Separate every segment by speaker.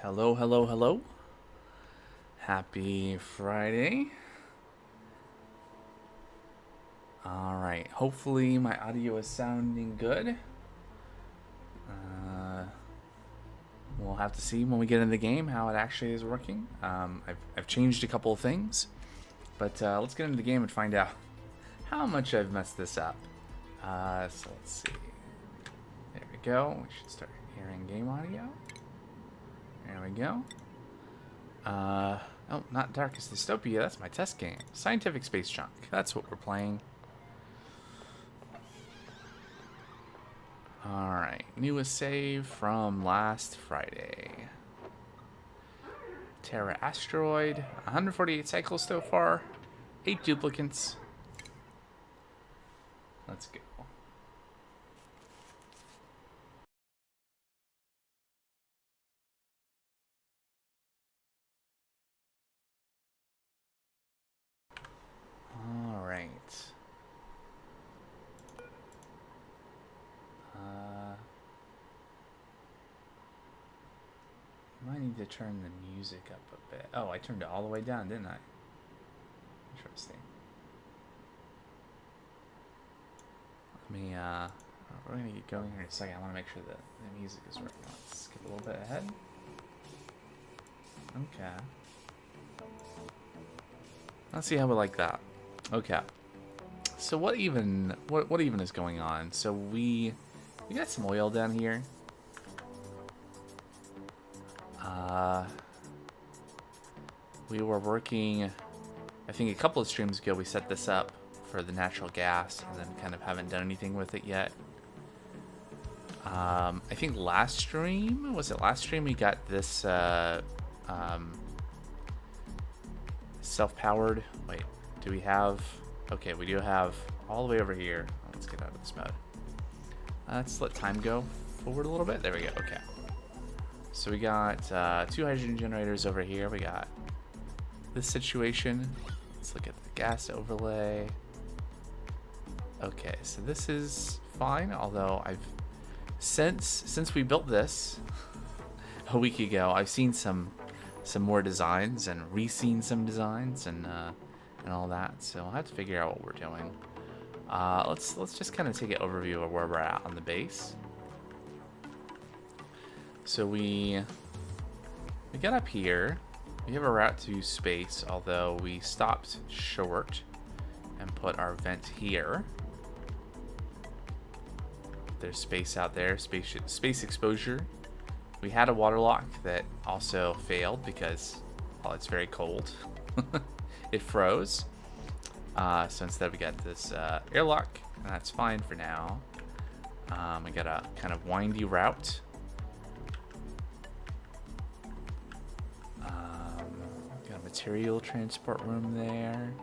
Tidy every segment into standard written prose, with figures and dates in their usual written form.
Speaker 1: Hello, hello, hello. Happy Friday. Alright, hopefully my audio is sounding good. We'll have to see when we get in the game how it actually is working. I've changed a couple of things, but let's get into the game and find out how much I've messed this up. So let's see. There we go. We should start hearing game audio. There we go. Oh, not Darkest Dystopia. That's my test game. Scientific Space Junk. That's what we're playing. Alright. Newest save from last Friday. Terra Asteroid. 148 cycles so far. 8 duplicates. Let's go. Alright. Might need to turn the music up a bit. Oh, I turned it all the way down, didn't I? Interesting. Let me, we're gonna get going here in a second. I want to make sure that the music is working. Let's skip a little bit ahead. Okay. Let's see how we like that. Okay. So what even is going on? So we got some oil down here. We were working, I think a couple of streams ago we set this up for the natural gas and then kind of haven't done anything with it yet. I think last stream we got this self-powered. Wait, do we have? Okay, we do have all the way over here. Let's get out of this mode. Let's let time go forward a little bit. There we go. Okay. So we got 2 hydrogen generators over here. We got this situation. Let's look at the gas overlay. Okay, so this is fine. Although since we built this a week ago, I've seen some more designs and re-seen some designs and all that. So I'll have to figure out what we're doing. Let's just kind of take an overview of where we're at on the base. So we got up here. We have a route to space, although we stopped short and put our vent here. There's space out there, space exposure. We had a water lock that also failed because, well, it's very cold. It froze. So instead we got this airlock, and that's fine for now. We got a kind of windy route. Got a material transport room there.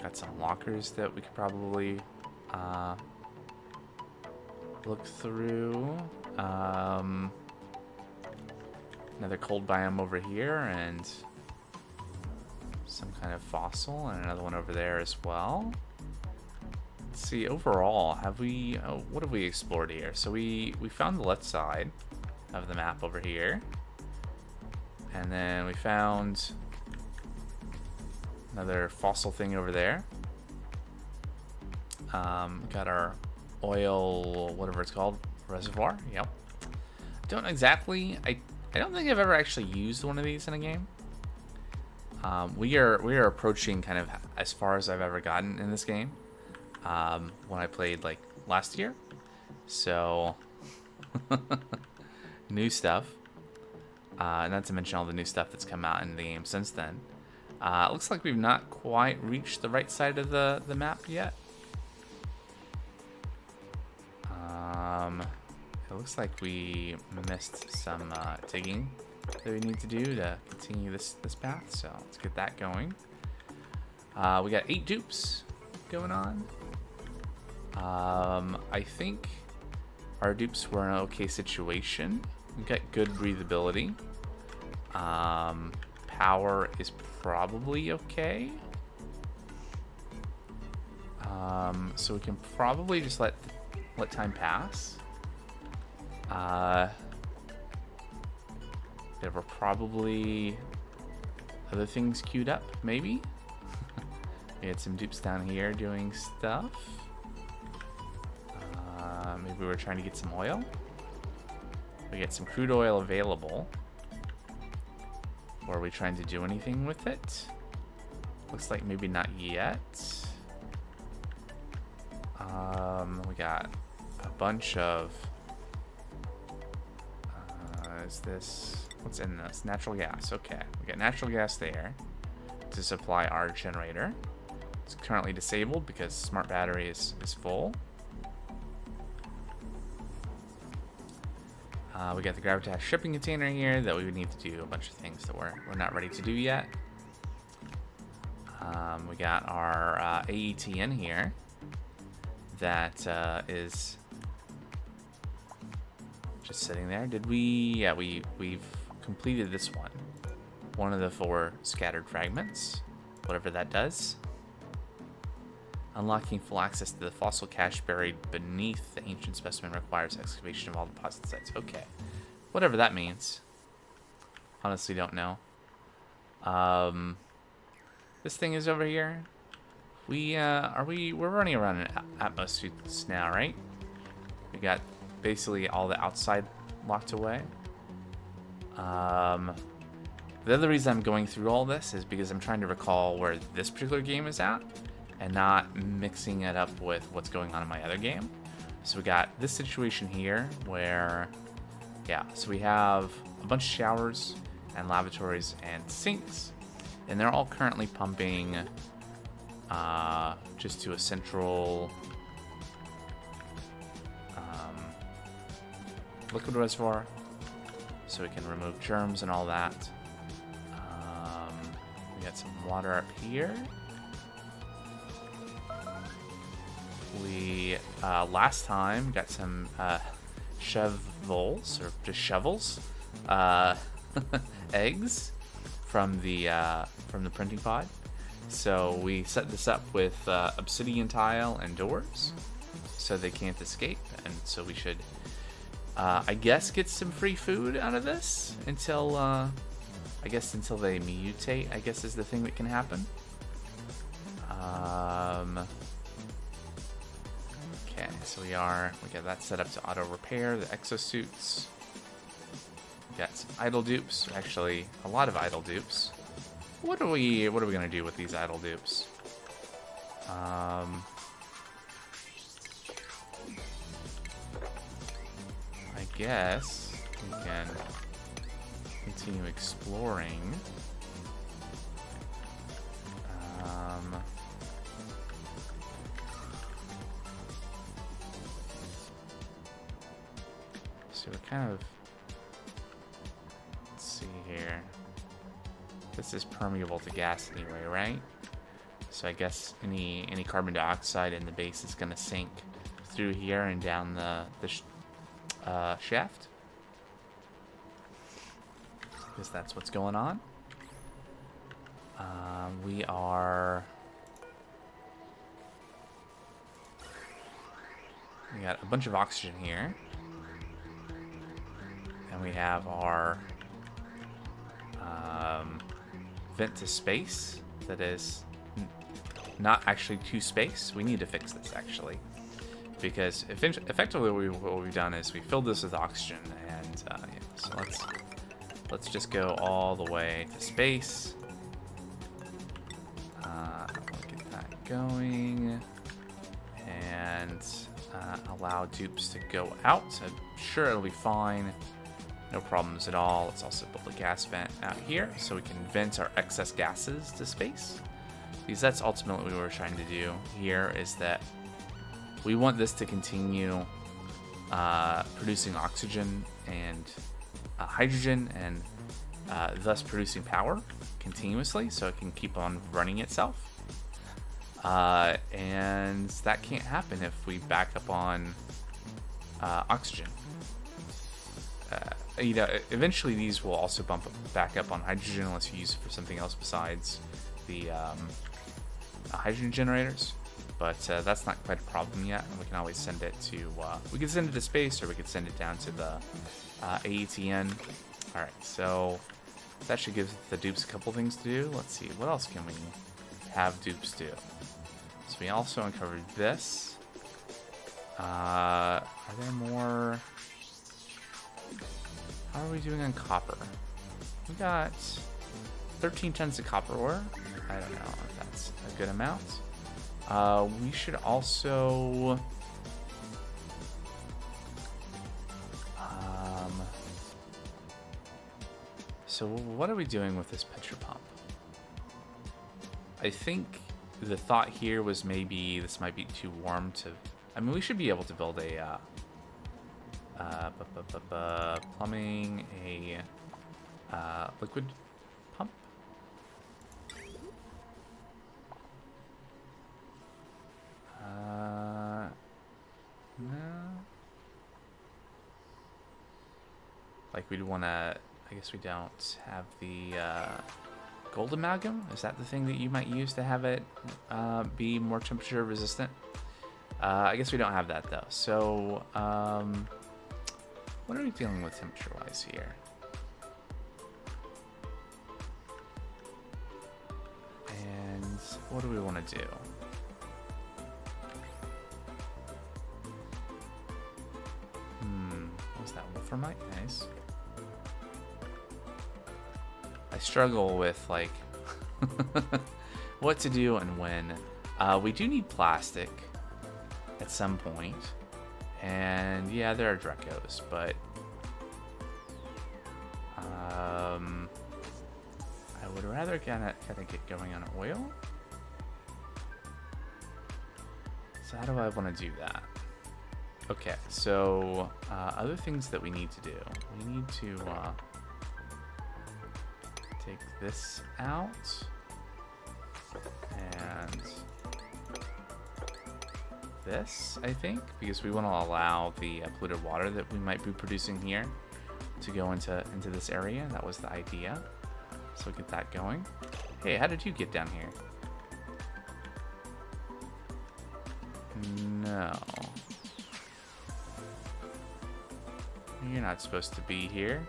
Speaker 1: Got some lockers that we could probably look through. Another cold biome over here, and some kind of fossil, and another one over there as well. Let's see, overall, what have we explored here? So we found the left side of the map over here. And then we found another fossil thing over there. Got our oil, whatever it's called, reservoir. Yep. Don't exactly. I don't think I've ever actually used one of these in a game. We are approaching kind of as far as I've ever gotten in this game. When I played like last year, so new stuff. Not to mention all the new stuff that's come out in the game since then. It looks like we've not quite reached the right side of the map yet. It looks like we missed some digging that we need to do to continue this path, so let's get that going. We got 8 dupes going on. I think our dupes were in an okay situation. We got good breathability. Power is probably okay. So we can probably just let time pass. There were probably other things queued up, maybe? We had some dupes down here doing stuff. Maybe we were trying to get some oil. We get some crude oil available. Or are we trying to do anything with it? Looks like maybe not yet. We got a bunch of... is this... What's in this? Natural gas. Okay. We got natural gas there to supply our generator. It's currently disabled because smart battery is full. We got the Gravitas shipping container here that we would need to do a bunch of things that we're not ready to do yet. We got our AETN here that is just sitting there. Did we? Yeah, we've completed this one. One of the 4 scattered fragments, whatever that does. Unlocking full access to the fossil cache buried beneath the ancient specimen requires excavation of all deposit sites. Okay. Whatever that means. Honestly don't know. This thing is over here. We're running around in Atmos suits now, right? We got basically all the outside locked away. The other reason I'm going through all this is because I'm trying to recall where this particular game is at and not mixing it up with what's going on in my other game. So we got this situation here where, yeah, so we have a bunch of showers and lavatories and sinks, and they're all currently pumping just to a central liquid reservoir so we can remove germs and all that. We got some water up here. We last time got some shovels, or just shovels, eggs from the printing pod. So we set this up with obsidian tile and doors, so they can't escape, and so we should, I guess, get some free food out of this until, I guess, until they mutate. I guess is the thing that can happen. Okay, so we got that set up to auto repair the exosuits. We got some idle dupes, actually a lot of idle dupes. What are we gonna do with these idle dupes? I guess we can continue exploring. So we're kind of, let's see here. This is permeable to gas anyway, right? So I guess any carbon dioxide in the base is going to sink through here and down the shaft. Because that's what's going on. We got a bunch of oxygen here. And we have our vent to space that is not actually to space. We need to fix this, actually, because effectively what we've done is we filled this with oxygen, and yeah, so let's just go all the way to space. Get that going, and allow dupes to go out. I'm sure it'll be fine. No problems at all. Let's also build a gas vent out here so we can vent our excess gases to space. Because that's ultimately what we're trying to do here, is that we want this to continue producing oxygen and hydrogen, and thus producing power continuously so it can keep on running itself. And that can't happen if we back up on oxygen. You know, eventually these will also bump back up on hydrogen unless you use it for something else besides the hydrogen generators. But that's not quite a problem yet. We can always send it to we can send it to space, or we could send it down to the AETN Alright, so that should give the dupes a couple things to do. Let's see, what else can we have dupes do? So we also uncovered this. Are there more? How are we doing on copper? We got 13 tons of copper ore. I don't know if that's a good amount. We should also... So what are we doing with this pitcher pump? I think the thought here was maybe this might be too warm to... I mean, we should be able to build a plumbing, a liquid pump. No. Like we'd want to... I guess we don't have the gold amalgam. Is that the thing that you might use to have it be more temperature resistant? I guess we don't have that though. So what are we dealing with temperature wise here? And what do we want to do? What was that? Wolframite? Nice. I struggle with like what to do and when. We do need plastic at some point, and yeah, there are Drecos, but I would rather kind of get going on oil. So how do I want to do that? Okay, so other things that we need to do. We need to take this out and this, I think, because we want to allow the polluted water that we might be producing here to go into this area. That was the idea. So get that going. Hey, how did you get down here? No. You're not supposed to be here.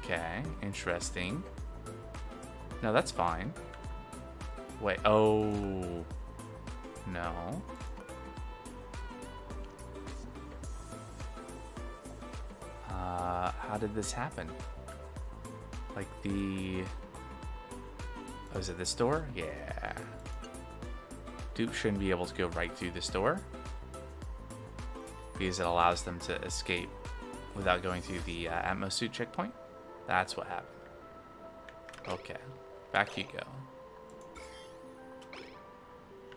Speaker 1: Okay, interesting. No, that's fine. Wait, oh. No. How did this happen? Like the... Oh, is it this door? Yeah. Dupe shouldn't be able to go right through this door, because it allows them to escape without going through the Atmos suit checkpoint. That's what happened. Okay, back you go.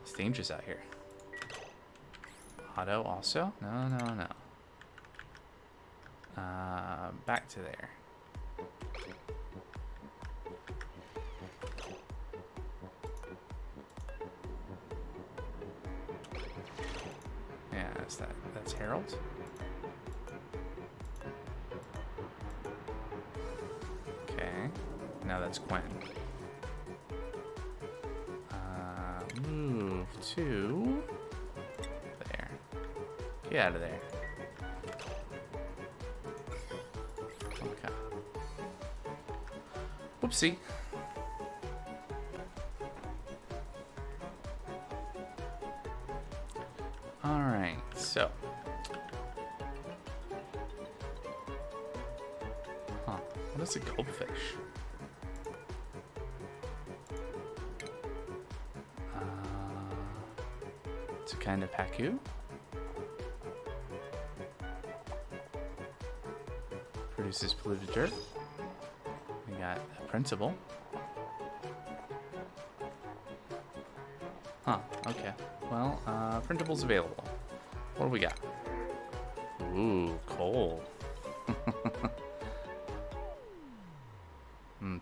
Speaker 1: It's dangerous out here. Auto also? No, no, no. Back to there. Yeah, that's Harold. Okay, now that's Quentin. Move to there. Get out of there. Okay. Whoopsie. All right, so. Huh, what is a goldfish? It's a kind of pacu. Produces polluted dirt. We got a principal. Huh, okay. Well, printable's available. What do we got? Ooh, coal.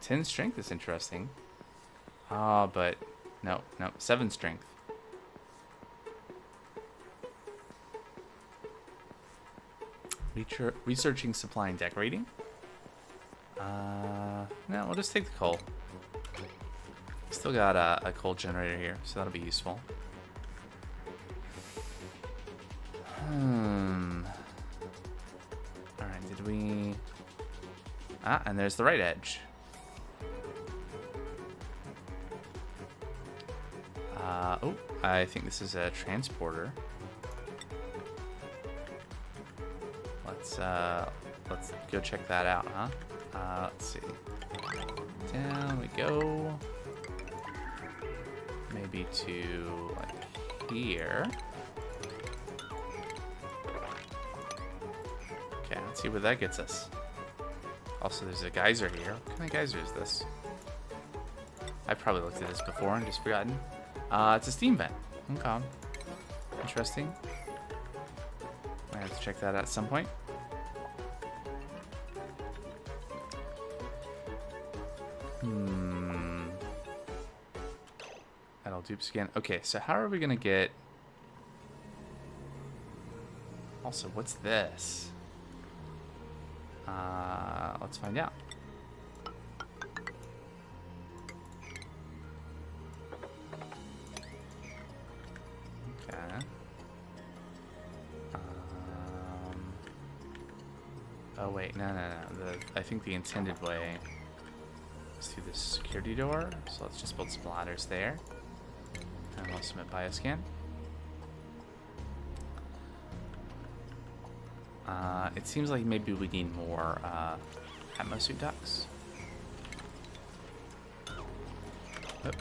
Speaker 1: 10 strength is interesting. But no, 7 strength. Researching supply and decorating. No, we'll just take the coal. Still got a coal generator here, so that'll be useful. did we... Ah, and there's the right edge. Oh, I think this is a transporter. Let's go check that out, huh? Let's see. Down we go. Maybe to like here. Okay, let's see where that gets us. Also, there's a geyser here. What kind of geyser is this? I probably looked at this before and just forgotten. It's a steam vent. Okay. Interesting. I have to check that out at some point. That'll dupe scan. Okay, so how are we gonna get... Also, what's this? Let's find out. Okay. Oh wait, no. I think the intended way is through this security door. So let's just build some ladders there. And we'll submit bioscan. It seems like maybe we need more atmosuit ducts. Oh. Good.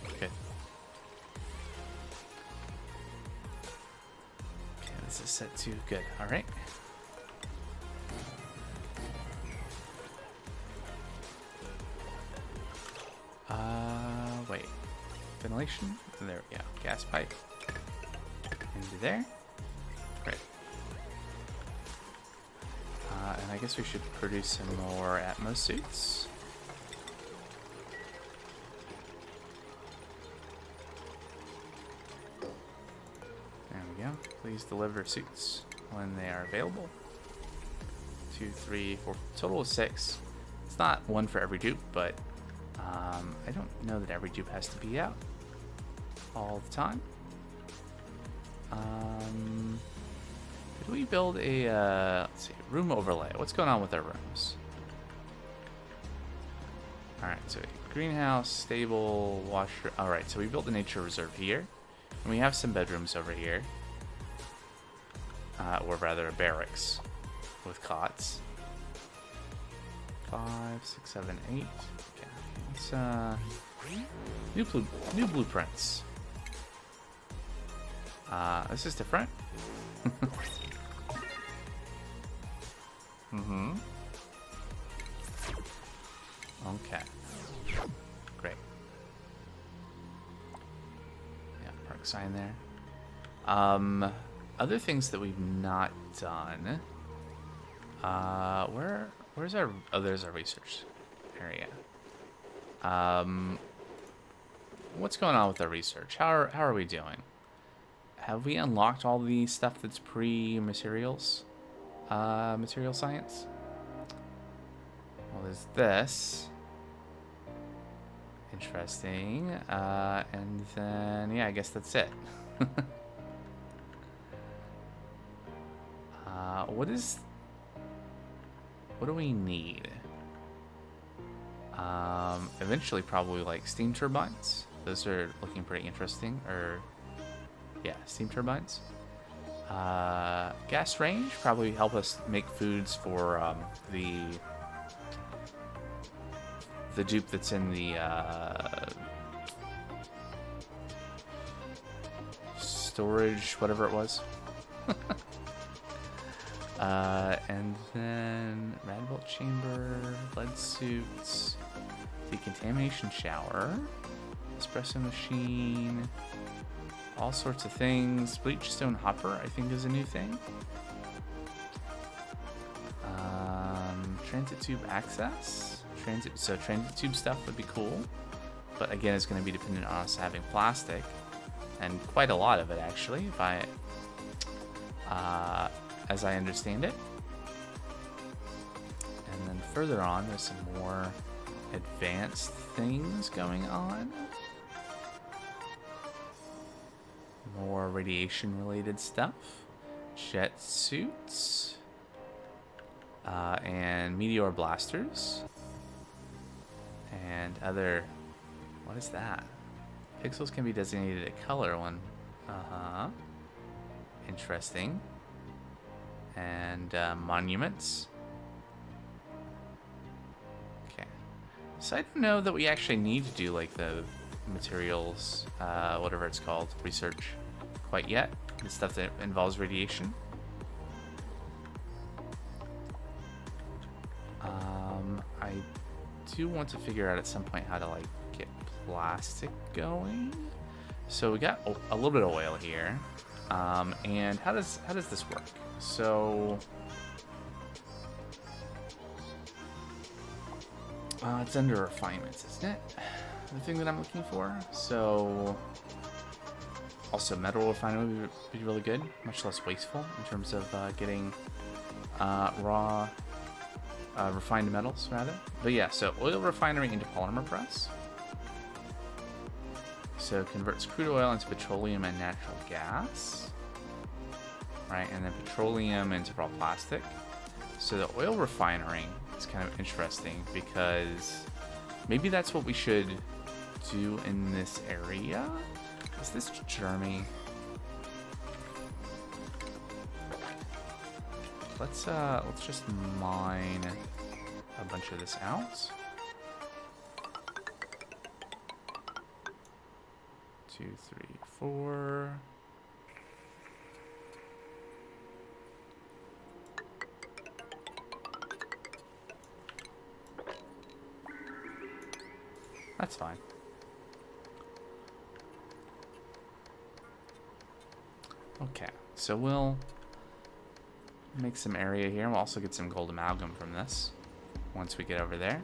Speaker 1: Okay, this is set to good. All right. Wait. Ventilation? There we go. Gas pipe. Into there. Great. And I guess we should produce some more Atmos suits. There we go. Please deliver suits when they are available. 2, 3, 4. Total of 6. It's not one for every dupe, but I don't know that every dupe has to be out all the time. Did we build a let's see, room overlay? What's going on with our rooms? All right, so greenhouse, stable, washer. All right, so we built a nature reserve here, and we have some bedrooms over here, or rather a barracks with cots. 5, 6, 7, 8. Okay, let's new blueprints. This is different. Okay. Great. Yeah, park sign there. Other things that we've not done. Where's our... Oh, there's our research area. What's going on with our research? How are we doing? Have we unlocked all the stuff that's pre-materials? Material science? Well, there's this. Interesting. And then, yeah, I guess that's it. What do we need? Eventually probably like steam turbines. Those are looking pretty interesting. Or, yeah, steam turbines. Gas range probably help us make foods for the dupe that's in the storage, whatever it was. And then Radbolt chamber, lead suits, decontamination shower, espresso machine, all sorts of things. Bleach stone hopper, I think, is a new thing. Transit tube access. Transit tube stuff would be cool, but again, it's going to be dependent on us having plastic, and quite a lot of it actually, if I, as I understand it. And then further on, there's some more advanced things going on. More radiation-related stuff. Jet suits. And meteor blasters. And other... What is that? Pixels can be designated a color one. Uh-huh. Interesting. And monuments. Okay. So I don't know that we actually need to do like the materials, whatever it's called, research quite yet. The stuff that involves radiation. I do want to figure out at some point how to like get plastic going. So we got a little bit of oil here. And how does this work? So it's under refinements, isn't it? The thing that I'm looking for. So also metal refinement would be really good, much less wasteful in terms of getting raw refined metals rather. But yeah, so oil refinery into polymer press. So converts crude oil into petroleum and natural gas. Right, and then petroleum into raw plastic. So the oil refinery is kind of interesting because maybe that's what we should do in this area. Is this Jeremy? Let's just mine a bunch of this out. 2, 3, 4. That's fine. Okay, so we'll make some area here. We'll also get some gold amalgam from this once we get over there.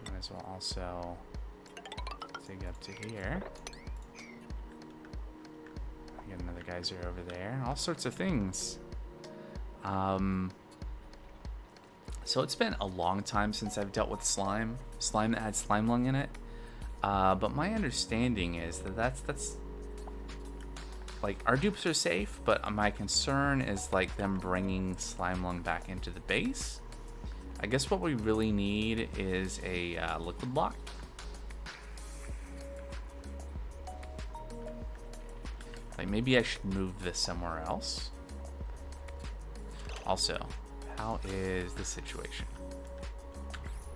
Speaker 1: Might as well also dig up to here. Get another geyser over there. All sorts of things. So it's been a long time since I've dealt with slime that had slime lung in it. But my understanding is that that's like our dupes are safe, but my concern is like them bringing slime lung back into the base. I guess what we really need is a liquid block. Like maybe I should move this somewhere else. Also, how is the situation?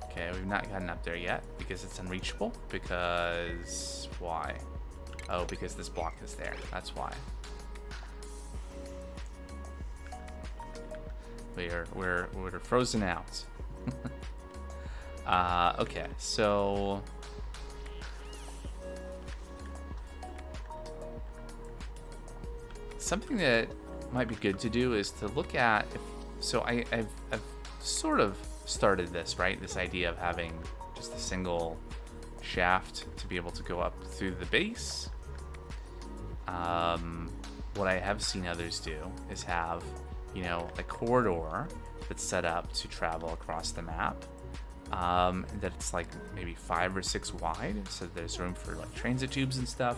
Speaker 1: Okay, we've not gotten up there yet because it's unreachable. Because why? Oh, because this block is there. That's why. We're frozen out. Okay, so something that might be good to do is to look at if. So I've sort of started this, right? This idea of having just a single shaft to be able to go up through the base. What I have seen others do is have, you know, a corridor that's set up to travel across the map. That it's like maybe 5 or 6 wide, so there's room for like transit tubes and stuff.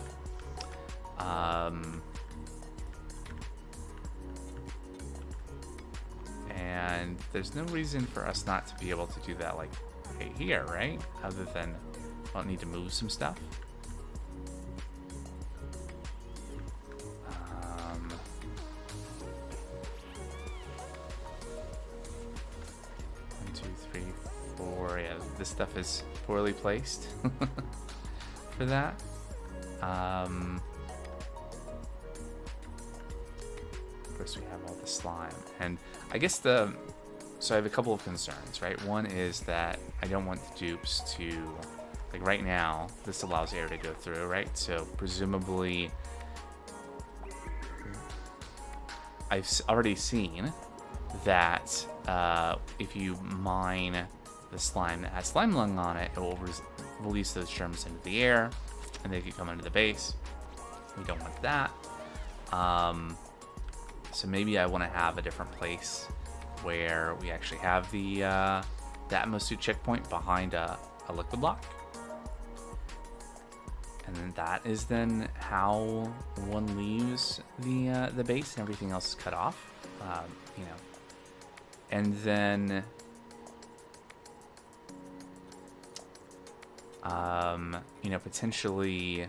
Speaker 1: And there's no reason for us not to be able to do that like right here, right? Other than I'll need to move some stuff. 1, 2, 3, 4. Yeah, this stuff is poorly placed for that. Of course, we have all the slime, and I guess so I have a couple of concerns, right? One is that I don't want the dupes to, like right now, this allows air to go through, right? So presumably, I've already seen that if you mine the slime that has slime lung on it, it will release those germs into the air, and they can come into the base. We don't want that. So maybe I want to have a different place where we actually have the Atmosuit checkpoint behind a liquid block. And then that is then how one leaves the base, and everything else is cut off. You know, and then you know, potentially,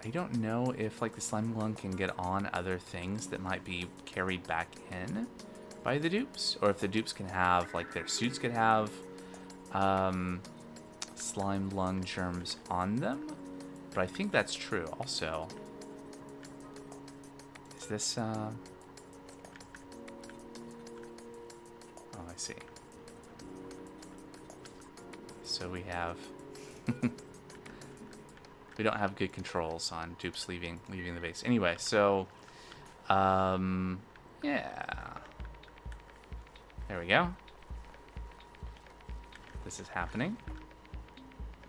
Speaker 1: I don't know if like the slime lung can get on other things that might be carried back in by the dupes, or if the dupes can have, like, their suits could have slime lung germs on them. But I think that's true also. Is this oh, I see. So we have we don't have good controls on dupes leaving the base. Anyway, so yeah. There we go. This is happening.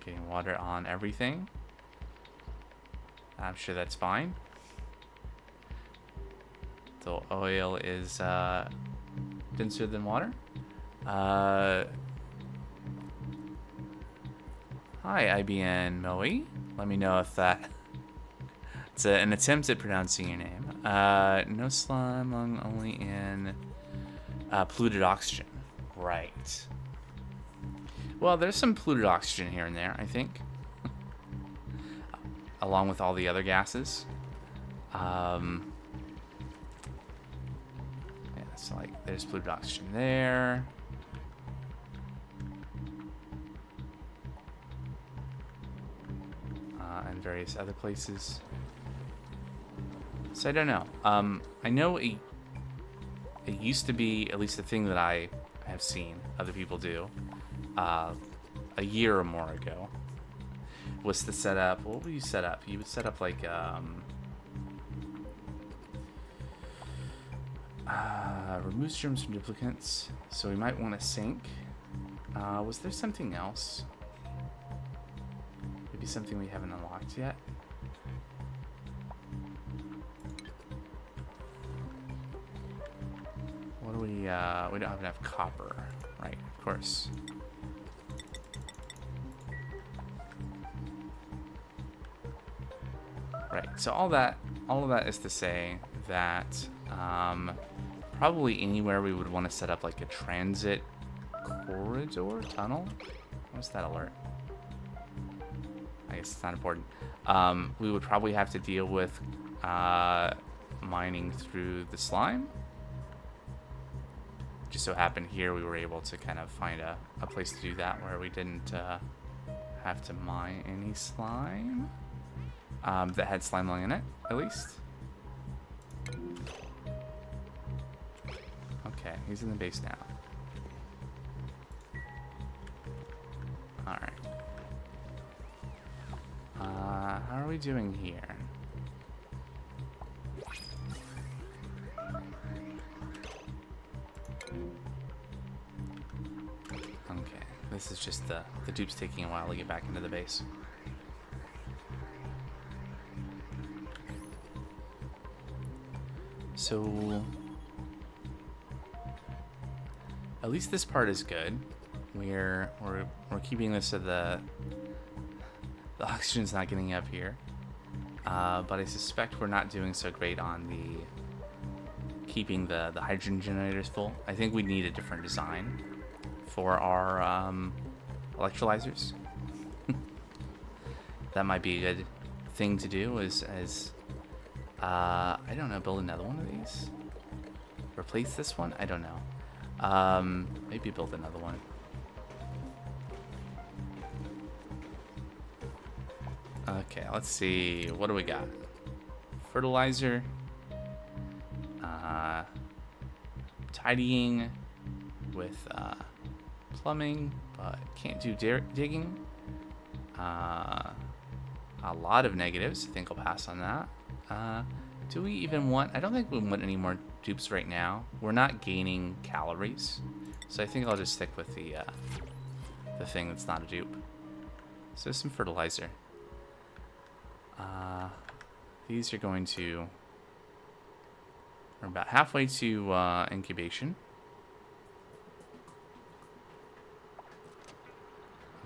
Speaker 1: Getting water on everything. I'm sure that's fine. The oil is denser than water. Hi, IBN Moe. Let me know if that... It's an attempt at pronouncing your name. No slime lung, only in polluted oxygen. Right. Well, there's some polluted oxygen here and there, I think. Along with all the other gases. Yeah, so like, there's polluted oxygen there. And various other places. So I don't know. I know it used to be, at least the thing that I have seen other people do, a year or more ago, was to set up, what would you set up? You would set up like removes germs from duplicates. So we might want to sink. Was there something else? Maybe something we haven't unlocked yet. What do we don't have enough copper, right? Of course. Right. So all of that is to say that probably anywhere we would want to set up like a transit corridor tunnel. What's that alert? I guess it's not important. We would probably have to deal with mining through the slime. Just so happened here we were able to kind of find a place to do that where we didn't have to mine any slime that had slime lung in it, at least. Okay, he's in the base now. Alright. How are we doing here? Okay, this is just the dupe's taking a while to get back into the base. So, at least this part is good. We're keeping this so the oxygen's not getting up here. But I suspect we're not doing so great on keeping the hydrogen generators full. I think we need a different design for our electrolyzers. That might be a good thing to do as I don't know, build another one of these? Replace this one? I don't know. Maybe build another one. Okay, let's see. What do we got? Fertilizer. Tidying with plumbing, but can't do digging. A lot of negatives. I think I'll pass on that. Do we even want... I don't think we want any more dupes right now. We're not gaining calories. So I think I'll just stick with the thing that's not a dupe. So some fertilizer. These are going to... We're about halfway to incubation.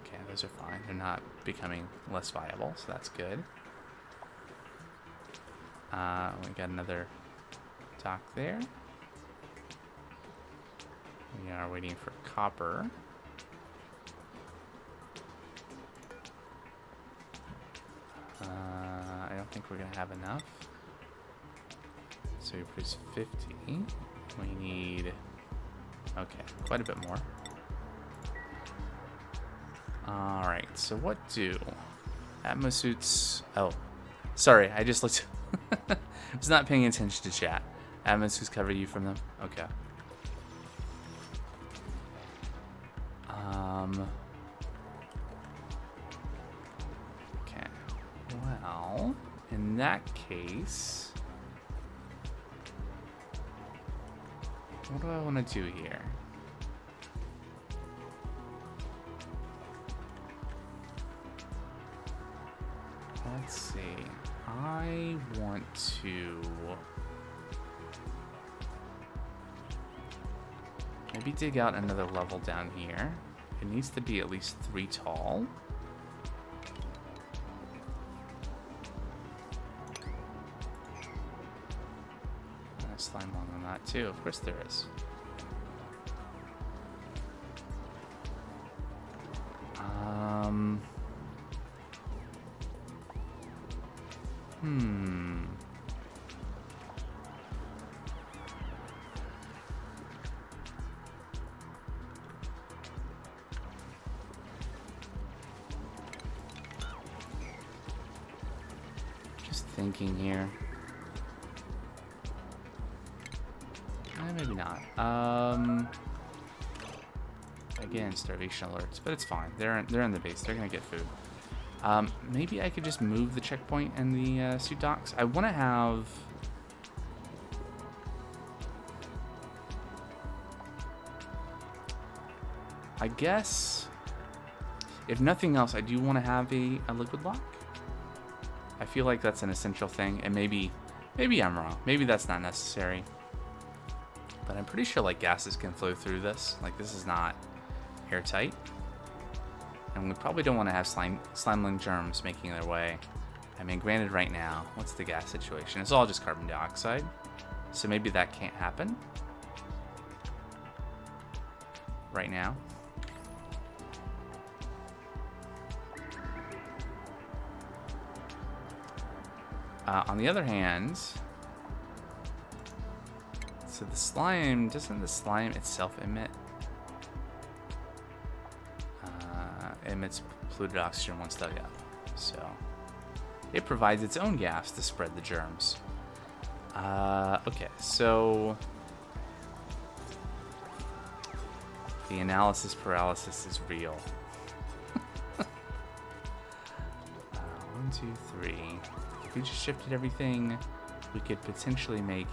Speaker 1: Okay, those are fine. They're not becoming less viable, so that's good. We got another dock there. We are waiting for copper. I don't think we're gonna have enough. So we produce 50. We need, okay, quite a bit more. Alright, so what do atmosuits, oh, sorry, I just looked, I was not paying attention to chat. Atmosuits cover you from them? Okay. Okay, well, in that case, what do I want to do here? Let's see. I want to maybe dig out another level down here. It needs to be at least 3 tall. And a slime one on that too. Of course there is. Just thinking here. Maybe not. Again, starvation alerts, but it's fine. They're in the base. They're gonna get food. Maybe I could just move the checkpoint and the suit docks. I want to have. I guess, if nothing else, I do want to have a liquid lock. I feel like that's an essential thing, and maybe I'm wrong. Maybe that's not necessary. But I'm pretty sure like gases can flow through this. Like this is not airtight. And we probably don't want to have slime-link germs making their way. I mean, granted right now, what's the gas situation? It's all just carbon dioxide. So maybe that can't happen right now. On the other hand, so the slime, doesn't the slime itself emit? Emits polluted oxygen once dug up. So it provides its own gas to spread the germs. Okay, so the analysis paralysis is real. 1, 2, 3. If we just shifted everything, we could potentially make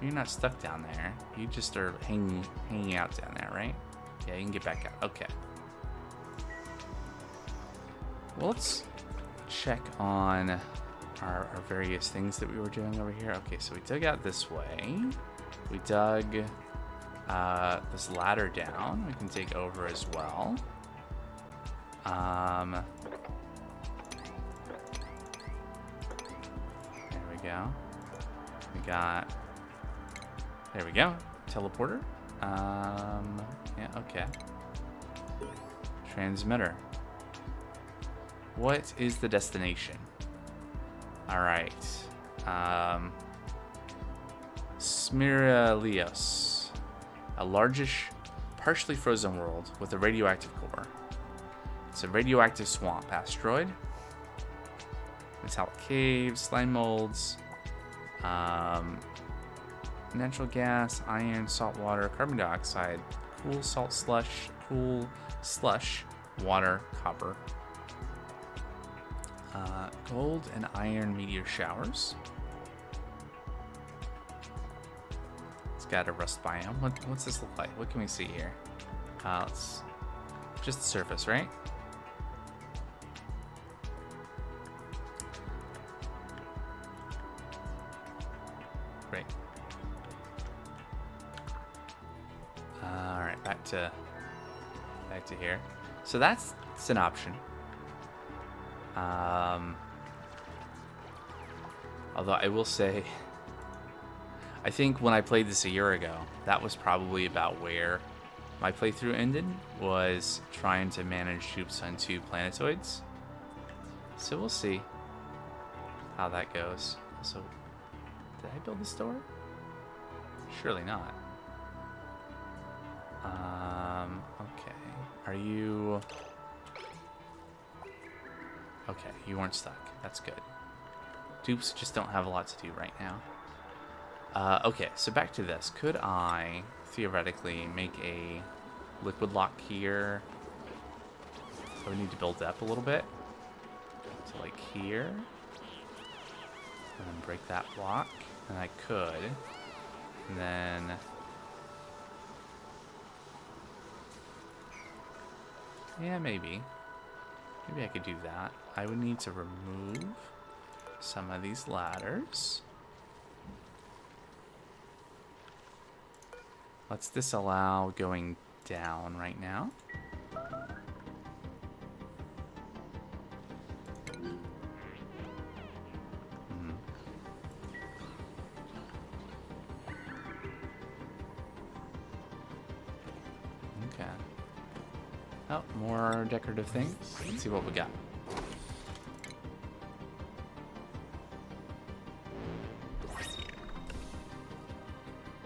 Speaker 1: You're not stuck down there. You just are hanging out down there, right? Yeah, you can get back out. Okay. Well, let's check on our various things that we were doing over here. Okay, so we dug out this way. We dug this ladder down. We can take over as well. There we go. We got... There we go. Teleporter. Yeah, okay. Transmitter. What is the destination? Alright. Smiralios. A largish, partially frozen world with a radioactive core. It's a radioactive swamp asteroid. Metallic caves, slime molds, natural gas, iron, salt water, carbon dioxide, cool salt slush, cool slush, water, copper, gold and iron meteor showers. It's got a rust biome. What's this look like? What can we see here? It's just the surface, right? Great. to here. So that's an option. Although I will say, I think when I played this a year ago, that was probably about where my playthrough ended, was trying to manage troops on 2 planetoids. So we'll see how that goes. So, did I build this door? Surely not. Okay. Are you... Okay, you weren't stuck. That's good. Dupes just don't have a lot to do right now. Okay, so back to this. Could I theoretically make a liquid lock here? So we need to build up a little bit. So like here. And then break that block. And I could. And then... Yeah, maybe. Maybe I could do that. I would need to remove some of these ladders. Let's disallow going down right now. Okay. Oh, more decorative things. Let's see what we got.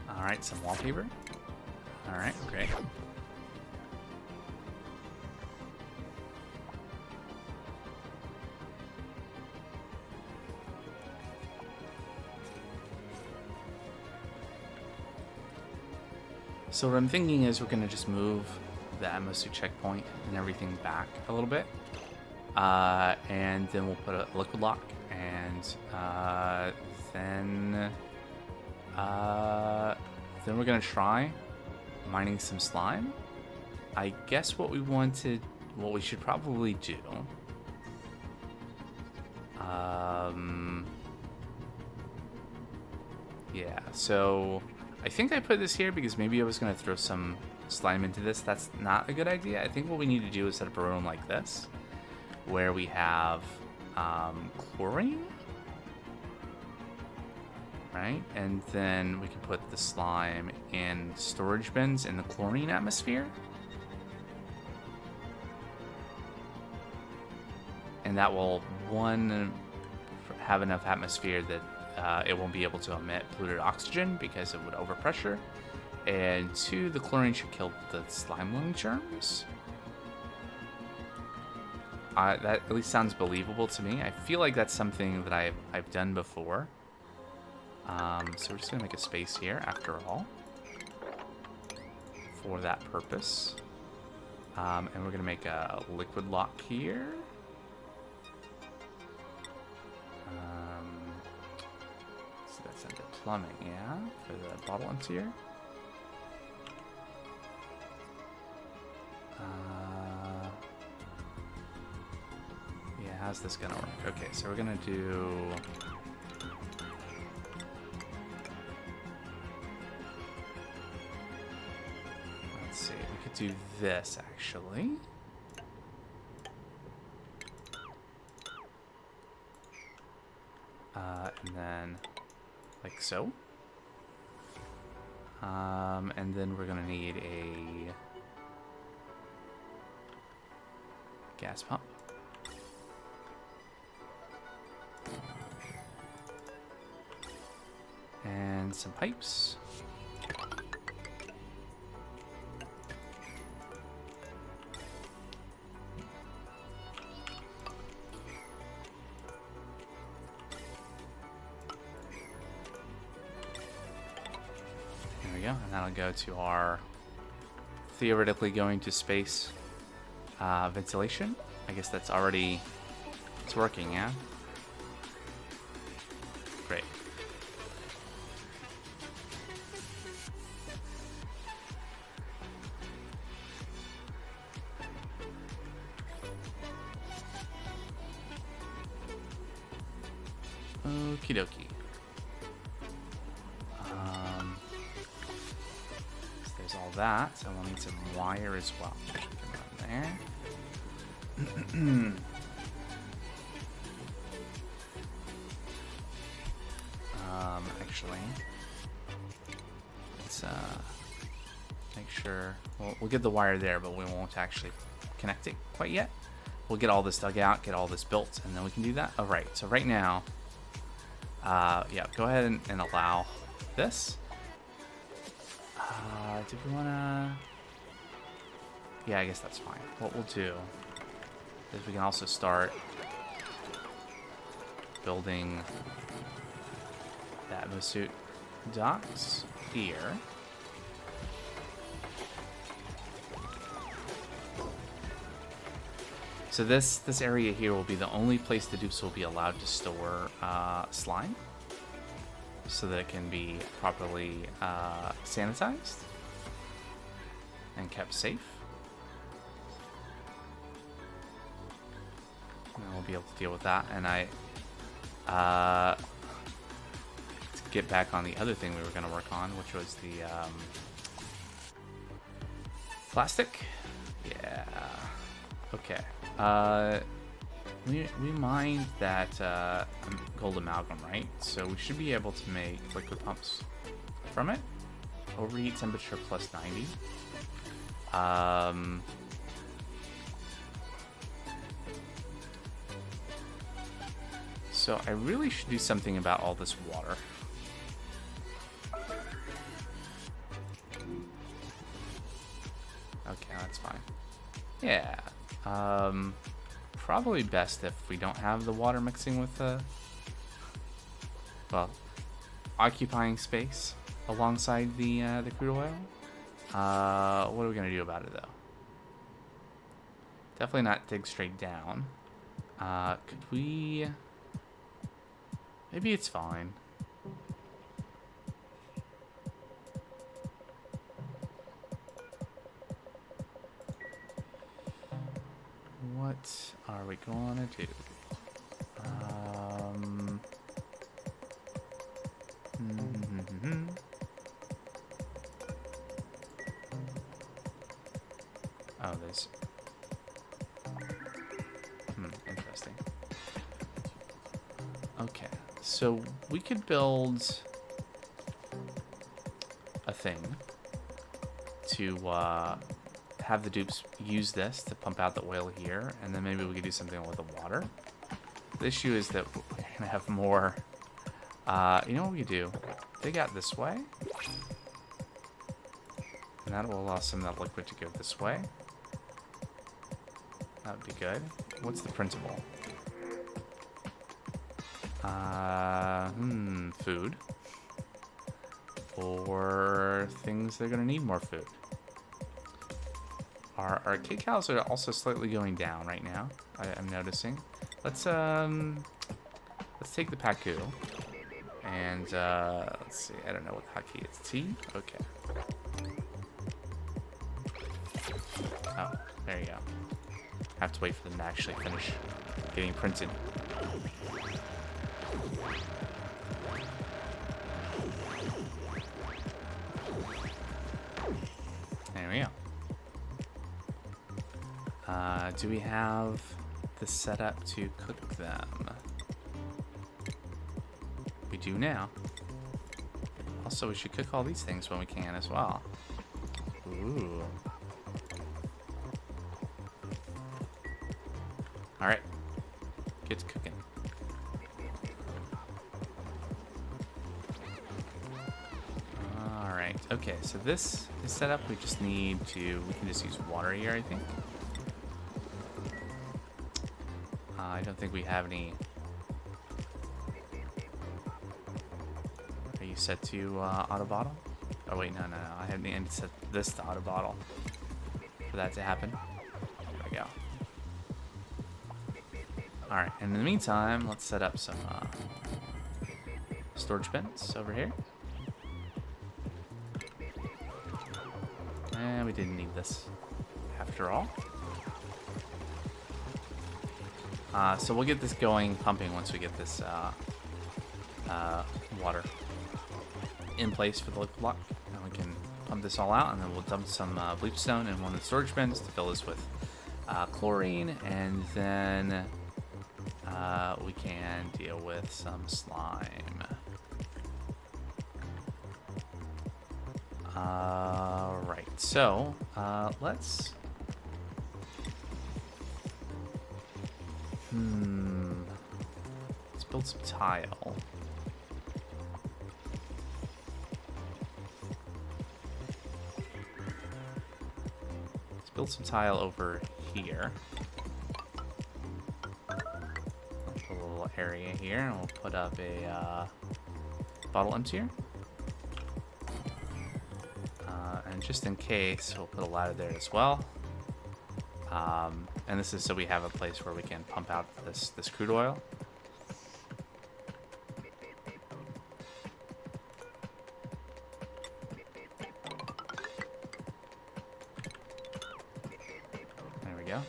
Speaker 1: Alright, some wallpaper. Alright, great. So what I'm thinking is we're going to just move the atmosphere checkpoint and everything back a little bit. And then we'll put a liquid lock, and then we're going to try mining some slime. I guess what we should probably do, yeah, so I think I put this here because maybe I was going to throw some slime into this. That's not a good idea. I think what we need to do is set up a room like this, where we have chlorine, right? And then we can put the slime in storage bins in the chlorine atmosphere. And that will, one, have enough atmosphere that it won't be able to emit polluted oxygen because it would overpressure. And 2, the chlorine should kill the slime lung germs. That at least sounds believable to me. I feel like that's something that I've done before. So we're just going to make a space here, after all, for that purpose. And we're going to make a liquid lock here. So that's under plumbing, yeah, for the bottle emptier. Yeah, how's this gonna work? Okay, so we're gonna do... Let's see, we could do this, actually. And then, like so. And then we're gonna need a gas pump. And some pipes. There we go, and that'll go to our theoretically going to space ventilation. I guess that's already, it's working, yeah? Great. Okie dokie. So there's all that. So we'll need some wire as well. There. Actually, let's make sure. We'll get the wire there, but we won't actually connect it quite yet. We'll get all this dug out, get all this built, and then we can do that. All right. So right now, yeah, go ahead and allow this. Do we want to? Yeah, I guess that's fine. What we'll do is we can also start building the Atmosuit docks here. So this area here will be the only place the dupes will be allowed to store slime, so that it can be properly sanitized and kept safe. And we'll be able to deal with that. And to get back on the other thing we were going to work on, which was the plastic. Yeah. Okay. We mined that gold amalgam, right? So we should be able to make liquid pumps from it. Overheat temperature plus 90. So I really should do something about all this water. Okay, that's fine. Yeah. Probably best if we don't have the water mixing with the, well, occupying space alongside the crude oil. What are we gonna do about it though? Definitely not dig straight down. Could we? Maybe it's fine. What are we gonna do? Oh, there's... interesting. Okay, so we could build a thing to have the dupes use this to pump out the oil here, and then maybe we could do something with the water. The issue is that we're gonna have more. You know what we could do? Dig out this way, and that will allow some of that liquid to go this way. That would be good. What's the principle? Food. Or things that are gonna need more food. Our kid cows are also slightly going down right now. I'm noticing. Let's take the Paku, and let's see. I don't know what the hotkey is. T. Okay. Oh, there you go. I have to wait for them to actually finish getting printed. There we go. Do we have the setup to cook them? We do now. Also, we should cook all these things when we can as well. Ooh. Alright. Get to cooking. Alright. Okay, so this is set up. We just need to... We can just use water here, I think. I don't think we have any... Are you set to auto bottle? Oh wait, no. I need to set this to auto bottle for that to happen. There we go. Alright, and in the meantime, let's set up some storage bins over here. And we didn't need this after all. So we'll get this going, pumping, once we get this water in place for the liquid block, and we can pump this all out, and then we'll dump some bleach stone in one of the storage bins to fill this with chlorine, and then we can deal with some slime. Right, so let's... Let's build some tile. Let's build some tile over here. A little area here, and we'll put up a bottle emptier. And just in case, we'll put a ladder there as well. And this is so we have a place where we can pump out this crude oil. There we go.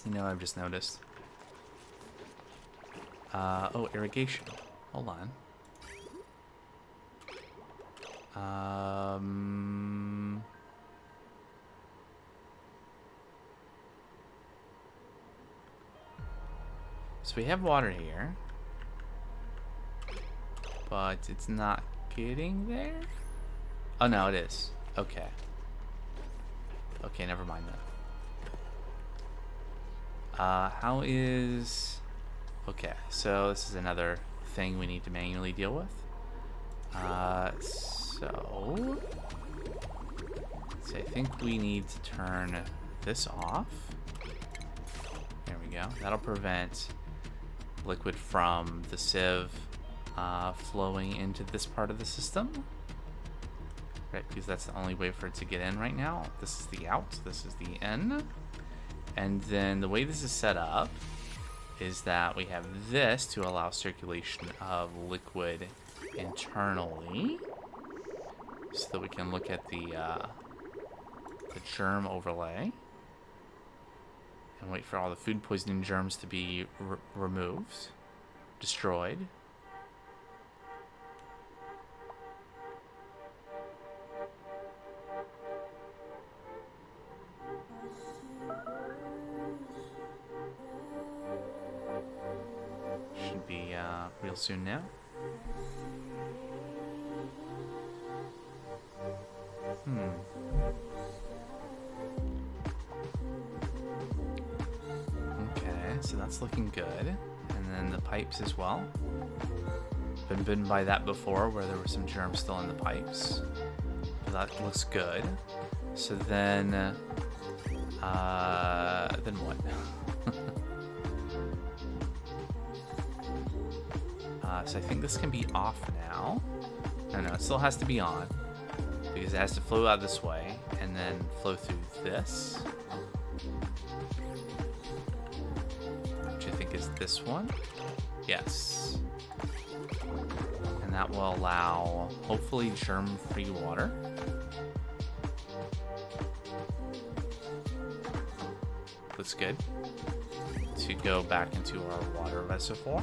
Speaker 1: You know, I've just noticed. Oh, irrigation. Hold on. So we have water here, but it's not getting there. Oh no, it is. Okay. Okay, never mind then. How is... Okay, so this is another thing we need to manually deal with. So I think we need to turn this off. There we go. That'll prevent liquid from the sieve flowing into this part of the system. Right, because that's the only way for it to get in right now. This is the out, this is the in. And then the way this is set up is that we have this to allow circulation of liquid internally, so that we can look at the germ overlay and wait for all the food poisoning germs to be removed, destroyed. Should be real soon now. Okay, so that's looking good. And then the pipes as well. Been bitten by that before, where there were some germs still in the pipes. But that looks good. So then what? So I think this can be off now. No, it still has to be on, because it has to flow out this way and then flow through this, which I think is this one. Yes. And that will allow, hopefully, germ-free water. Looks good. To go back into our water reservoir.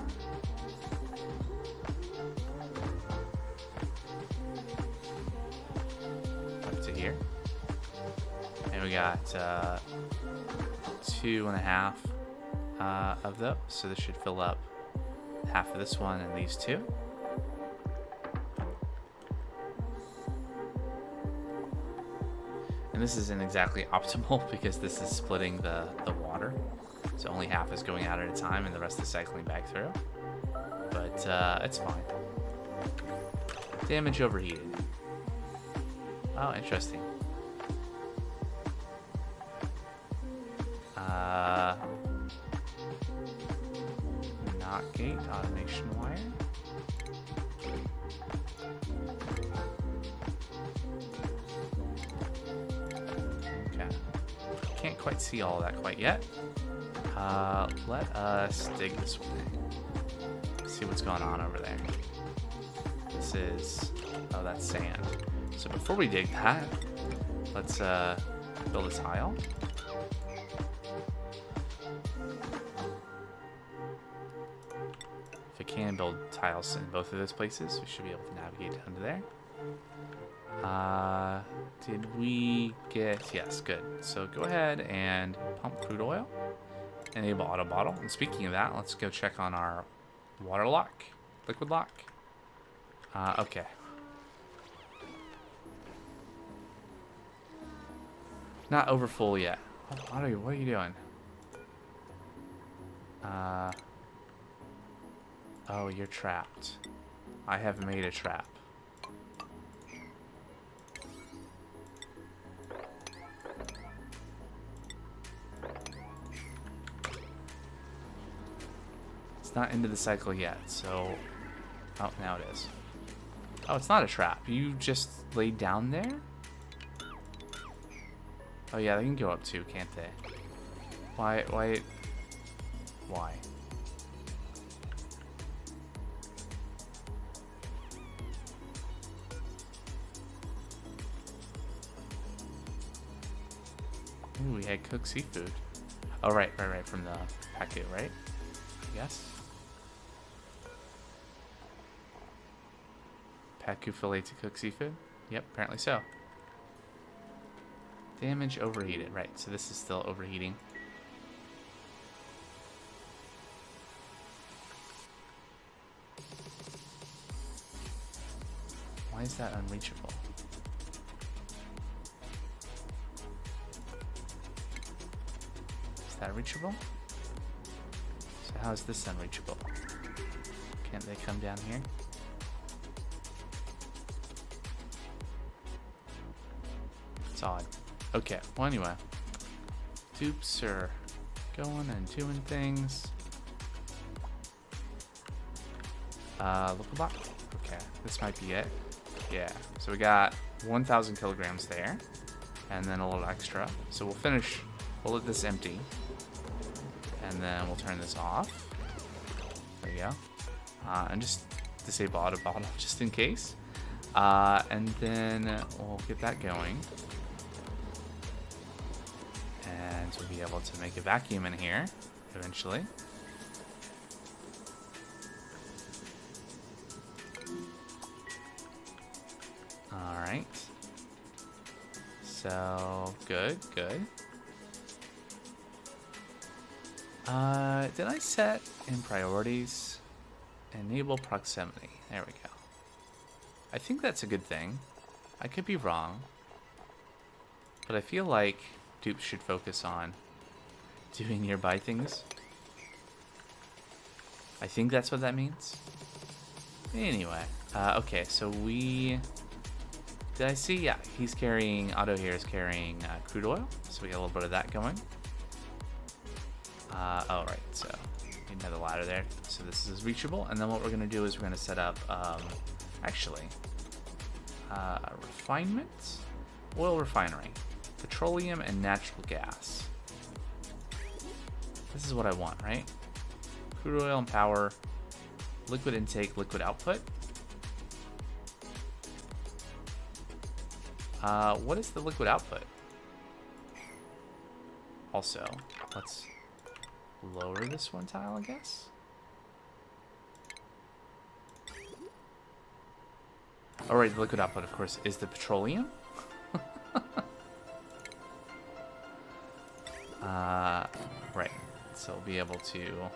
Speaker 1: Here, and we got 2.5 of those, so this should fill up half of this one and these two. And this isn't exactly optimal because this is splitting the water, so only half is going out at a time and the rest is cycling back through, but it's fine. Damage overheated. Oh, interesting. Not gate automation wire. Okay. Can't quite see all of that quite yet. Let us dig this way. See what's going on over there. This is... Oh, that's sand. So before we dig that, let's build a tile. If I can build tiles in both of those places, we should be able to navigate down to there. Did we get... Yes, good. So go ahead and pump crude oil. Enable auto bottle. And speaking of that, let's go check on our water lock, liquid lock. Okay. Not over full yet. What are you doing? Oh, you're trapped. I have made a trap. It's not into the cycle yet, so... Oh, now it is. Oh, it's not a trap. You just laid down there? Oh yeah, they can go up too, can't they? Why? Ooh, we had cooked seafood. Oh, right, from the packet, right? Yes. Pacu fillet to cook seafood? Yep, apparently so. Damage overheated. Right, so this is still overheating. Why is that unreachable? Is that reachable? So how is this unreachable? Can't they come down here? It's odd. Okay, well anyway. Dupes are going and doing things. Liquid lock? Okay, this might be it. Yeah, so we got 1,000 kilograms there. And then a little extra. So we'll finish, we'll let this empty. And then we'll turn this off. There you go. And just disable auto bottle just in case. And then we'll get that going. And we'll be able to make a vacuum in here eventually. Alright. So, good. Did I set in priorities? Enable proximity. There we go. I think that's a good thing. I could be wrong. But I feel like dupes should focus on doing nearby things. I think that's what that means. Anyway, okay, so we... Did I see? Yeah, he's carrying... Otto here is carrying crude oil, so we got a little bit of that going. Oh, right, so we need another ladder there. So this is reachable, and then what we're going to do is we're going to set up, actually, refinement, oil refinery, petroleum, and natural gas. This is what I want, right? Crude oil and power, liquid intake, liquid output. What is the liquid output? Also, let's lower this one tile, I guess. Alright, the liquid output, of course, is the petroleum. Right, so we'll be able to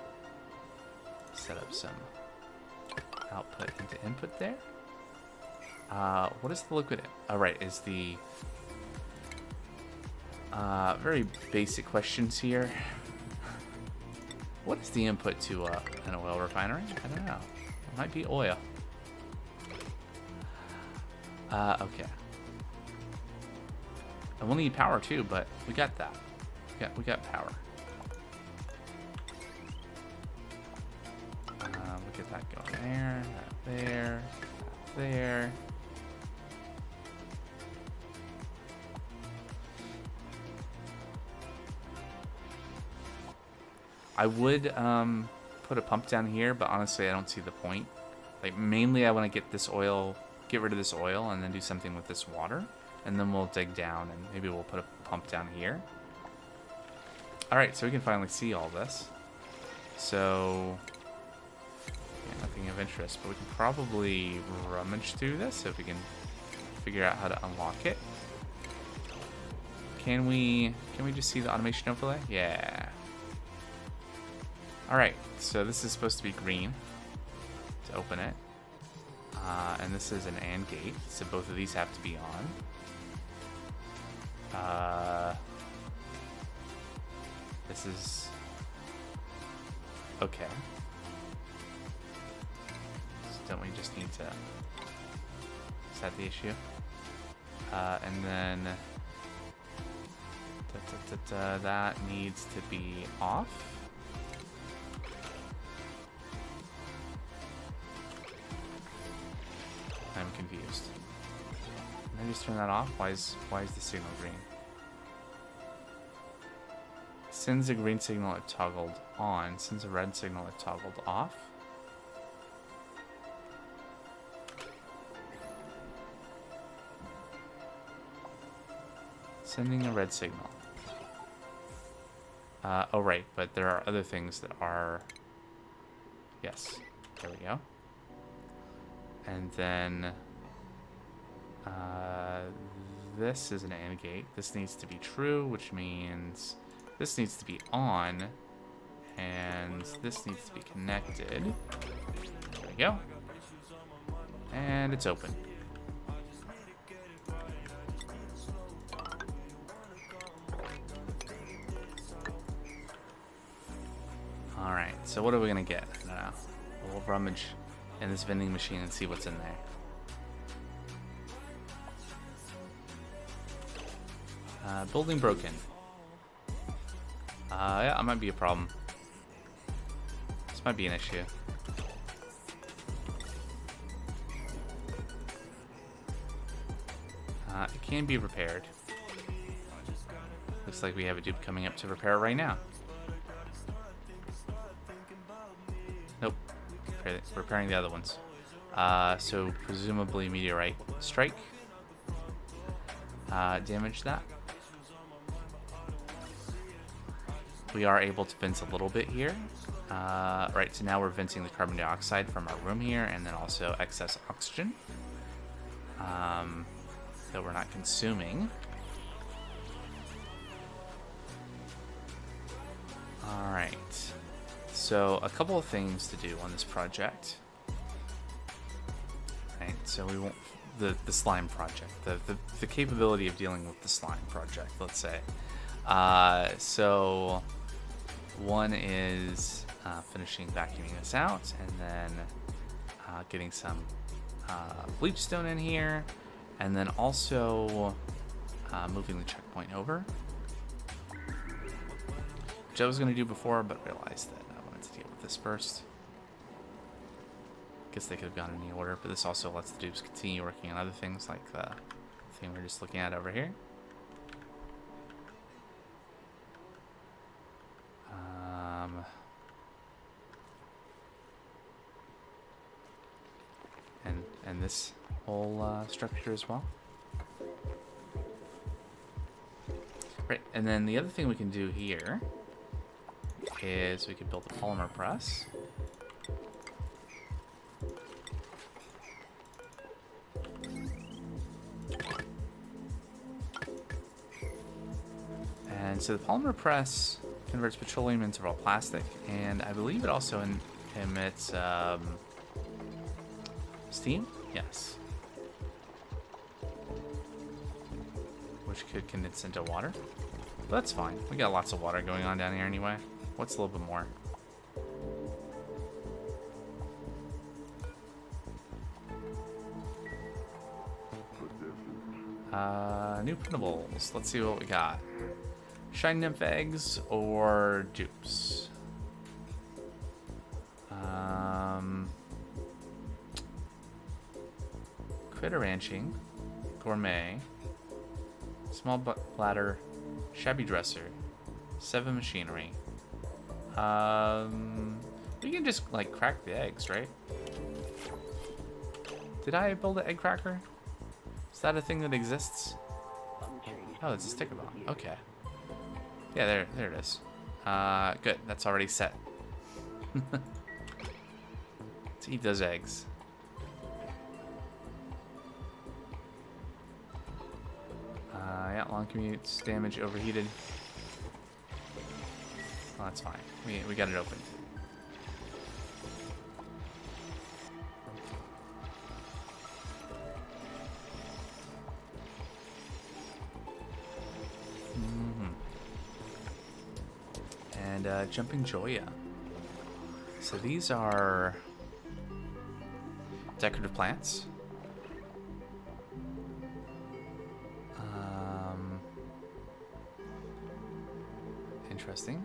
Speaker 1: set up some output into input there. What is the liquid? Oh, right, is the very basic questions here. What is the input to an oil refinery? I don't know. It might be oil. Okay. And we'll need power too, but we got that. We got power. We'll get that going there, that there, that there. I would put a pump down here, but honestly, I don't see the point. Like, mainly I want to get rid of this oil, and then do something with this water. And then we'll dig down, and maybe we'll put a pump down here. Alright, so we can finally see all this. So, yeah, nothing of interest, but we can probably rummage through this if we can figure out how to unlock it. Can we just see the automation overlay? Yeah. Alright, so this is supposed to be green to open it. And this is an AND gate, so both of these have to be on. This is... okay. So don't we just need to... is that the issue? And then... that needs to be off. I'm confused. Can I just turn that off? Why is the signal green? Sends a green signal if toggled on. Sends a red signal if toggled off. Sending a red signal. Oh, right, but there are other things that are... yes, there we go. And then... this is an AND gate. This needs to be true, which means this needs to be on, and this needs to be connected. There we go. And it's open. Alright, so what are we gonna get? I don't know. We'll rummage in this vending machine and see what's in there. Building broken. Yeah, that might be a problem. This might be an issue. It can be repaired. Looks like we have a dupe coming up to repair it right now. Nope. Repairing the other ones. So presumably meteorite strike. Damage that. We are able to vent a little bit here. Right, so now we're venting the carbon dioxide from our room here, and then also excess oxygen that we're not consuming. Alright, so a couple of things to do on this project. Right, so we won't... the slime project, the capability of dealing with the slime project, let's say. So one is finishing vacuuming this out, and then getting some bleach stone in here, and then also moving the checkpoint over, which I was going to do before, but realized that I wanted to deal with this first. Guess they could have gone in any order, but this also lets the dupes continue working on other things, like the thing we're just looking at over here. And this whole structure as well. Right, and then the other thing we can do here is we can build a polymer press. And so the polymer press converts petroleum into raw plastic, and I believe it also emits steam? Yes. Which could condense into water. But that's fine. We got lots of water going on down here anyway. What's a little bit more? New printables. Let's see what we got. Shiny nymph eggs or dupes? Critter ranching, gourmet, small bladder, shabby dresser, 7 machinery, We can just, like, crack the eggs, right? Did I build an egg cracker? Is that a thing that exists? Oh, it's a sticker bomb. Okay. Yeah, there it is. Good. That's already set. Let's eat those eggs. Yeah, long commutes, damage, overheated. Oh, that's fine. We got it open. And Jumping Joya. So these are decorative plants. Interesting.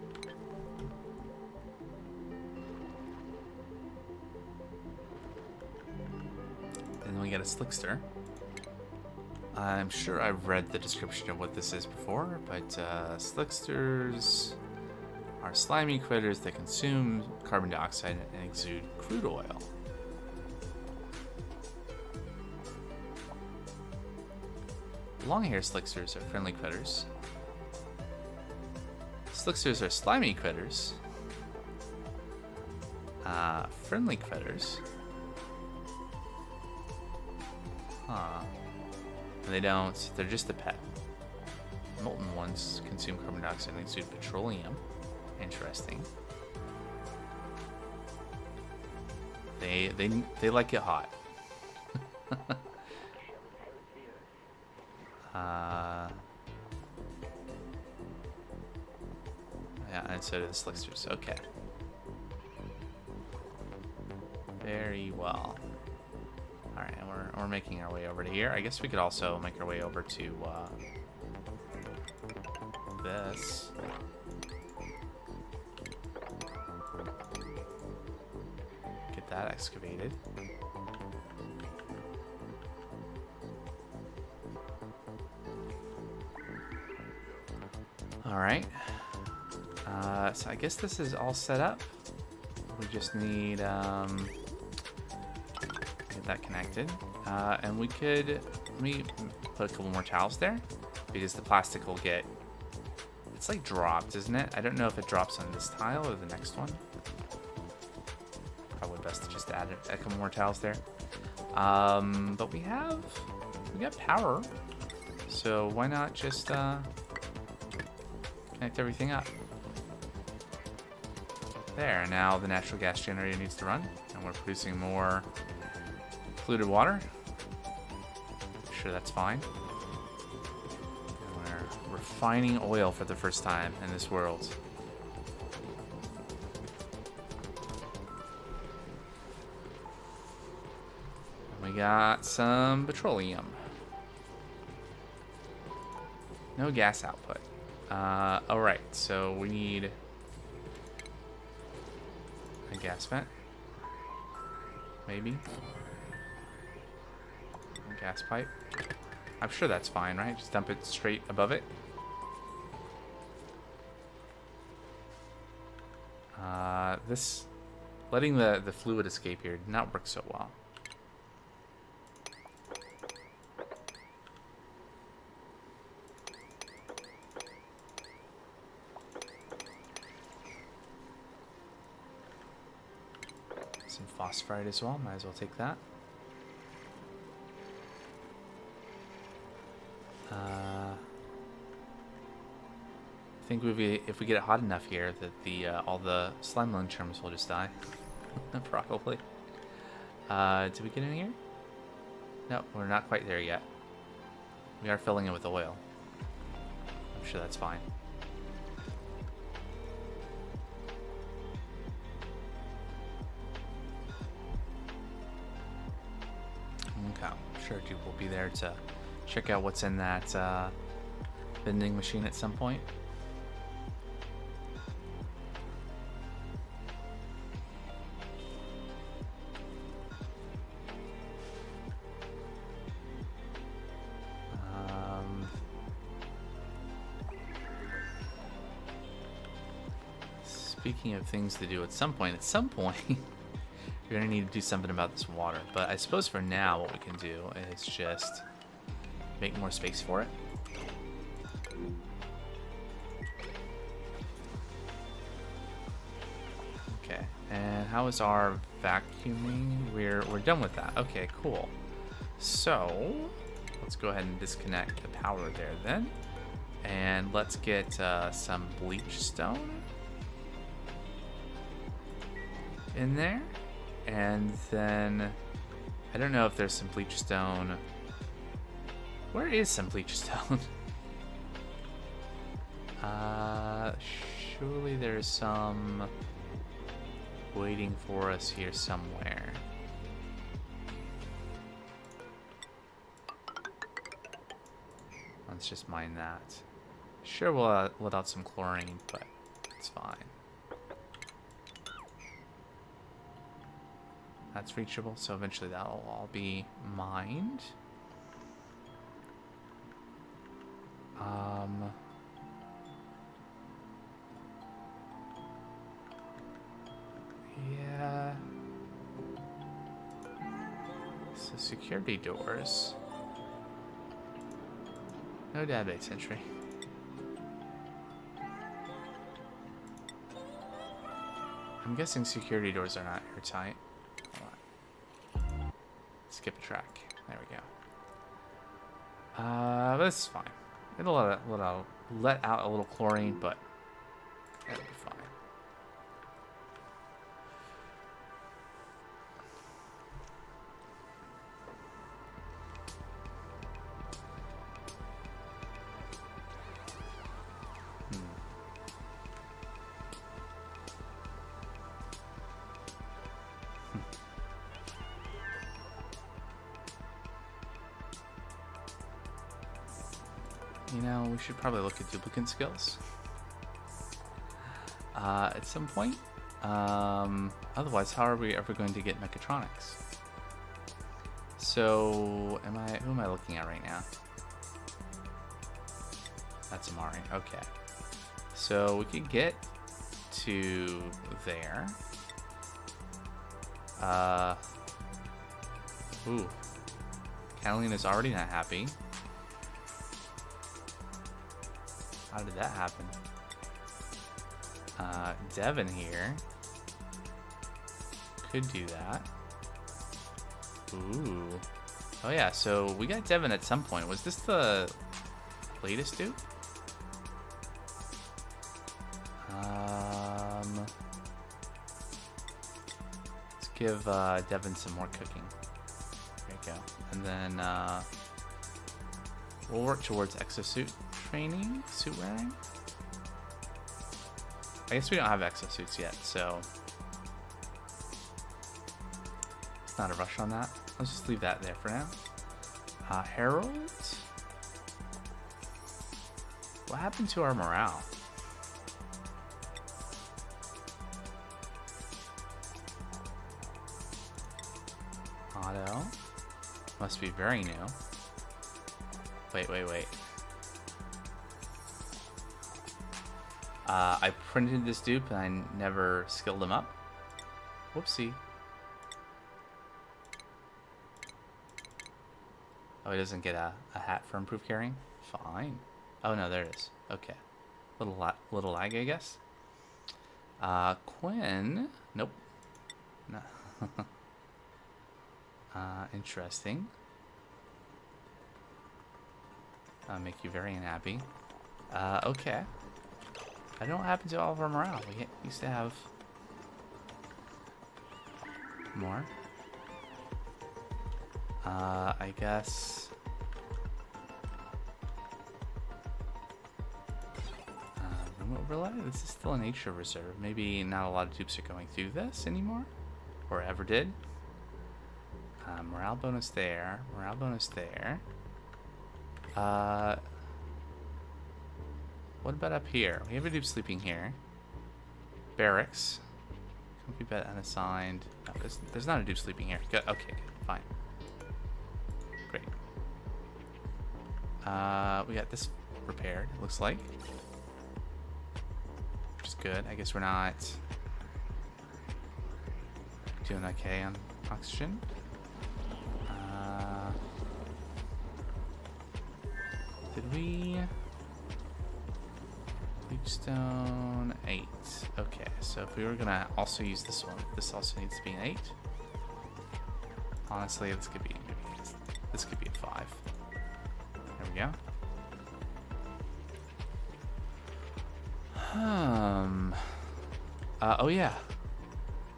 Speaker 1: And then we get a Slickster. I'm sure I've read the description of what this is before, but Slicksters are slimy critters that consume carbon dioxide and exude crude oil. Long-haired Slicksters are friendly critters. Slicksters are slimy critters. Friendly critters. Huh. And they're just a pet. Molten ones consume carbon dioxide and exude petroleum. Interesting. They like it hot. Yeah, and so do the Slicksters. Okay. Very well. Alright, and we're making our way over to here. I guess we could also make our way over to this. Get that excavated. Alright. So I guess this is all set up. We just need get that connected. And we could, let me put a couple more tiles there because the plastic will get, it's like dropped, isn't it? I don't know if it drops on this tile or the next one. Probably best to just add a couple more tiles there. But we got power, so why not just connect everything up. There, now the natural gas generator needs to run, and we're producing more polluted water. Sure, that's fine. And we're refining oil for the first time in this world. And we got some petroleum. No gas output. Alright, so we need a gas vent. Maybe. A gas pipe. I'm sure that's fine, right? Just dump it straight above it. Letting the fluid escape here did not work so well. Some phosphorite as well, might as well take that. I think if we get it hot enough here that all the slime lung germs will just die. Probably. Did we get in here? No, we're not quite there yet. We are filling it with oil. I'm sure that's fine. Okay, I'm sure Duke will be there to check out what's in that vending machine at some point. speaking of things to do at some point, you're gonna need to do something about this water. But I suppose for now, what we can do is just make more space for it. Okay, and how is our vacuuming? We're done with that. Okay, cool. So let's go ahead and disconnect the power there then, and let's get some bleach stone in there, and then I don't know if there's some bleach stone. Where is some bleach stone? Surely there's some waiting for us here somewhere. Let's just mine that. Sure, we'll let out some chlorine, but it's fine. That's reachable, so eventually that'll all be mined. Yeah. So security doors. No database entry. I'm guessing security doors are not airtight. Hold on. Skip a track. There we go. But this is fine. It'll let out a little chlorine, but it'll be fine. You know, we should probably look at duplicate skills at some point. Otherwise, how are we ever going to get mechatronics? So, who am I looking at right now? That's Amari. Okay. So we could get to there. Ooh. Catalina's already not happy. How did that happen? Devin here could do that. Ooh. Oh yeah, so we got Devin at some point. Was this the latest dude? Let's give Devin some more cooking. There you go. And then we'll work towards exosuit training, suit wearing. I guess we don't have exosuits yet, so it's not a rush on that. Let's just leave that there for now. Harold? What happened to our morale? Auto. Must be very new. Wait. I printed this dupe and I never skilled him up. Whoopsie. Oh, he doesn't get a hat for improved carrying? Fine. Oh no, there it is. Okay. Little lag, I guess. Quinn. Nope. No. Interesting. Make you very unhappy. Okay. I don't know what happened to all of our morale. We used to have more. I guess. Room overlay? This is still a nature reserve. Maybe not a lot of dupes are going through this anymore. Or ever did. Morale bonus there. Morale bonus there. What about up here? We have a dupe sleeping here. Barracks. Comfy bed unassigned. No, there's not a dupe sleeping here. Good. Okay, good. Fine. Great. We got this repaired, it looks like. which is good. I guess we're not doing okay on oxygen. Did we... Stone 8. Okay, so if we were gonna also use this one, this also needs to be an 8. Honestly, this could be a 5. There we go. Oh yeah.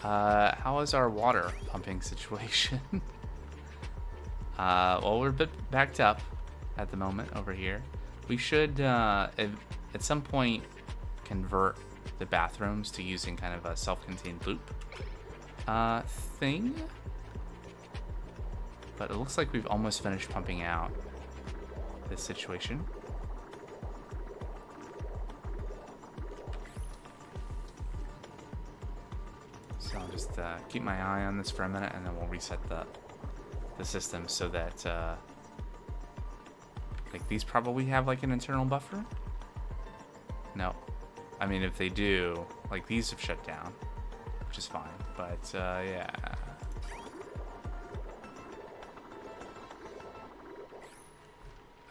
Speaker 1: How is our water pumping situation? Well, we're a bit backed up at the moment over here. We should, at some point, convert the bathrooms to using kind of a self-contained loop thing. But it looks like we've almost finished pumping out this situation. So I'll just keep my eye on this for a minute, and then we'll reset the system so that like these probably have like an internal buffer. No, I mean if they do, like these have shut down, which is fine. But yeah.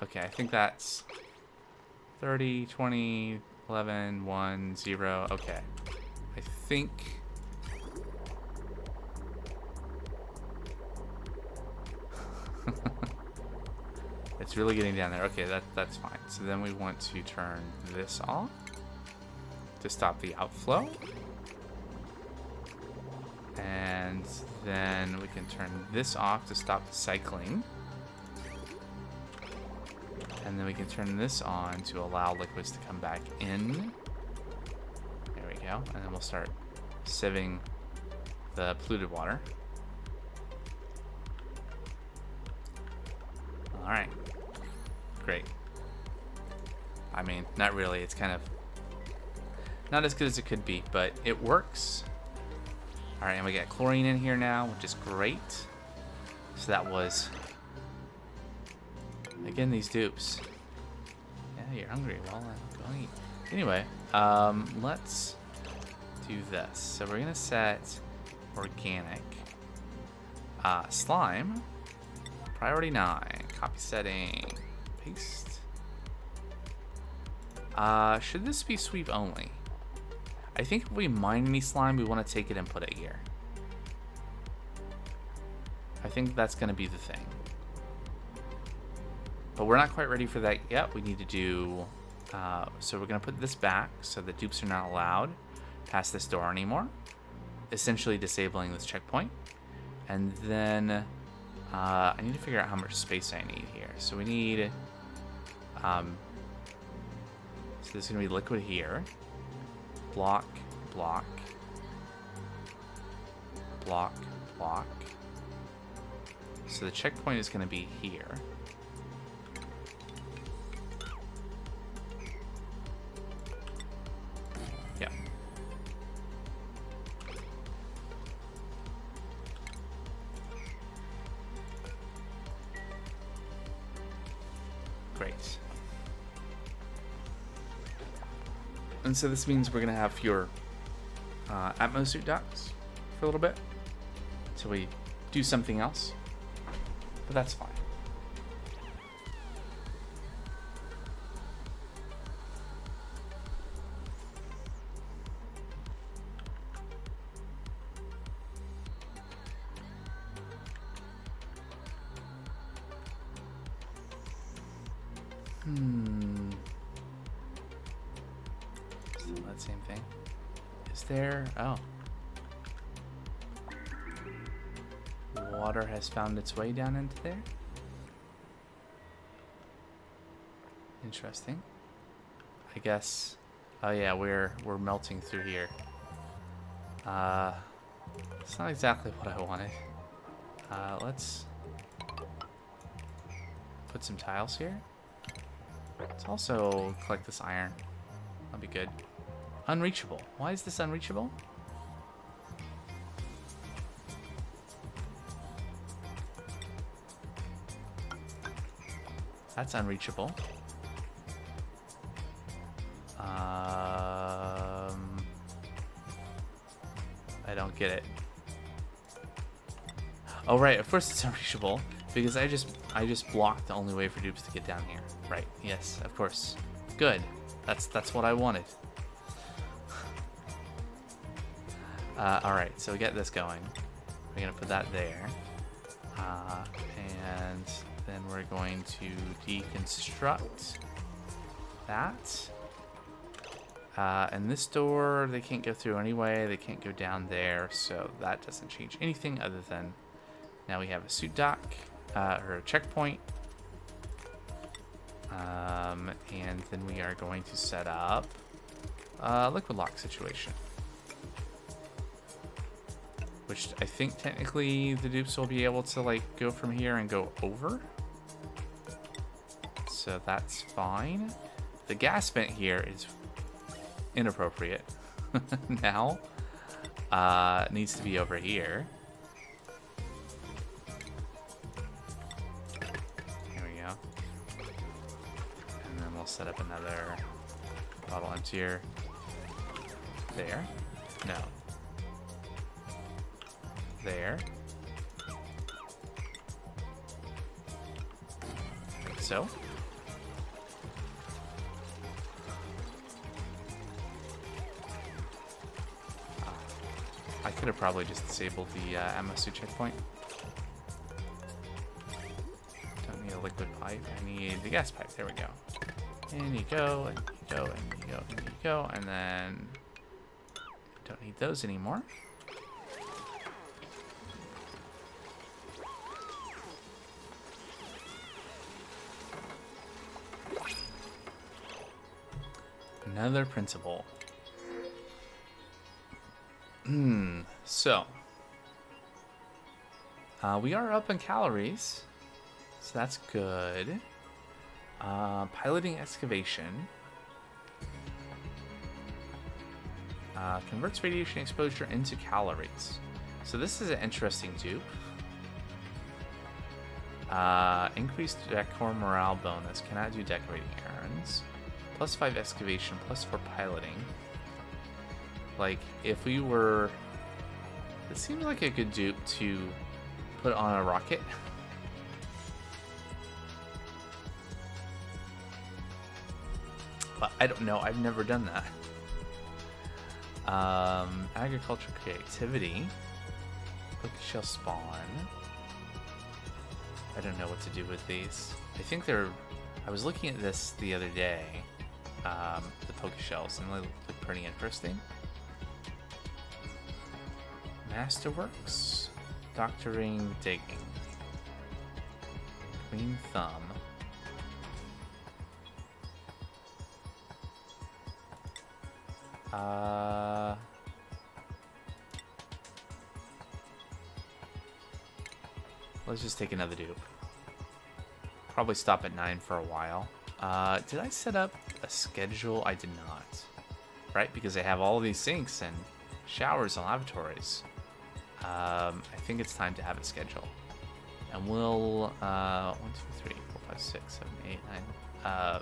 Speaker 1: Okay, I think that's 30, 20, 11, 1, 0. Okay, I think. It's really getting down there. Okay, that's fine. So then we want to turn this off to stop the outflow. And then we can turn this off to stop the cycling. And then we can turn this on to allow liquids to come back in. There we go. And then we'll start sieving the polluted water. All right. Great. I mean, not really. It's kind of not as good as it could be, but it works. All right, and we got chlorine in here now, which is great. So that was, again, these dupes. Yeah, you're hungry. Well, go eat. Anyway, let's do this. So we're gonna set organic slime priority 9. Copy setting. Paste. Should this be sweep only? I think if we mine any slime, we want to take it and put it here. I think that's going to be the thing. But we're not quite ready for that yet. We need to do... so we're going to put this back so the dupes are not allowed past this door anymore. Essentially disabling this checkpoint. And then I need to figure out how much space I need here. So we need... so there's going to be liquid here. Block, block, block, block. So the checkpoint is going to be here. Yeah. Great. And so this means we're going to have fewer atmosuit ducts for a little bit until we do something else. But that's fine. Still that same thing. Is there... Oh. Water has found its way down into there. Interesting. I guess... Oh yeah, we're melting through here. It's not exactly what I wanted. Let's put some tiles here. Let's also collect this iron. That'll be good. Unreachable. Why is this unreachable? That's unreachable. I don't get it. Oh right, of course it's unreachable because I just blocked the only way for dupes to get down here. Right? Yes, of course. Good. That's what I wanted. All right, so we get this going. We're gonna put that there, and then we're going to deconstruct that. And this door, they can't go through anyway. They can't go down there, so that doesn't change anything other than now we have a suit dock, or a checkpoint. And then we are going to set up a liquid lock situation. Which I think technically the dupes will be able to like go from here and go over. So that's fine. The gas vent here is inappropriate now. It needs to be over here. Here we go. And then we'll set up another bottle emptier there. No. There. Like so. I could have probably just disabled the ammo suit checkpoint. Don't need a liquid pipe. I need the gas pipe. There we go. And you go, and you go, and you go, and you go, and then don't need those anymore. Another principle. So we are up in calories, so that's good. Piloting excavation converts radiation exposure into calories. So this is an interesting dupe. Increased decor morale bonus. Cannot do decorating errands. +5 excavation, +4 piloting. Like, if we were... This seems like a good dupe to put on a rocket. But I don't know. I've never done that. Agriculture creativity. Bookshelf spawn. I don't know what to do with these. I think they're... I was looking at this the other day. The poke shells, and they look pretty interesting. Masterworks, doctoring, digging, green thumb. Let's just take another dupe. Probably stop at 9 for a while. Did I set up a schedule? I did not. Right? Because I have all these sinks and showers and lavatories. I think it's time to have it scheduled. And we'll, 1, 2, 3, 4, 5, 6, 7, 8, 9,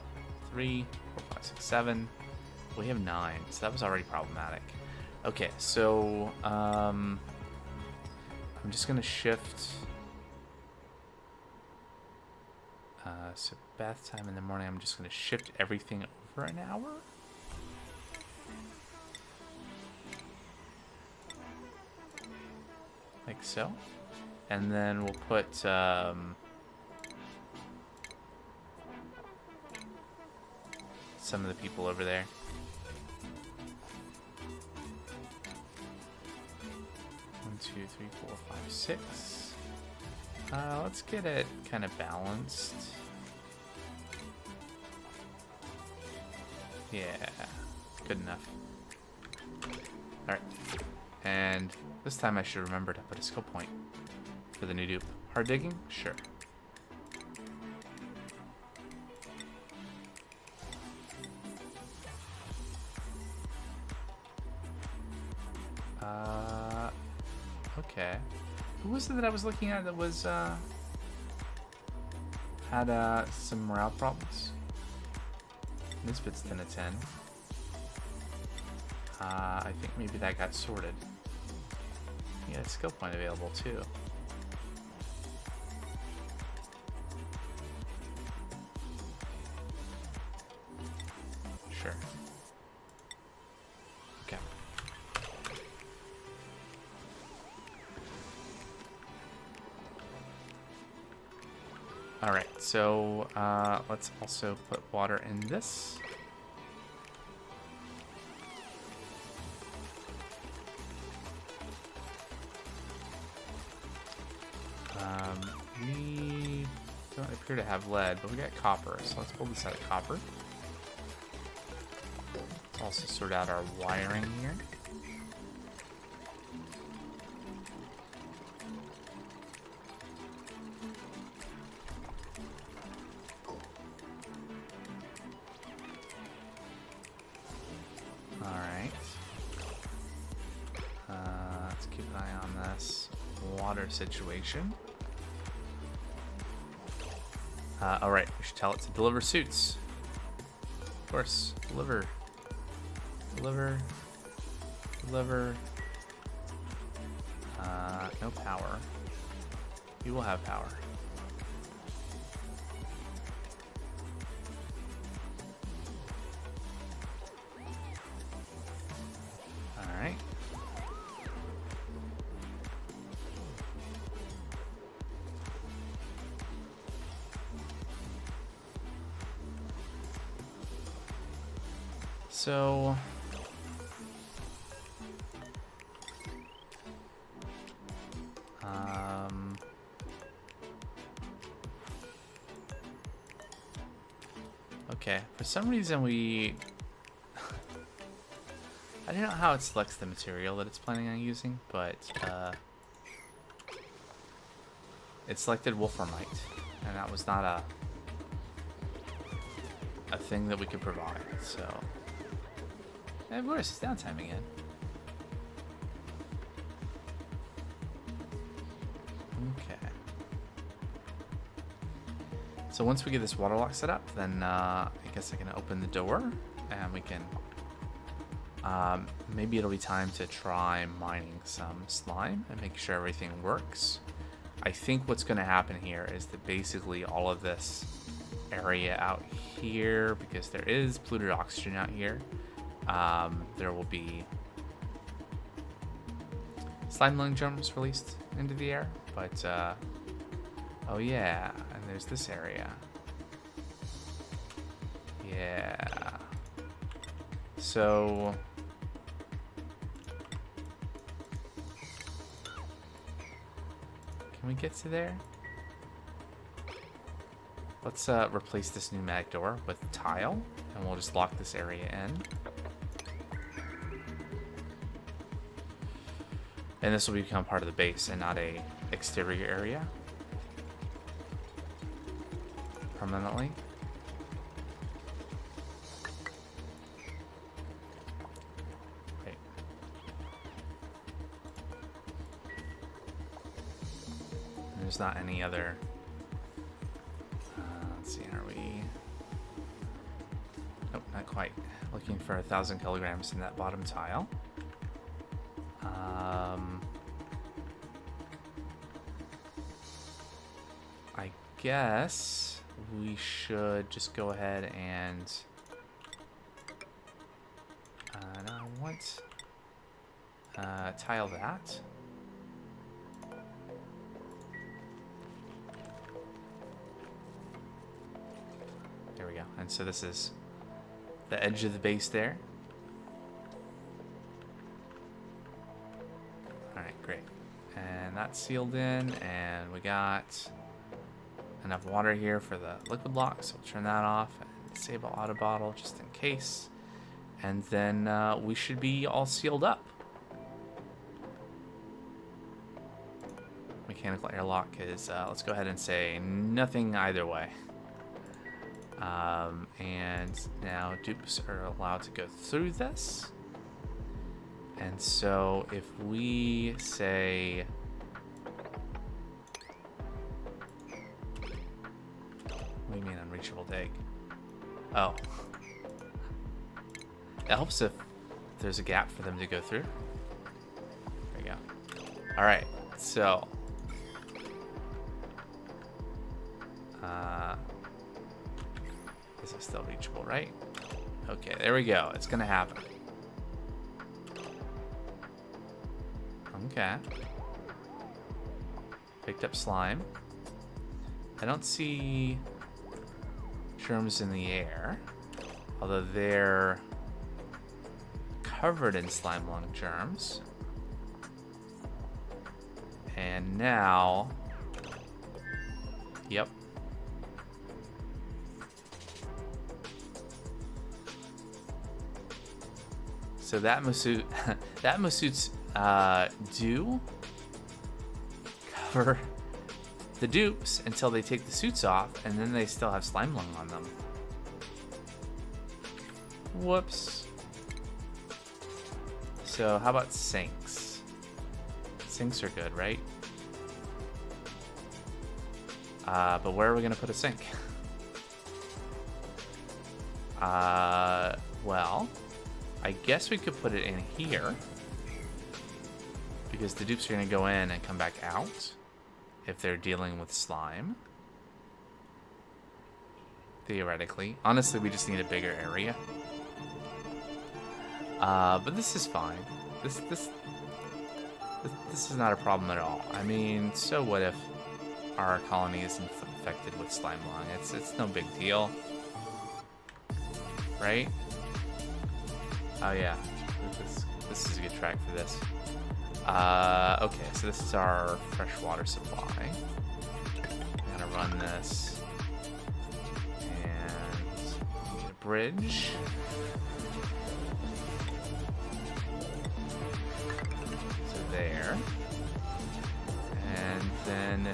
Speaker 1: 3, 4, 5, 6, 7. We have 9, so that was already problematic. Okay, so, I'm just gonna shift, so bath time in the morning, I'm just gonna shift everything over an hour. Like so. And then we'll put some of the people over there. 1, 2, 3, 4, 5, 6. Let's get it kind of balanced. Yeah, good enough. Alright. And this time I should remember to put a skill point for the new dupe. Hard digging? Sure. Okay. Who was it that I was looking at that was, had, some morale problems? This bit's 10 of 10. I think maybe that got sorted. Yeah, skill point available too. Sure. Okay. Alright, so let's also put water in this. We don't appear to have lead, but we got copper, so let's pull this out of copper. Let's also sort out our wiring here. Alright. Let's keep an eye on this water situation. Alright, we should tell it to deliver suits. Of course, deliver. Deliver. Deliver. No power. You will have power. Alright. So okay, for some reason I don't know how it selects the material that it's planning on using, but it selected wolframite, and that was not a thing that we could provide, so and of course it's downtime again. Okay. So once we get this water lock set up, then I guess I can open the door, and we can maybe it'll be time to try mining some slime and make sure everything works. I think what's going to happen here is that basically all of this area out here, because there is polluted oxygen out here, there will be slime lung germs released into the air, but oh yeah, and there's this area. Yeah. So can we get to there? Let's replace this pneumatic door with tile, and we'll just lock this area in. And this will become part of the base and not a exterior area permanently. Right. There's not any other. Let's see, are we? Nope, not quite. Looking for 1,000 kilograms in that bottom tile. I guess we should just go ahead and no, I want tile that. There we go. And so this is the edge of the base there. Alright, great. And that's sealed in, and we got enough water here for the liquid lock, so we'll turn that off and disable auto bottle just in case. And then we should be all sealed up. Mechanical airlock is, let's go ahead and say nothing either way. And now dupes are allowed to go through this. And so if we say what do you mean unreachable dig? Oh. It helps if there's a gap for them to go through. There we go. Alright, so... this is still reachable, right? Okay, there we go. It's gonna happen. Okay. Picked up slime. I don't see germs in the air, although they're covered in slime lung germs. And now, yep. So that Masuits do cover the dupes until they take the suits off, and then they still have slime lung on them. Whoops. So how about sinks? Sinks are good, right? But where are we gonna put a sink? Well, I guess we could put it in here, because the dupes are gonna go in and come back out if they're dealing with slime. Theoretically. Honestly, we just need a bigger area. But this is fine. This is not a problem at all. I mean, so what if our colony is infected with slime lung? It's no big deal. Right? Oh yeah. This is a good track for this. Okay, so this is our fresh water supply. I'm gonna run this. And need a bridge. So there. And then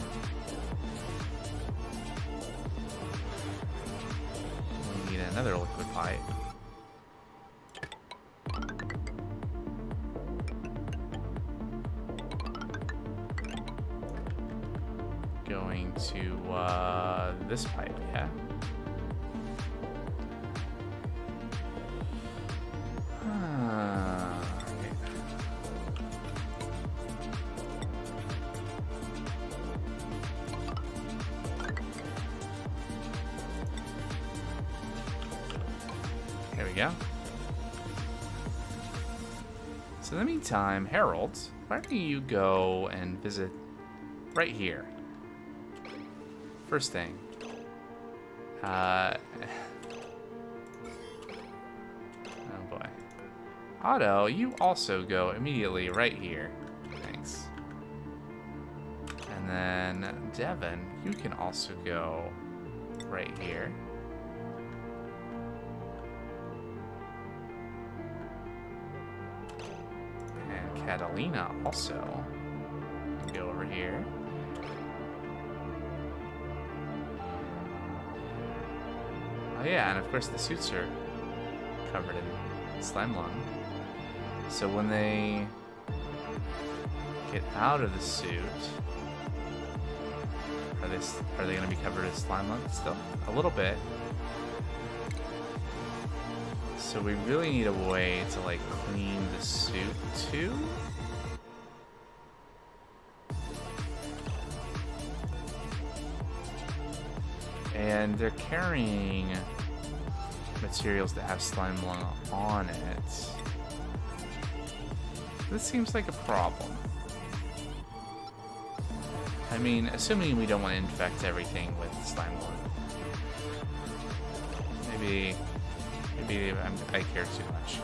Speaker 1: we need another liquid pipe. Going to this pipe, yeah. Okay. There we go. So in the meantime, Harold, why don't you go and visit right here? First thing. Oh boy. Otto, you also go immediately right here. Thanks. And then Devin, you can also go right here. And Catalina also can go over here. Oh yeah, and of course the suits are covered in slime lung. So when they get out of the suit, are they going to be covered in slime lung still? A little bit. So we really need a way to like clean the suit too. And they're carrying materials that have slime lung on it. This seems like a problem. I mean, assuming we don't want to infect everything with slime lung. Maybe I care too much.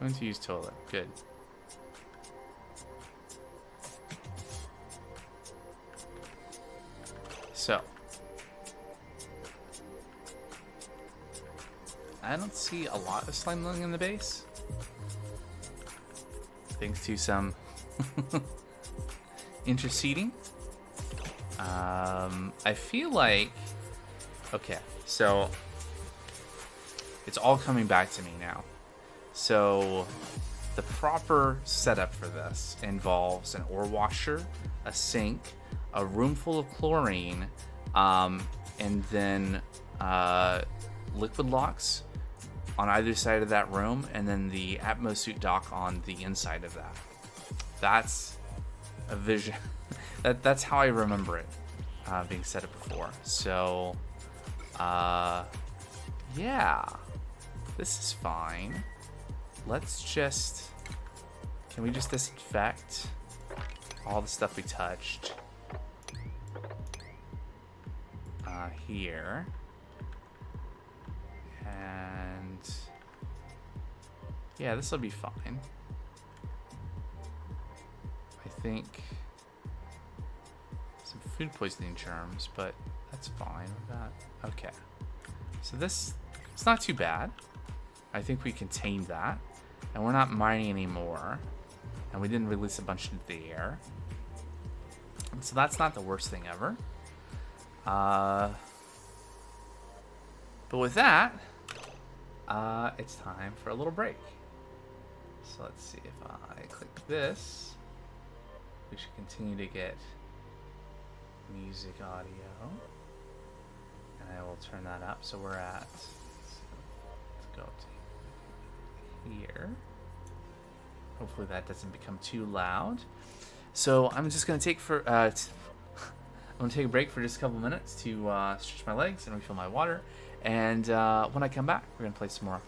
Speaker 1: Going to use toilet. Good. So. I don't see a lot of slime lung in the base. Thanks to some interceding. I feel like... Okay, so... It's all coming back to me now. So, the proper setup for this involves an ore washer, a sink, a room full of chlorine, and then liquid locks on either side of that room, and then the Atmos suit dock on the inside of that. That's a vision. That's how I remember it being set up before. So, yeah, this is fine. Let's just... Can we just disinfect all the stuff we touched here? And yeah, this will be fine. I think some food poisoning germs, but that's fine with that. Okay, so this, it's not too bad. I think we contained that, and we're not mining anymore, and we didn't release a bunch into the air, so that's not the worst thing ever. But with that, it's time for a little break. So let's see, if I click this, we should continue to get music audio, and I will turn that up. So we're at, let's go to here. Hopefully that doesn't become too loud. So I'm just gonna take I'm gonna take a break for just a couple minutes to stretch my legs and refill my water. And when I come back, we're gonna play some more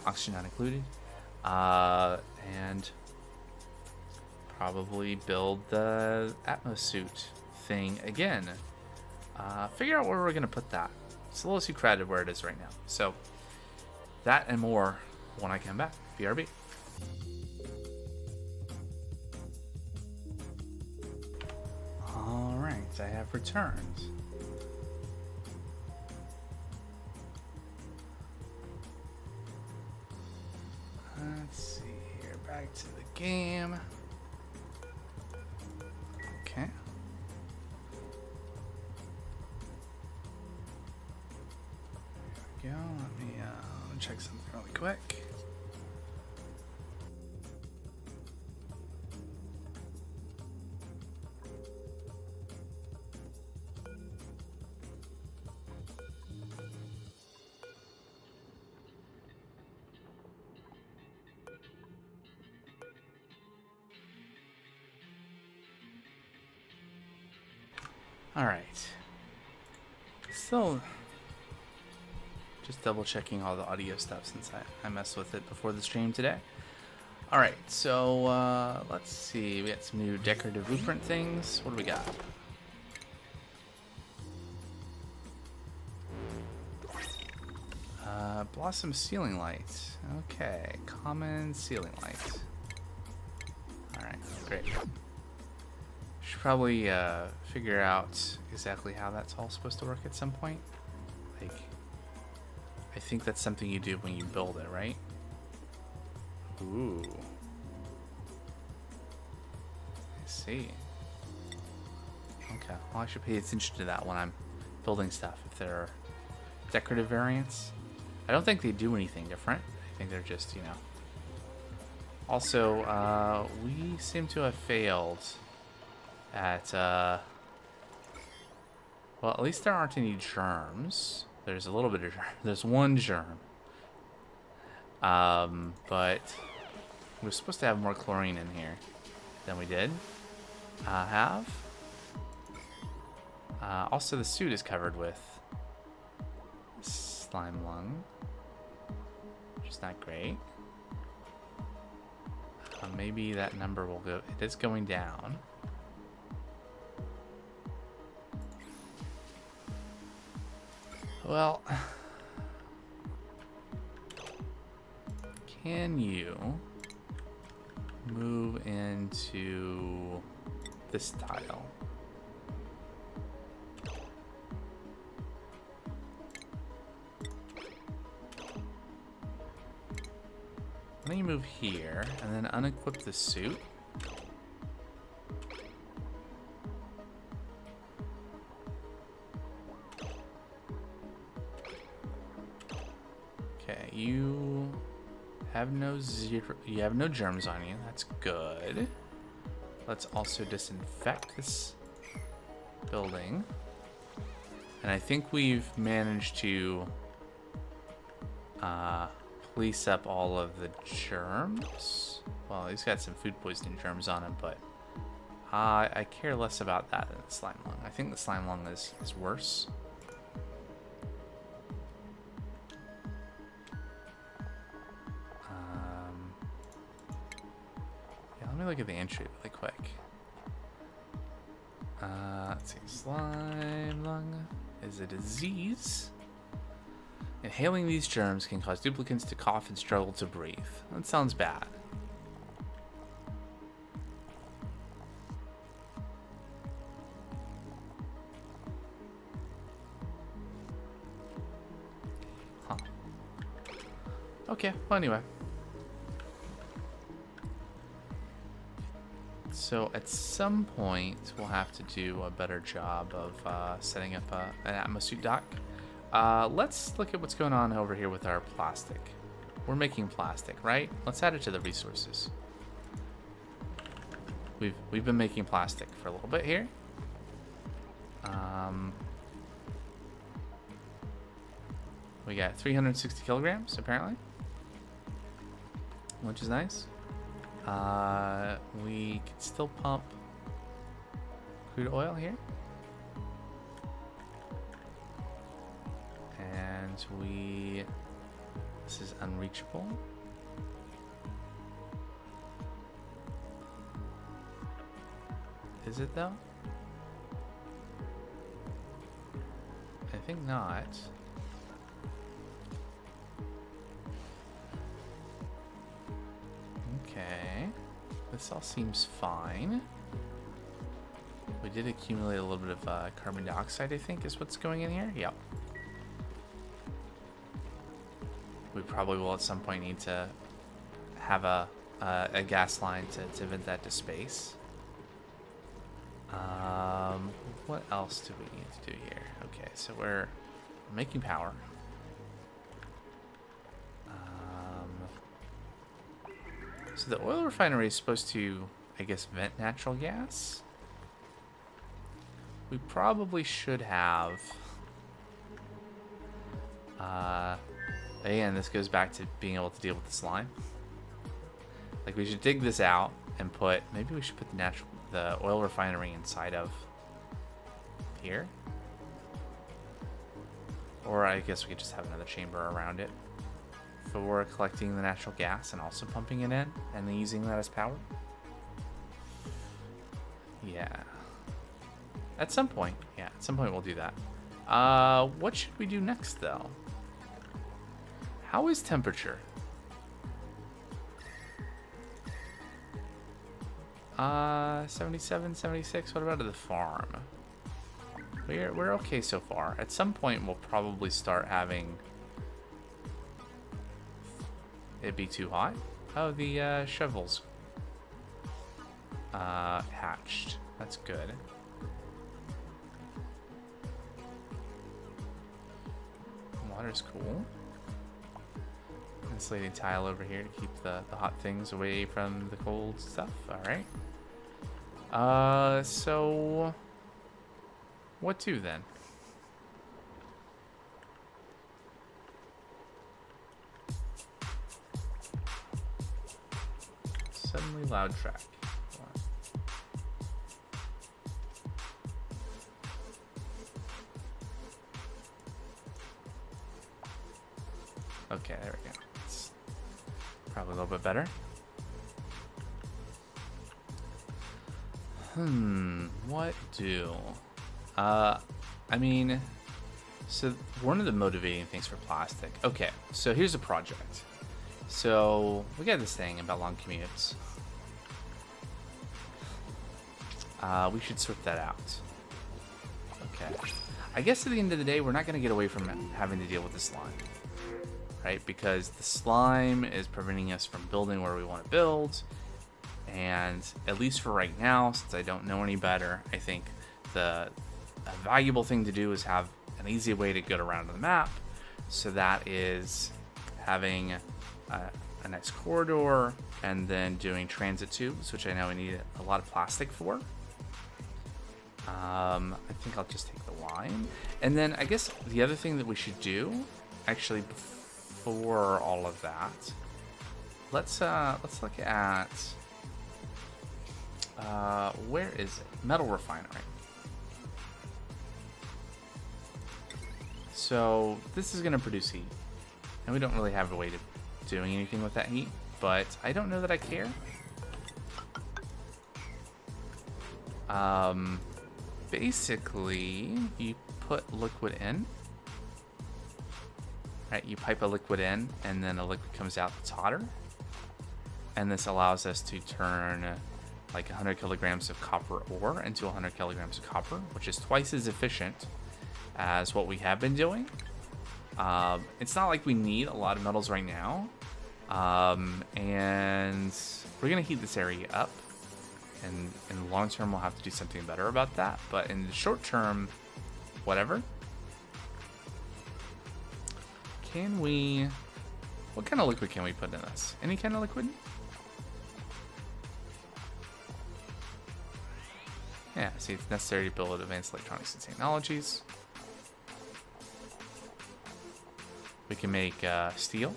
Speaker 1: Oxygen Not Included, and probably build the Atmos suit thing again. Figure out where we're gonna put that. It's a little too crowded where it is right now. So that and more when I come back. BRB. All right, I have returned. Let's see here, back to the game. Okay. There we go. Let me check something really quick. All right. So, just double checking all the audio stuff since I messed with it before the stream today. All right, so let's see. We got some new decorative blueprint things. What do we got? Blossom ceiling light. Okay, common ceiling light. All right, great. Should probably figure out exactly how that's all supposed to work at some point. Like, I think that's something you do when you build it, right? Ooh. I see. Okay, well, I should pay attention to that when I'm building stuff. If there are decorative variants, I don't think they do anything different. I think they're just, you know. Also, we seem to have failed at, well, at least there aren't any germs. There's a little bit of germ. There's one germ. But we're supposed to have more chlorine in here than we did have. Also, the suit is covered with slime lung, which is not great. Maybe that number will go. It is going down. Well, can you move into this tile. Why don't you move here and then unequip the suit? Okay, you have no germs on you. That's good. Let's also disinfect this building. And I think we've managed to police up all of the germs. Well, he's got some food poisoning germs on him, but I care less about that than the slime lung. I think the slime lung is worse. Yeah, let me look at the entry really quick. Let's see. Slime lung is a disease. Inhaling these germs can cause duplicants to cough and struggle to breathe. That sounds bad. Huh. Okay, well anyway. So at some point, we'll have to do a better job of setting up an atmosuit dock. Let's look at what's going on over here with our plastic. We're making plastic, right? Let's add it to the resources. We've been making plastic for a little bit here. We got 360 kilograms apparently, which is nice. We can still pump crude oil here. And this is unreachable. Is it though? I think not. Okay. This all seems fine. We did accumulate a little bit of carbon dioxide, I think, is what's going in here. Yep. We probably will at some point need to have a gas line to vent that to space. What else do we need to do here? Okay, so we're making power. So the oil refinery is supposed to, I guess, vent natural gas. We probably should have. Again, this goes back to being able to deal with the slime. Like, we should dig this out and maybe we should put the oil refinery inside of here. Or I guess we could just have another chamber around it for collecting the natural gas and also pumping it in and then using that as power. Yeah. At some point we'll do that. What should we do next though? How is temperature? 77, 76. What about the farm? We're okay so far. At some point we'll probably start having it be too hot. Oh, the shovels hatched. That's good. Water's cool. Insulating tile over here to keep the hot things away from the cold stuff. Alright. So what to then? Suddenly loud track. Okay, there we go. It's probably a little bit better. What do? I mean, so one of the motivating things for plastic. Okay, so here's a project. So we got this thing about long commutes. we should sort that out. Okay. I guess at the end of the day, we're not going to get away from having to deal with the slime. Right? Because the slime is preventing us from building where we want to build. And at least for right now, since I don't know any better, I think a valuable thing to do is have an easy way to get around the map. So that is having a nice corridor and then doing transit tubes, which I know we need a lot of plastic for. I think I'll just take the lime. And then I guess the other thing that we should do, actually before all of that, let's look at where is it? Metal refinery. So this is going to produce heat, and we don't really have a way to doing anything with that heat, but I don't know that I care. Basically, you put liquid in, right? You pipe a liquid in, and then a liquid comes out that's hotter, and this allows us to turn like 100 kilograms of copper ore into 100 kilograms of copper, which is twice as efficient as what we have been doing. It's not like we need a lot of metals right now, and we're gonna heat this area up, and in the long term we'll have to do something better about that, but in the short term, whatever. What kind of liquid can we put in this? Any kind of liquid? Yeah, see, it's necessary to build advanced electronics and technologies. We can make steel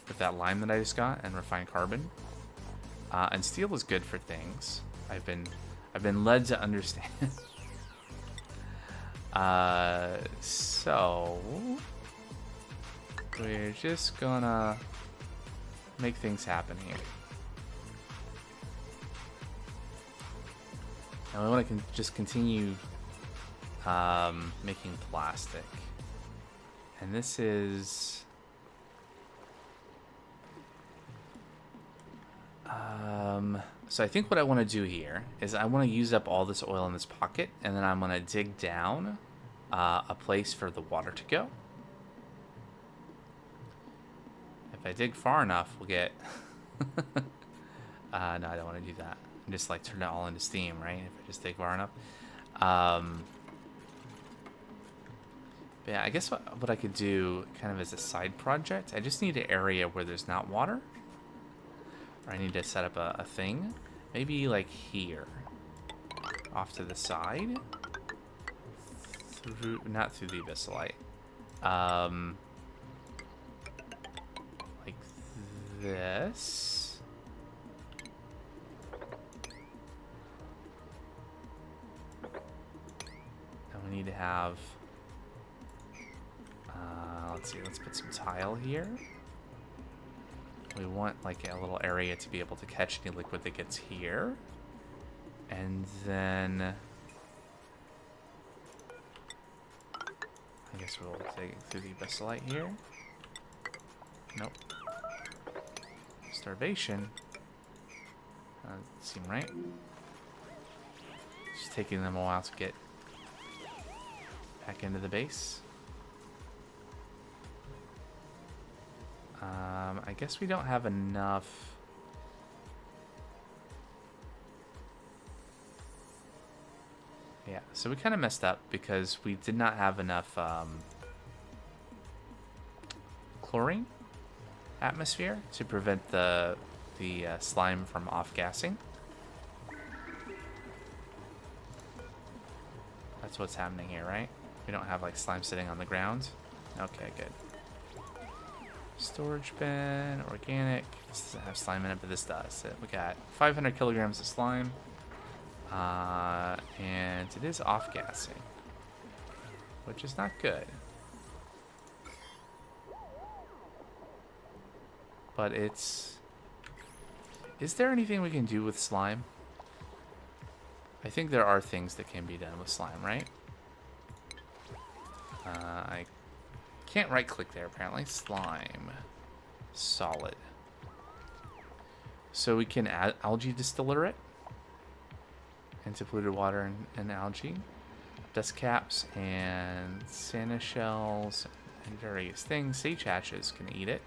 Speaker 1: with that lime that I just got, and refined carbon. And steel is good for things. I've been led to understand. So we're just gonna make things happen here. And we want to just continue making plastic. And this is... so I think what I want to do here is I want to use up all this oil in this pocket, and then I'm going to dig down a place for the water to go. If I dig far enough, we'll get... no, I don't want to do that. And just like turn it all into steam, right? If I just dig far enough. But yeah, I guess what I could do kind of as a side project, I just need an area where there's not water. Or I need to set up a thing. Maybe like here. Off to the side. Not through the abyssalite. Like this. And we need to have... let's see, let's put some tile here. We want like a little area to be able to catch any liquid that gets here. And then... I guess we'll take it through the abyssalite here. Nope. Starvation. Doesn't seem right. Just taking them a while to get back into the base. I guess we don't have enough. Yeah, so we kind of messed up because we did not have enough chlorine atmosphere to prevent the slime from off-gassing. That's what's happening here, right? We don't have like slime sitting on the ground. Okay, good. Storage bin, organic. This doesn't have slime in it, but this does. We got 500 kilograms of slime. And it is off-gassing, which is not good. But it's... Is there anything we can do with slime? I think there are things that can be done with slime, right? I can't right-click there, apparently. Slime. Solid. So we can add algae distillate into polluted water and algae. Dust caps and Santa shells and various things. Sage hatches can eat it.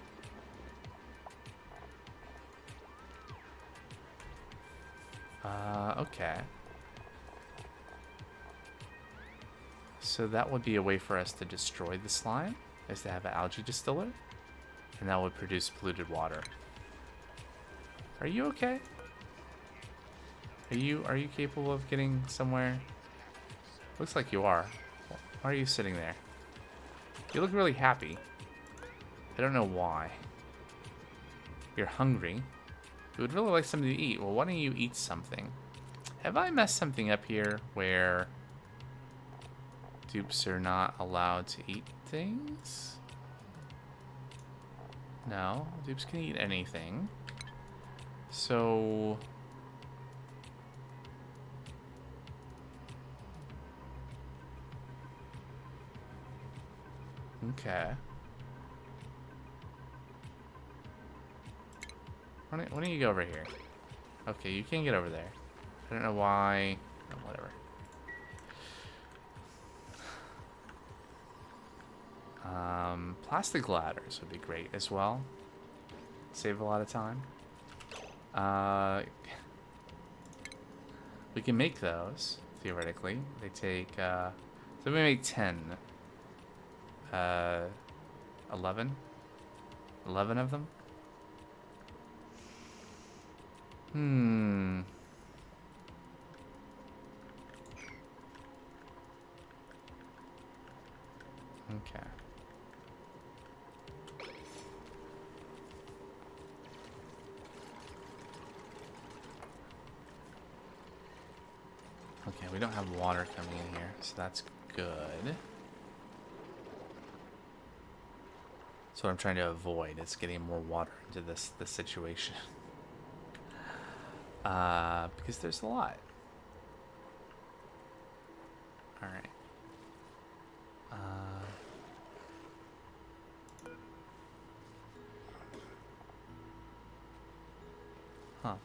Speaker 1: Okay. So that would be a way for us to destroy the slime, is to have an algae distiller. And that would produce polluted water. Are you okay? Are you capable of getting somewhere? Looks like you are. Why are you sitting there? You look really happy. I don't know why. You're hungry. You would really like something to eat. Well, why don't you eat something? Have I messed something up here where dupes are not allowed to eat things? No, dupes can eat anything. So... okay. Why don't you go over here? Okay, you can't get over there. I don't know why. Oh, whatever. Plastic ladders would be great as well. Save a lot of time. We can make those, theoretically. They take, so we make 10. 11? 11 of them? Okay. Okay, we don't have water coming in here, so that's good. So what I'm trying to avoid is getting more water into this situation. Because there's a lot. Alright. Huh.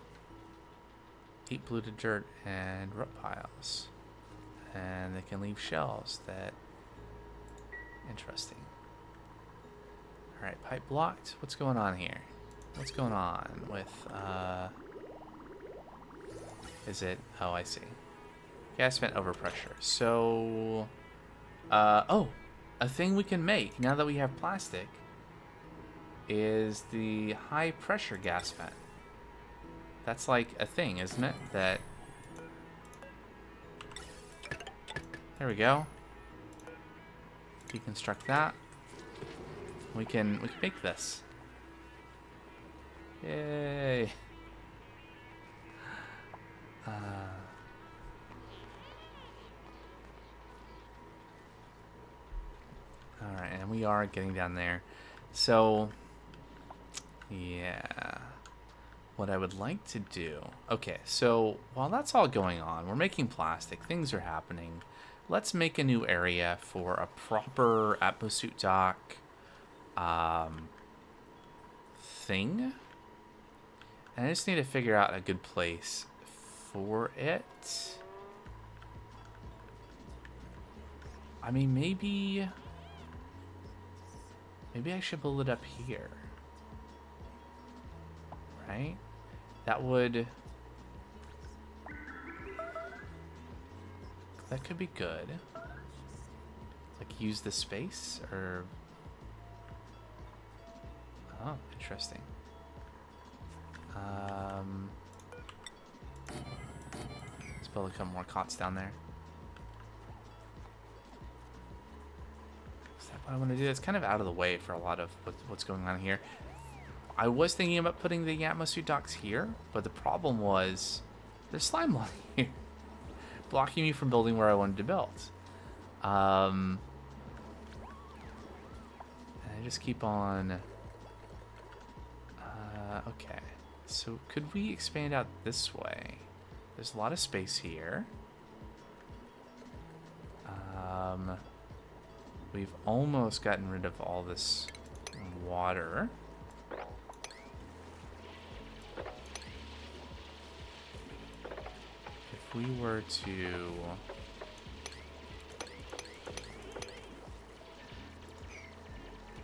Speaker 1: Eat polluted dirt and root piles. And they can leave shells that... interesting. Alright, pipe blocked. What's going on here? What's going on with, is it... oh, I see. Gas vent overpressure. So... oh! A thing we can make, now that we have plastic, is the high pressure gas vent. That's like a thing, isn't it? That... there we go. Deconstruct that. We can make this. Yay. Alright, and we are getting down there. So, yeah. What I would like to do... okay, so while that's all going on, we're making plastic, things are happening. Let's make a new area for a proper Atmosuit dock thing. And I just need to figure out a good place for it. I mean, maybe I should build it up here. Right? That would... that could be good. Like, use the space, or... oh, interesting. Let's build a couple more cots down there. Is that what I want to do? It's kind of out of the way for a lot of what's going on here. I was thinking about putting the Atmosuit docks here, but the problem was there's slime on here, blocking me from building where I wanted to build. And I just keep on... okay, so could we expand out this way? There's a lot of space here. We've almost gotten rid of all this water. If if we were to...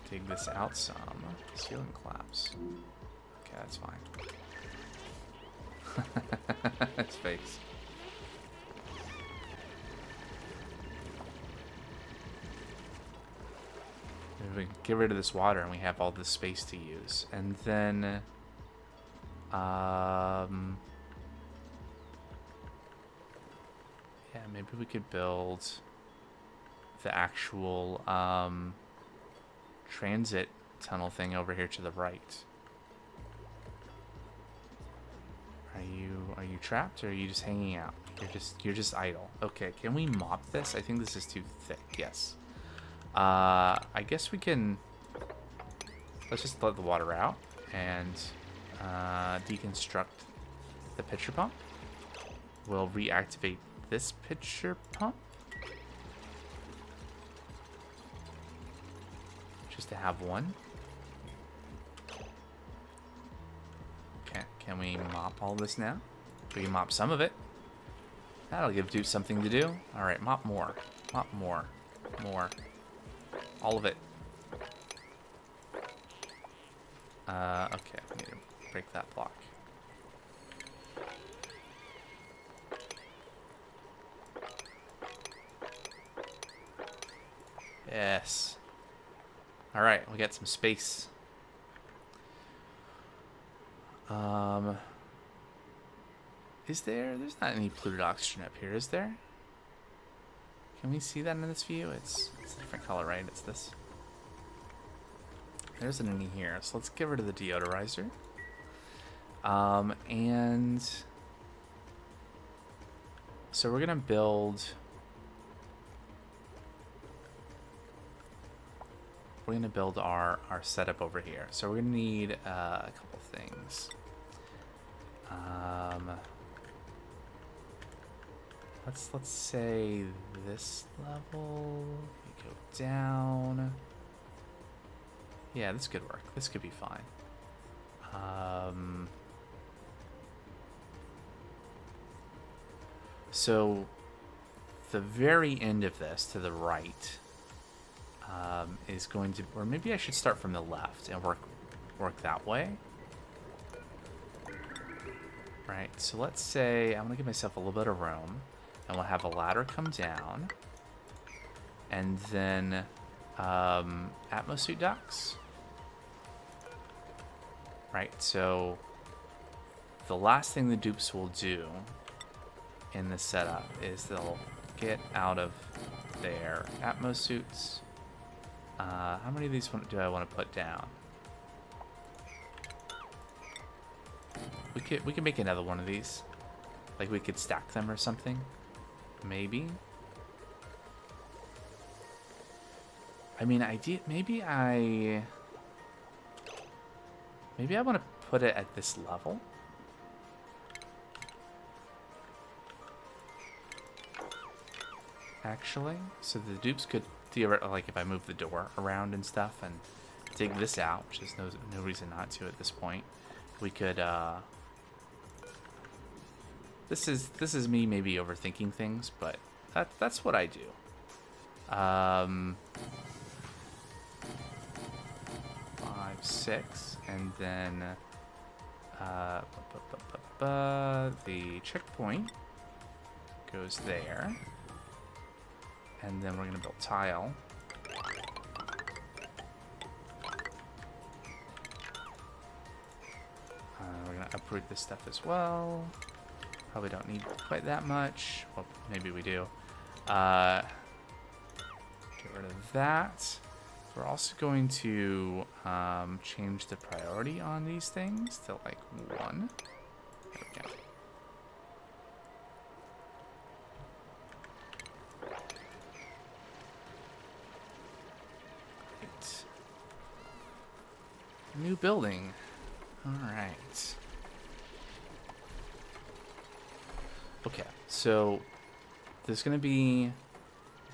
Speaker 1: dig this out some, ceiling collapse. Okay, that's fine. It's fakes. We can get rid of this water and we have all this space to use. And then... yeah, maybe we could build the actual transit tunnel thing over here to the right. Are you trapped, or are you just hanging out? You're just idle. Okay, can we mop this? I think this is too thick. Yes. I guess we can. Let's just let the water out and deconstruct the pitcher pump. We'll reactivate this pitcher pump just to have one. Can we mop all this now? We can mop some of it. That'll give dude something to do. Alright, mop more. Mop more. More. All of it. Okay, we need to break that block. Yes. Alright, we got some space. There's not any polluted oxygen up here, is there? Can we see that in this view? It's a different color, right? It's this. There isn't any here, so let's get rid of the deodorizer. And so we're gonna build. We're gonna build our setup over here. So we're gonna need a couple things. Let's say this level. We go down. Yeah, this could work. This could be fine. So the very end of this to the right is going to, or maybe I should start from the left and work that way. Right. So let's say I'm gonna give myself a little bit of room, and we'll have a ladder come down, and then atmosuit ducts. Right, so the last thing the dupes will do in this setup is they'll get out of their atmosuits. How many of these do I want to put down? We could make another one of these. Like we could stack them or something. Maybe. I mean, maybe I want to put it at this level. Actually, so the dupes could theoretically, like if I move the door around and stuff and dig this out, which there's no reason not to at this point, we could. This is me maybe overthinking things, but that's what I do. 5, 6, and then the checkpoint goes there, and then we're gonna build tile. We're gonna uproot this stuff as well. Probably don't need quite that much. Well, maybe we do. Get rid of that. We're also going to change the priority on these things to like 1. There we go. Right. New building. All right. Okay, so there's going to be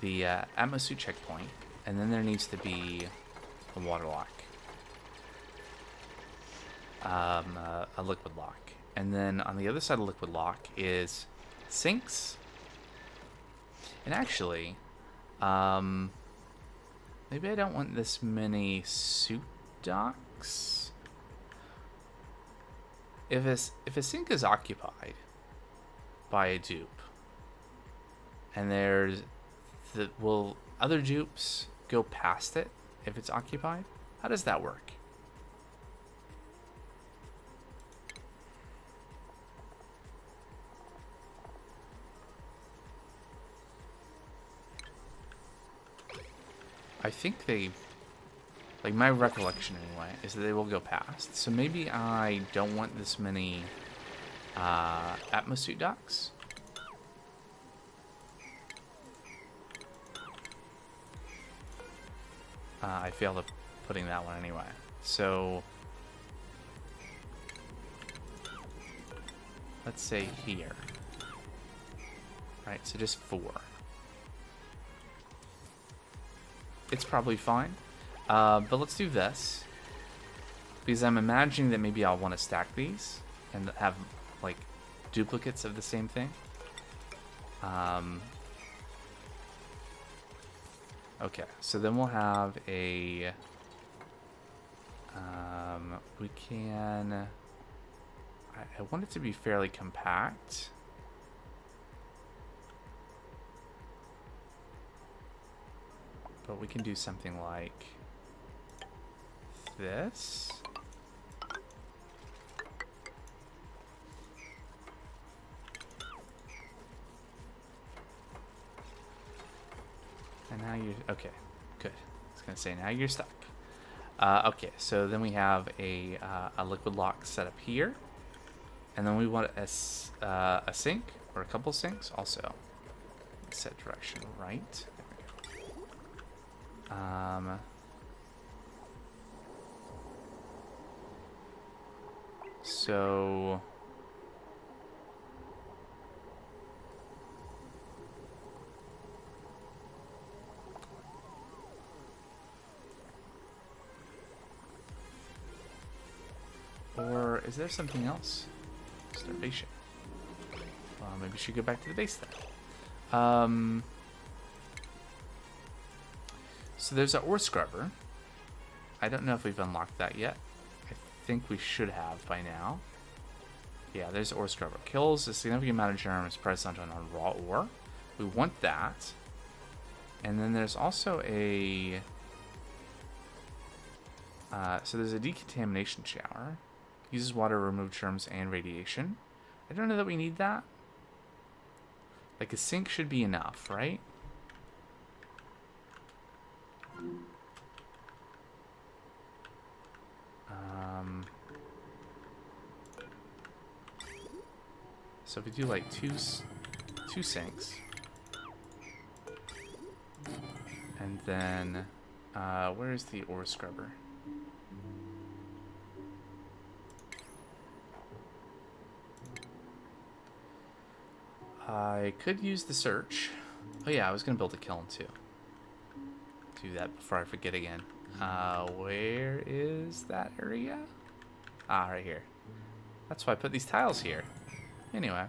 Speaker 1: the atmosuit checkpoint, and then there needs to be a water lock, a liquid lock, and then on the other side of liquid lock is sinks. And actually, maybe I don't want this many suit docks. If a sink is occupied by a dupe, and will other dupes go past it if it's occupied? How does that work? I think they, like my recollection anyway, is that they will go past. So maybe I don't want this many atmosuit docks. I failed at putting that one anyway. So let's say here. Right, so just 4. It's probably fine. But let's do this. Because I'm imagining that maybe I'll want to stack these and have like duplicates of the same thing. Okay, so then we'll have a we can I want it to be fairly compact. But we can do something like this. And now you're okay. Good. I was gonna say now you're stuck. Okay, so then we have a liquid lock set up here, and then we want a sink or a couple sinks also. Set direction right. So or is there something else? Starvation. Well, maybe we should go back to the base then. So there's an ore scrubber. I don't know if we've unlocked that yet. I think we should have by now. Yeah, there's ore scrubber. Kills a significant amount of germs present on raw ore. We want that. And then there's also a... so there's a decontamination shower. Uses water to remove germs and radiation. I don't know that we need that. Like a sink should be enough, right? So if we do like two sinks, and then where's the ore scrubber? I could use the search. Oh yeah, I was gonna build a kiln too. Do that before I forget again. Where is that area? Ah, right here. That's why I put these tiles here. Anyway.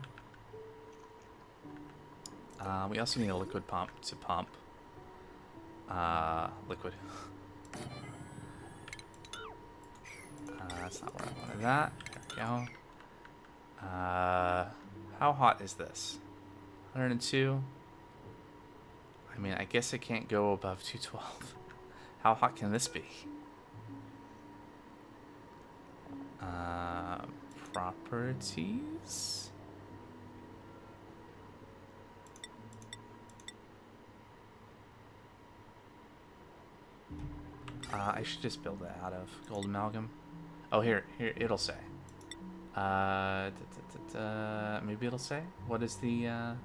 Speaker 1: We also need a liquid pump to pump. Liquid. That's not where I wanted that. There we go. How hot is this? 102? I mean, I guess it can't go above 212. How hot can this be? Properties? I should just build that out of gold amalgam. Oh, here, it'll say. Maybe it'll say. What is the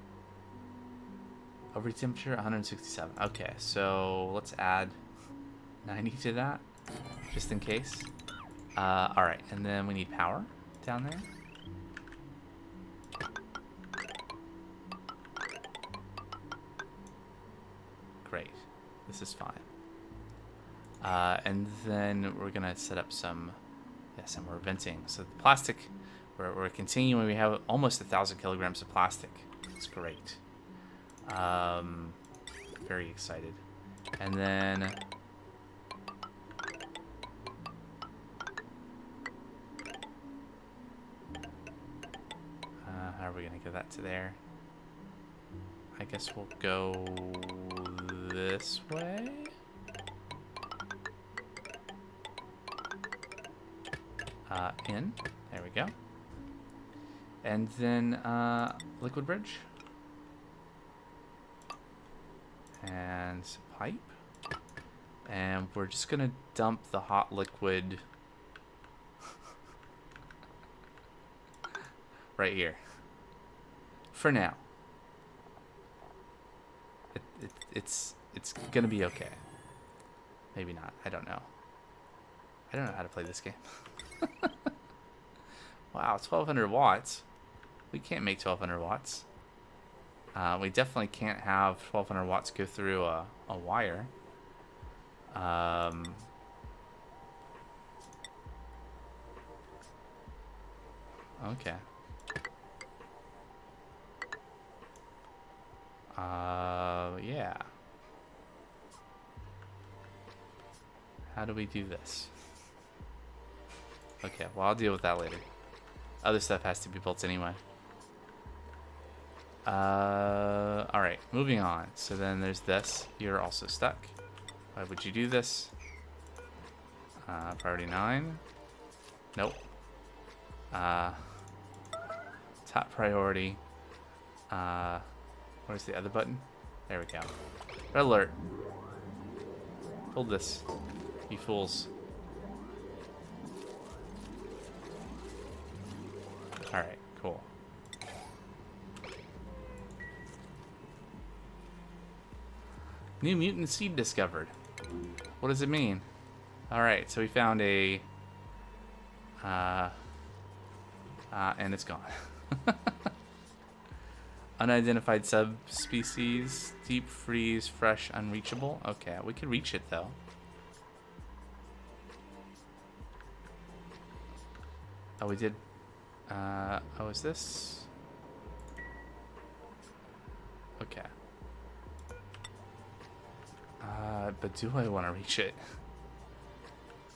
Speaker 1: overheat temperature? 167. Okay, so let's add 90 to that, just in case. All right, and then we need power down there. Great, this is fine. And then we're gonna set up some more venting. So the plastic, we're continuing. We have almost 1,000 kilograms of plastic It's great. Very excited. And then... how are we going to get that to there? I guess we'll go this way. In. There we go. And then liquid bridge. And pipe. And we're just going to dump the hot liquid right here. For now. It's going to be okay. Maybe not. I don't know. I don't know how to play this game. Wow, 1200 watts. We can't make 1200 watts. We definitely can't have 1200 watts go through a wire. Okay. Yeah. How do we do this? Okay, well, I'll deal with that later. Other stuff has to be built anyway. Alright, moving on. So then there's this. You're also stuck. Why would you do this? Priority 9. Nope. Top priority. Where's the other button? There we go. Red alert. Hold this. You fools. Alright, cool. New mutant seed discovered. What does it mean? Alright, so we found a... and it's gone. Unidentified subspecies. Deep freeze, fresh, unreachable. Okay, we could reach it though. Oh, we did... oh, is this? Okay. But do I want to reach it?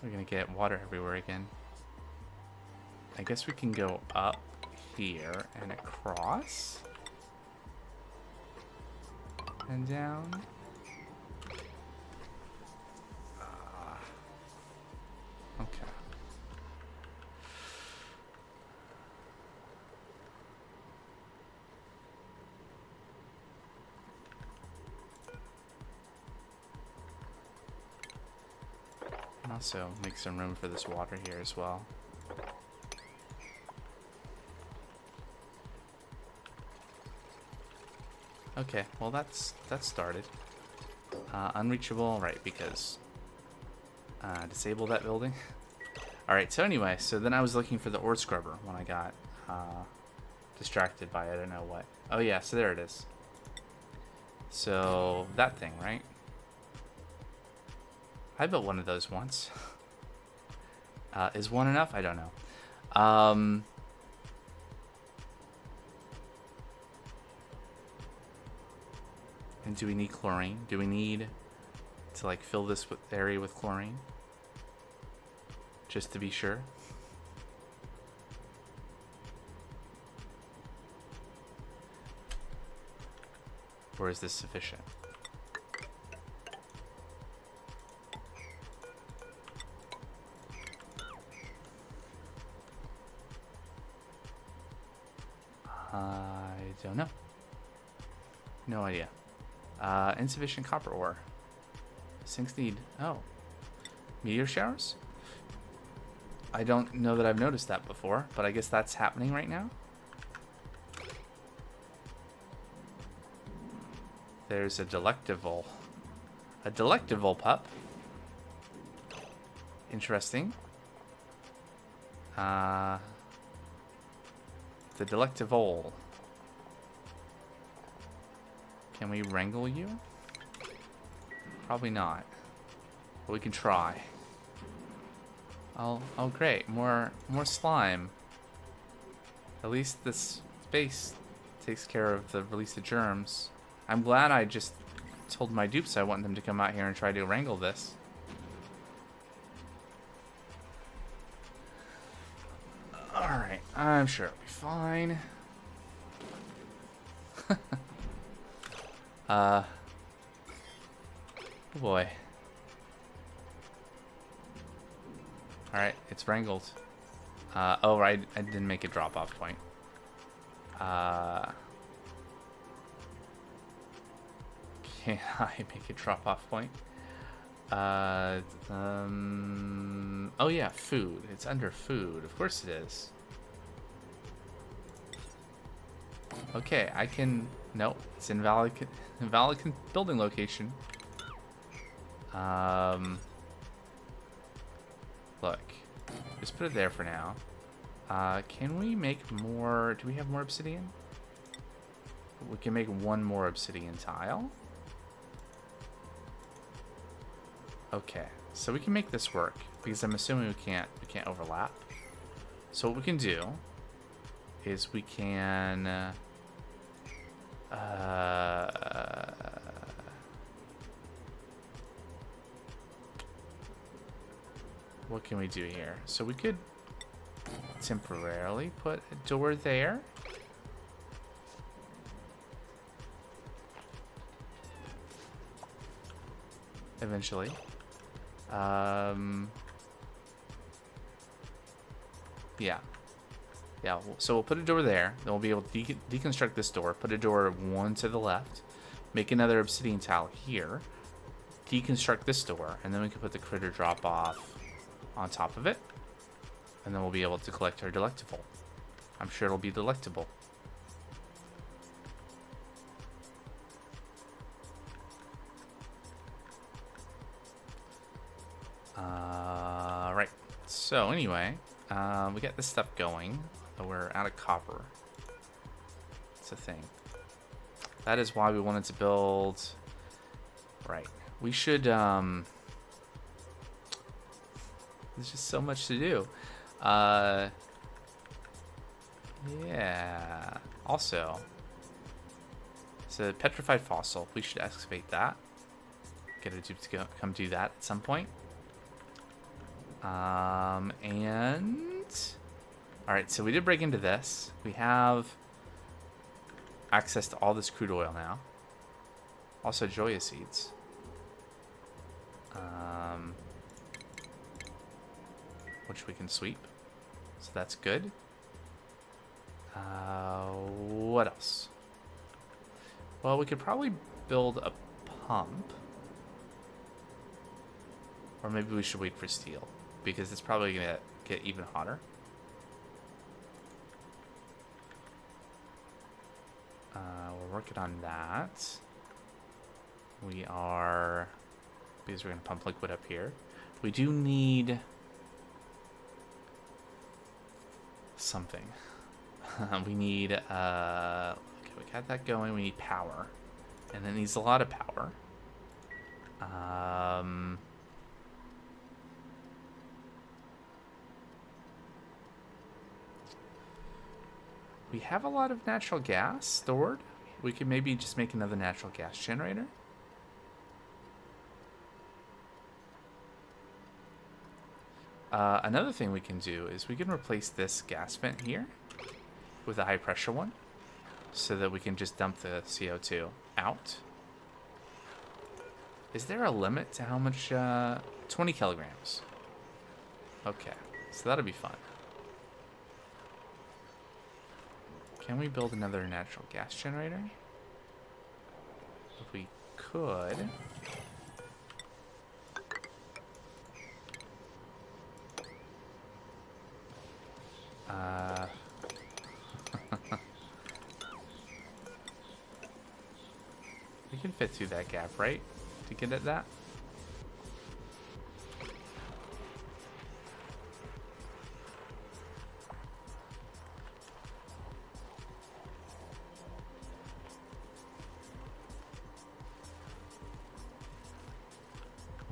Speaker 1: We're gonna get water everywhere again. I guess we can go up here and across. And down. Okay. And also make some room for this water here as well. Okay, well that's started. Unreachable, right, because disable that building. Alright, so anyway, so then I was looking for the ore scrubber when I got distracted by I don't know what. Oh yeah, so there it is. So that thing, right? I built one of those once. Is one enough? I don't know. And do we need chlorine? Do we need to like fill this area with chlorine? Just to be sure. Or is this sufficient? I don't know. No idea. Insufficient copper ore. Sinks need... Oh. Meteor showers? I don't know that I've noticed that before, but I guess that's happening right now. There's a delectable. A delectable pup. Interesting. The delectable. Can we wrangle you? Probably not. But we can try. Oh, great. More slime. At least this space takes care of the release of germs. I'm glad I just told my dupes I want them to come out here and try to wrangle this. Alright, I'm sure it'll be fine. Oh boy. Alright, it's wrangled. Oh, right, I didn't make a drop-off point. Can I make a drop-off point? Oh yeah, food. It's under food. Of course it is. Okay, I can... Nope, it's invalid building location. Look, just put it there for now. Can we make more... Do we have more obsidian? We can make one more obsidian tile. Okay, so we can make this work because I'm assuming we can't overlap. So what we can do is we can what can we do here? So we could temporarily put a door there. Eventually. Yeah. Yeah, so we'll put a door there. Then we'll be able to deconstruct this door. Put a door one to the left. Make another obsidian tile here. Deconstruct this door. And then we can put the critter drop off on top of it. And then we'll be able to collect our delectable. I'm sure it'll be delectable. Right. So anyway, we got this stuff going. We're out of copper. It's a thing. That is why we wanted to build... Right. We should... There's just so much to do. Yeah. Also, it's a petrified fossil. We should excavate that. Get a dupe to come do that at some point. And... Alright, so we did break into this. We have access to all this crude oil now. Also Joya seeds. Which we can sweep. So that's good. What else? Well, we could probably build a pump. Or maybe we should wait for steel. Because it's probably going to get even hotter. We're working on that. We are... Because we're going to pump liquid up here. We do need... something. We need... okay, we got that going. We need power. And it needs a lot of power. We have a lot of natural gas stored. We could maybe just make another natural gas generator. Another thing we can do is we can replace this gas vent here with a high pressure one so that we can just dump the CO2 out. Is there a limit to how much? 20 kilograms. Okay, so that'll be fun. Can we build another natural gas generator? If we could. We can fit through that gap, right? To get at that?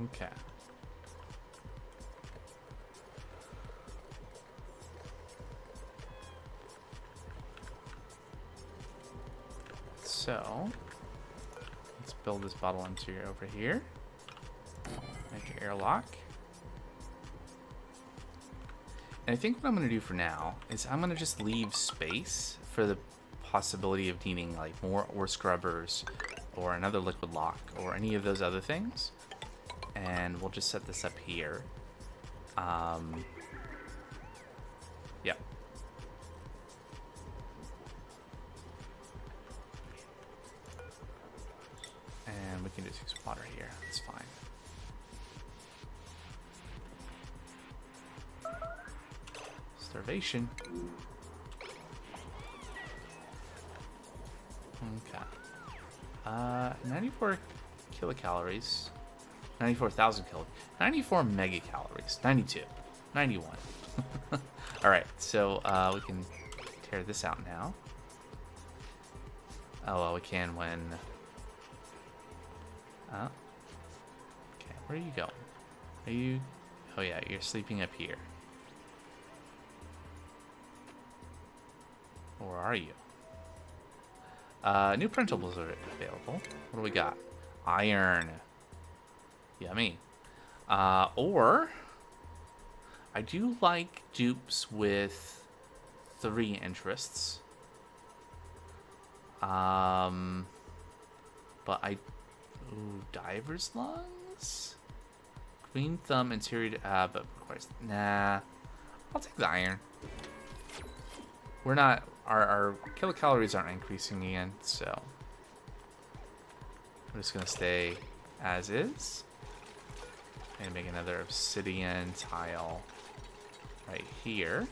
Speaker 1: Okay. So let's build this bottle interior over here. Make an airlock. And I think what I'm going to do for now is I'm going to just leave space for the possibility of needing like more ore scrubbers or another liquid lock or any of those other things. And we'll just set this up here. Yeah. And we can just use water here. That's fine. Starvation. Okay. 94 kilocalories. 94,000 kilocalories. 94 megacalories. 92. 91. Alright, so we can tear this out now. Oh, well, we can when... okay, where are you going? Are you... oh yeah, you're sleeping up here. Or are you? New printables are available. What do we got? Iron. Yummy. Or... I do like dupes with 3 interests. But I... ooh, diver's lungs? Green thumb interior... but of course... nah. I'll take the iron. We're not... Our kilocalories aren't increasing again, so... I'm just gonna stay as is. And make another obsidian tile right here.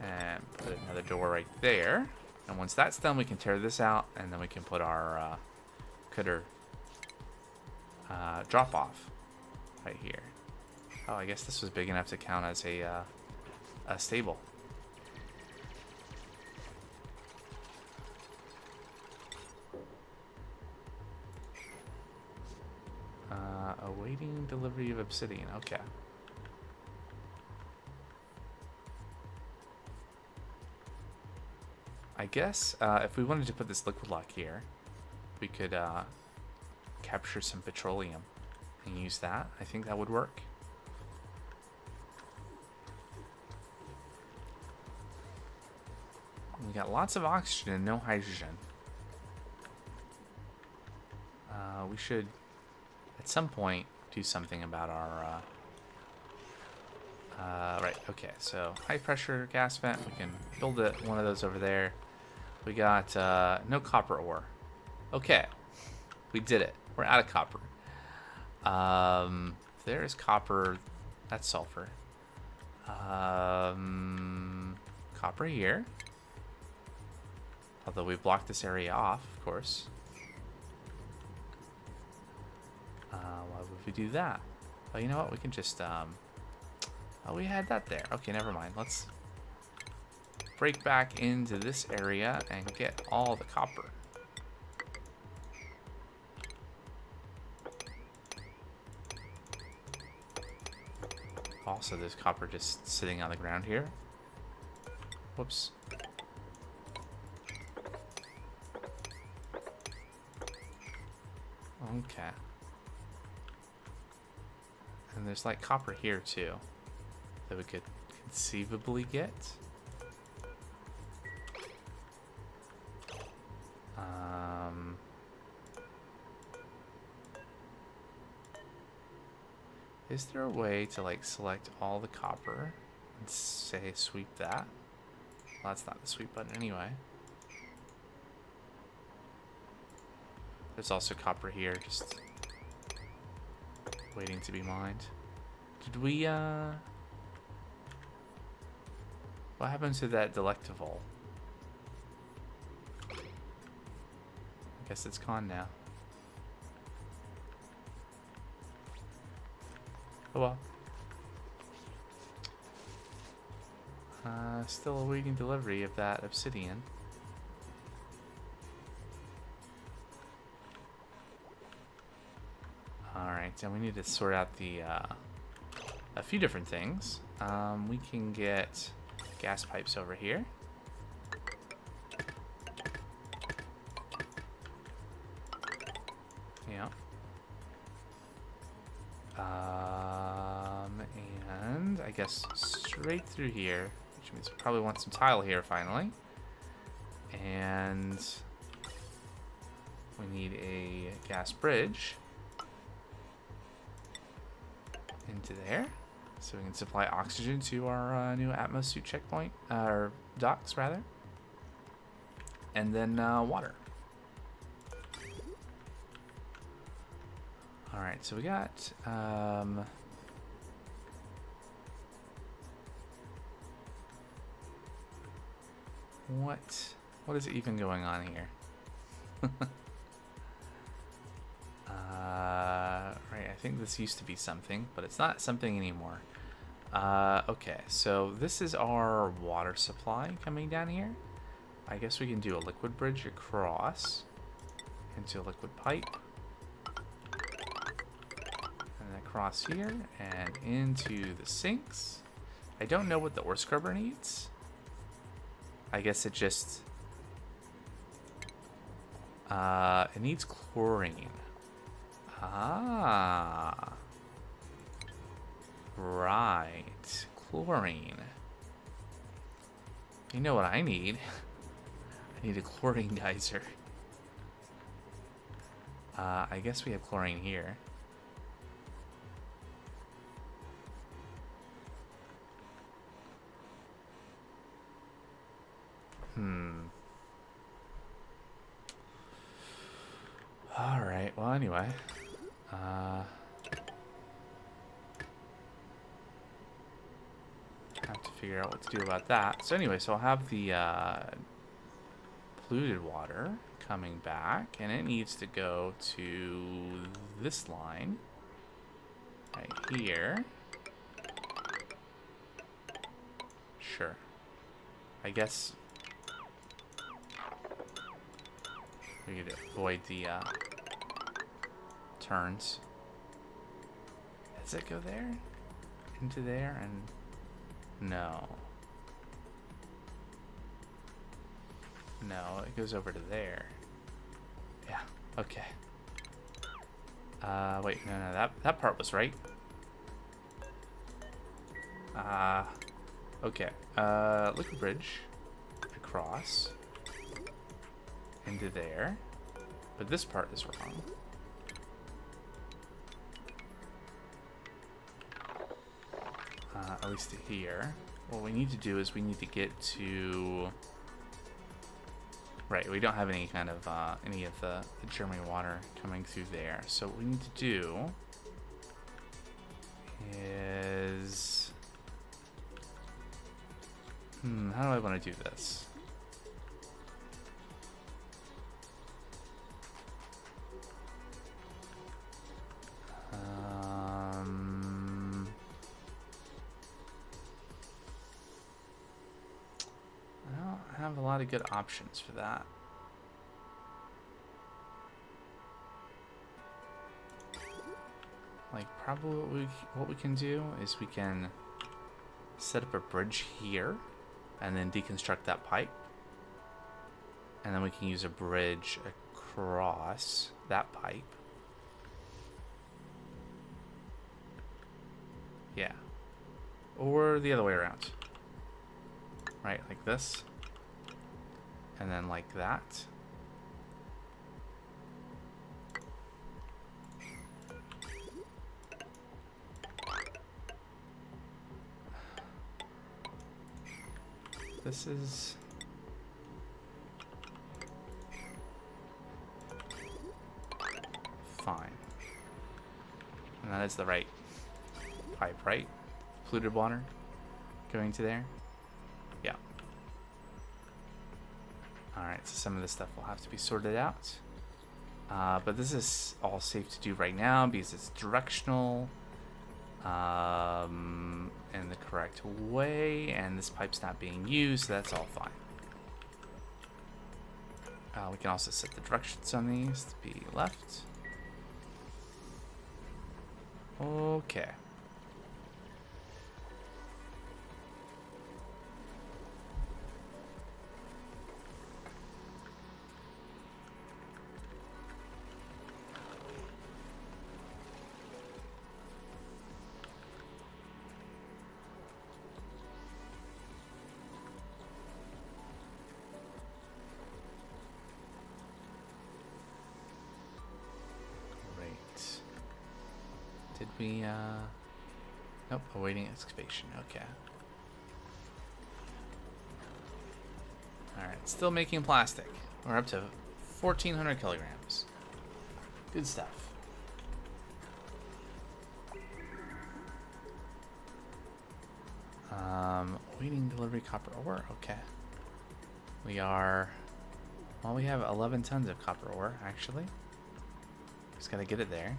Speaker 1: And put another door right there. And once that's done, we can tear this out, and then we can put our cutter drop off right here. Oh, I guess this was big enough to count as a stable. Awaiting delivery of obsidian. Okay. I guess if we wanted to put this liquid lock here, we could capture some petroleum and use that. I think that would work. We got lots of oxygen and no hydrogen. We should, at some point, do something about our... right, okay, so high pressure gas vent. We can build one of those over there. We got no copper ore. Okay, we did it. We're out of copper. There is copper. That's sulfur. Copper here. Although we blocked this area off, of course. Why would we do that? Oh, you know what? We can just... oh, we had that there. Okay, never mind. Let's break back into this area and get all the copper. Also, there's copper just sitting on the ground here. Whoops. Okay. And there's like copper here too that we could conceivably get. Is there a way to like select all the copper and say sweep that? Well, that's not the sweep button anyway. There's also copper here, just waiting to be mined. Did we, what happened to that delectable? I guess it's gone now. Oh well. Still awaiting delivery of that obsidian. Alright, and we need to sort out the a few different things. We can get gas pipes over here. And I guess straight through here, which means we probably want some tile here finally. And we need a gas bridge into there, so we can supply oxygen to our new Atmos suit checkpoint, or docks rather, and then water. All right, so we got what is even going on here? Right, I think this used to be something, but it's not something anymore. Okay, so this is our water supply coming down here. I guess we can do a liquid bridge across into a liquid pipe. And across here and into the sinks. I don't know what the ore scrubber needs. I guess it just... it needs chlorine. Ah. Right. Chlorine. You know what I need? I need a chlorine geyser. I guess we have chlorine here. Alright, well anyway. Have to figure out what to do about that. So anyway, so I'll have the polluted water coming back, and it needs to go to this line right here. Sure. I guess we could avoid the turns. Does it go there? Into there? And no. No, it goes over to there. Yeah, okay. Wait, no, that part was right. Okay. Liquid bridge across into there, but this part is wrong. At least to here. What we need to do is we need to get to... Right, we don't have any kind of, any of the German water coming through there. So what we need to do is... how do I want to do this? I don't have a lot of good options for that. Like, probably what we can do is we can set up a bridge here and then deconstruct that pipe. And then we can use a bridge across that pipe. Yeah. Or the other way around. Right, like this. And then like that. This is... fine. And that is the right pipe, right? Polluted water going to there. Yeah. Alright, so some of this stuff will have to be sorted out. But this is all safe to do right now because it's directional in the correct way, and this pipe's not being used, so that's all fine. We can also set the directions on these to be left. Okay. Did we, nope, awaiting excavation, okay. Alright, still making plastic. We're up to 1,400 kilograms. Good stuff. Waiting delivery copper ore, okay. We are, well, we have 11 tons of copper ore, actually. Just gotta get it there.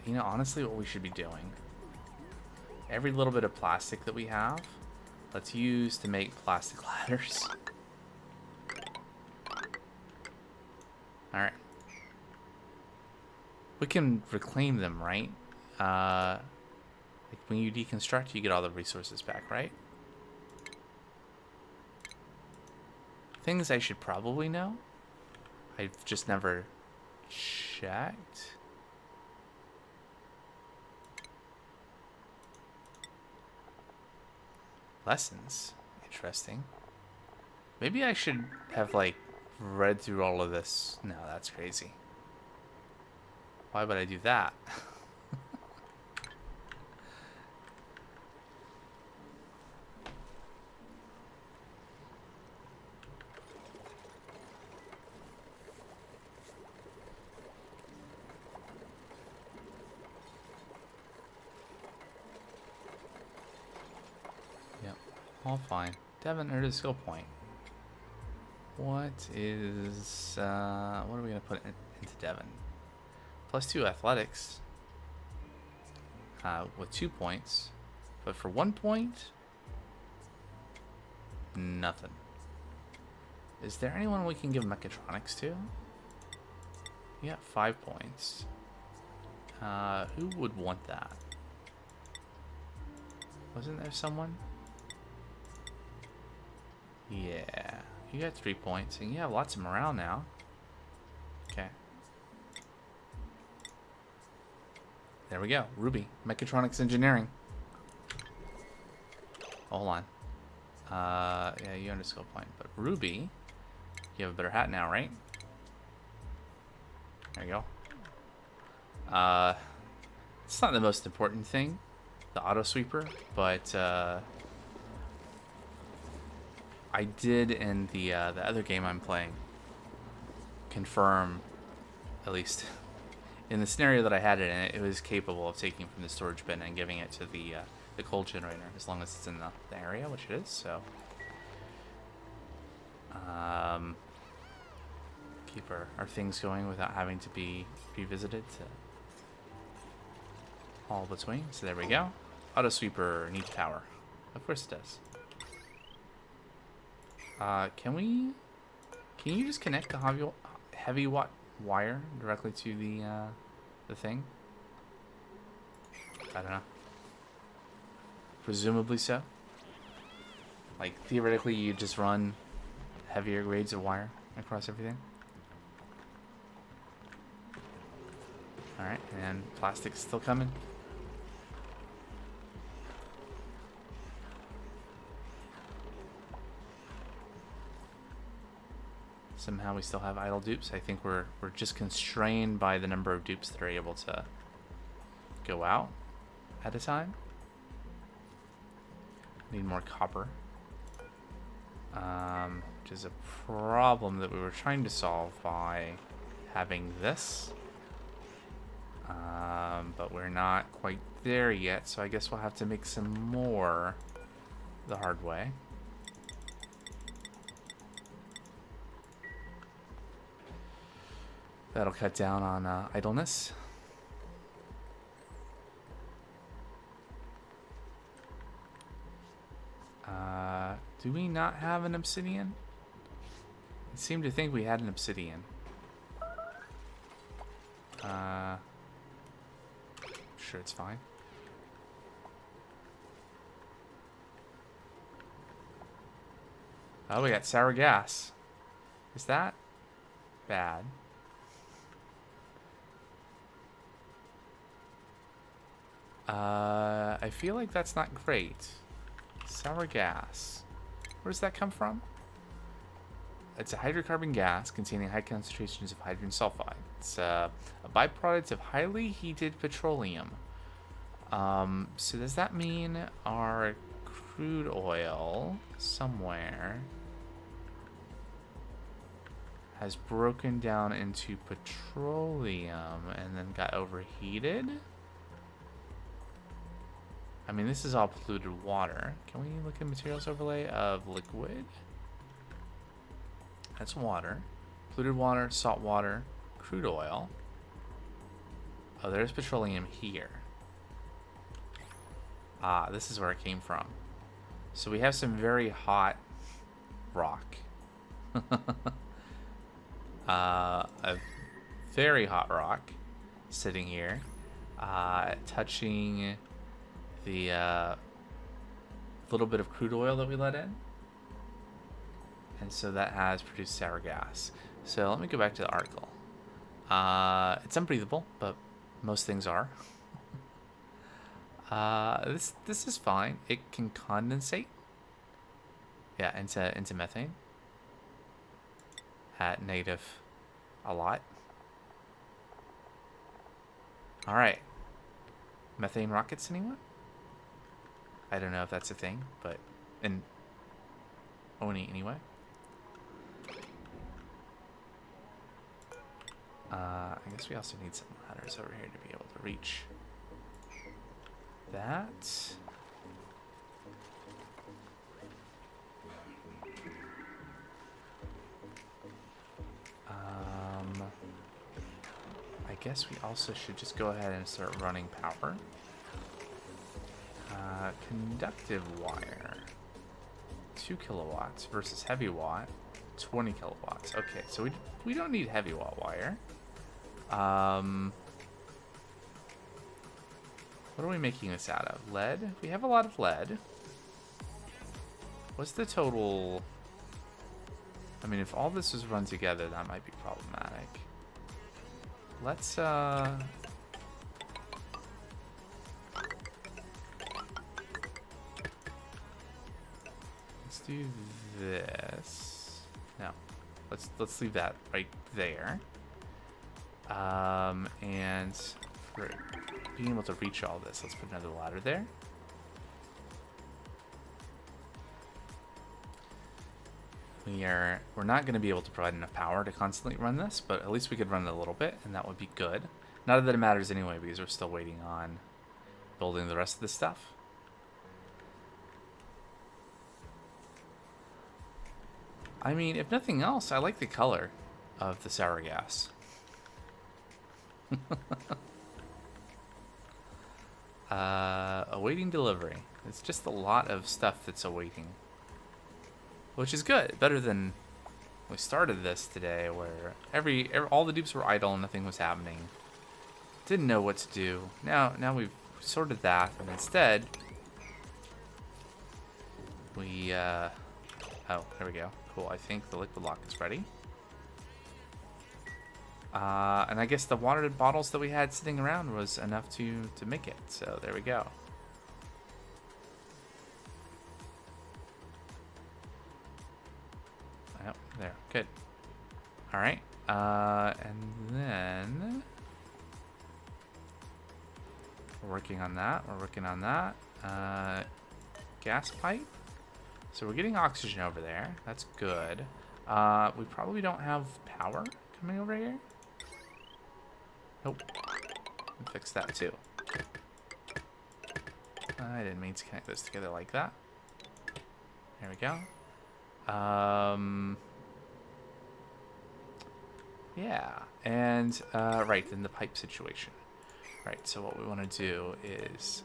Speaker 1: You know, honestly, what we should be doing, every little bit of plastic that we have, let's use to make plastic ladders. Alright. We can reclaim them, right? Like when you deconstruct, you get all the resources back, right? Things I should probably know. I've just never checked. Lessons. Interesting. Maybe I should have, like, read through all of this. No, that's crazy. Why would I do that? Yep, all fine. Devon earned a skill point. What is, what are we going to put into Devon? +2 athletics. With 2 points. But for 1 point, nothing. Is there anyone we can give mechatronics to? Yeah, 5 points. Who would want that? Wasn't there someone? Yeah. You got 3 points, and you have lots of morale now. Okay. There we go. Ruby. Mechatronics Engineering. Hold on. Yeah, you earned a skill point. But Ruby, you have a better hat now, right? There you go. It's not the most important thing, the auto sweeper, but I did in the other game I'm playing confirm, at least in the scenario that I had it in, it was capable of taking from the storage bin and giving it to the coal generator, as long as it's in the area, which it is. So keep our things going without having to be revisited to all between. So there we go. Auto sweeper needs power. Of course it does. Can you just connect the heavy watt wire directly to the thing? I don't know. Presumably so. Like, theoretically, you just run heavier grades of wire across everything. Alright, and plastic's still coming. Somehow we still have idle dupes. I think we're just constrained by the number of dupes that are able to go out at a time. Need more copper. Which is a problem that we were trying to solve by having this. But we're not quite there yet, so I guess we'll have to make some more the hard way. That'll cut down on idleness. Do we not have an obsidian? I seem to think we had an obsidian. Sure, it's fine. Oh, we got sour gas. Is that bad? I feel like that's not great. Sour gas. Where does that come from? it's a hydrocarbon gas containing high concentrations of hydrogen sulfide. It's a byproduct of highly heated petroleum. So does that mean our crude oil somewhere has broken down into petroleum and then got overheated? I mean, this is all polluted water. Can we look at materials overlay of liquid? That's water. Polluted water, salt water, crude oil. Oh, there's petroleum here. Ah, this is where it came from. So we have some very hot rock. A very hot rock sitting here, touching the little bit of crude oil that we let in. And so that has produced sour gas. So let me go back to the article. It's unbreathable, but most things are. This is fine. It can condensate. Yeah, into methane. At negative a lot. Alright. Methane rockets, anyone? I don't know if that's a thing, but in Oni anyway. I guess we also need some ladders over here to be able to reach that. I guess we also should just go ahead and start running power. Conductive wire, 2 kilowatts versus heavy watt, 20 kilowatts. Okay, so we don't need heavy watt wire. What are we making this out of? Lead? We have a lot of lead. What's the total? I mean, if all this is run together, that might be problematic. Let's do this. No, let's leave that right there. And for being able to reach all this, let's put another ladder there. We're not going to be able to provide enough power to constantly run this, but at least we could run it a little bit, and that would be good. Not that it matters anyway, because we're still waiting on building the rest of this stuff. I mean, if nothing else, I like the color of the sour gas. Awaiting delivery. It's just a lot of stuff that's awaiting. Which is good. Better than we started this today, where all the dupes were idle and nothing was happening. Didn't know what to do. Now we've sorted that, and instead we oh, there we go. Cool. I think the liquid lock is ready. And I guess the watered bottles that we had sitting around was enough to make it. So there we go. Oh, there. Good. All right. And then we're working on that. We're working on that. Gas pipe. So we're getting oxygen over there. That's good. We probably don't have power coming over here. Nope. Fix that too. I didn't mean to connect those together like that. There we go. Yeah. And right, then the pipe situation. Right, so what we want to do is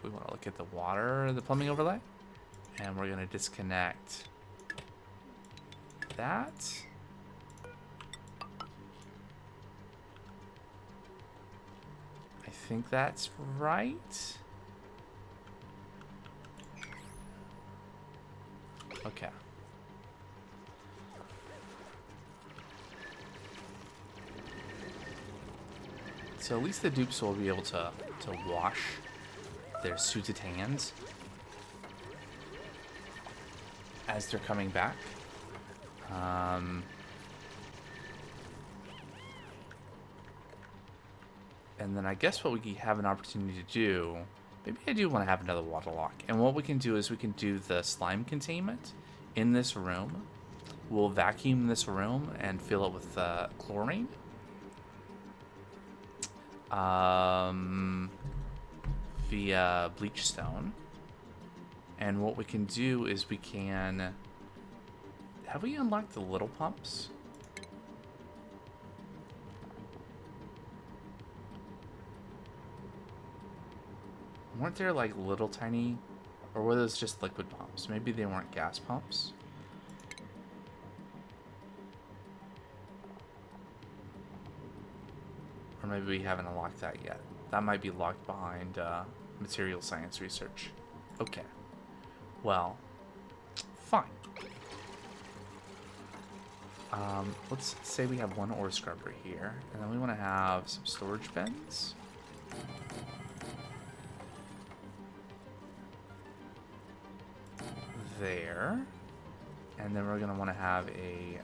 Speaker 1: we want to look at the water, the plumbing overlay. And we're going to disconnect that. I think that's right. Okay. So at least the dupes will be able to wash their suited hands as they're coming back. And then I guess what we have an opportunity to do, maybe I do want to have another water lock. And what we can do is we can do the slime containment in this room. We'll vacuum this room and fill it with chlorine. Via bleach stone. And what we can do is we can... Have we unlocked the little pumps? Weren't there like little tiny, or were those just liquid pumps? Maybe they weren't gas pumps. Or maybe we haven't unlocked that yet. That might be locked behind material science research. Okay. Well, fine. Let's say we have one ore scrubber here, and then we want to have some storage bins. There, and then we're gonna want to have a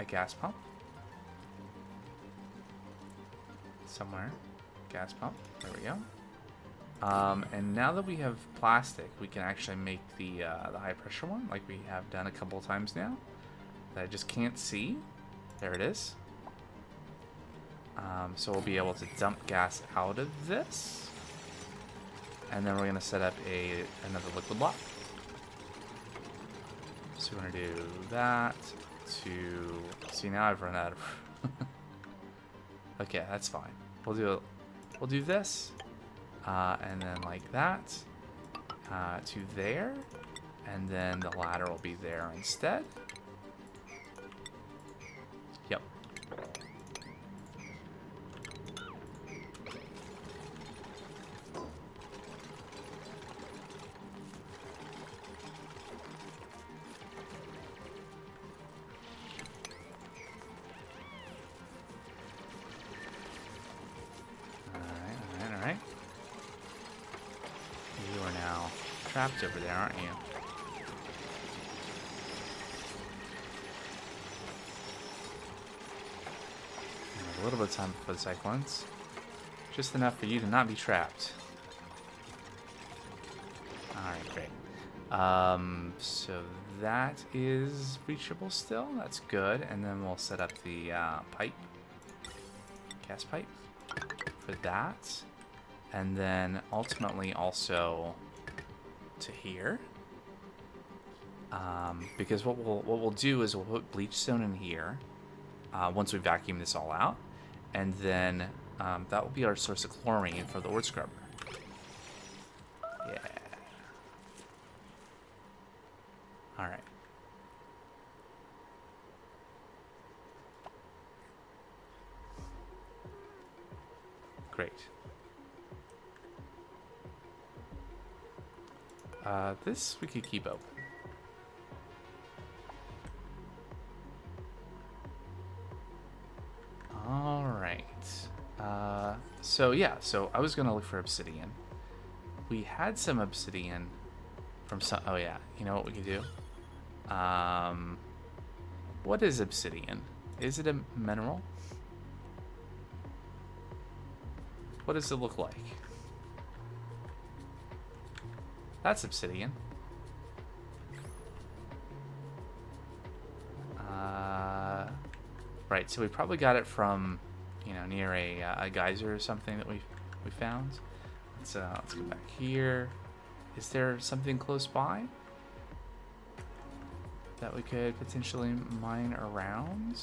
Speaker 1: gas pump somewhere. Gas pump. There we go. And now that we have plastic, we can actually make the high pressure one, like we have done a couple of times now. That I just can't see. There it is. So we'll be able to dump gas out of this, and then we're gonna set up another liquid lock. So we're gonna do that to... See, now I've run out of... Okay, that's fine. We'll do this, and then like that, to there, and then the ladder will be there instead. Yep. Alright. You are now trapped over there, aren't you? A little bit of time for the cyclones. Just enough for you to not be trapped. Alright, great. So that is reachable still. That's good. And then we'll set up the pipe. Gas pipe. For that. And then ultimately also to here. Because what we'll do is we'll put bleach stone in here. Once we vacuum this all out. And then that will be our source of chlorine for the ore scrubber. Yeah. Alright. Great. This we could keep open. Alright. So yeah, so I was gonna look for obsidian. We had some obsidian from some... Oh yeah, you know what we could do? What is obsidian? Is it a mineral? What does it look like? That's obsidian. Right, so we probably got it from, you know, near a geyser or something that we found. Let's go back here. Is there something close by that we could potentially mine around?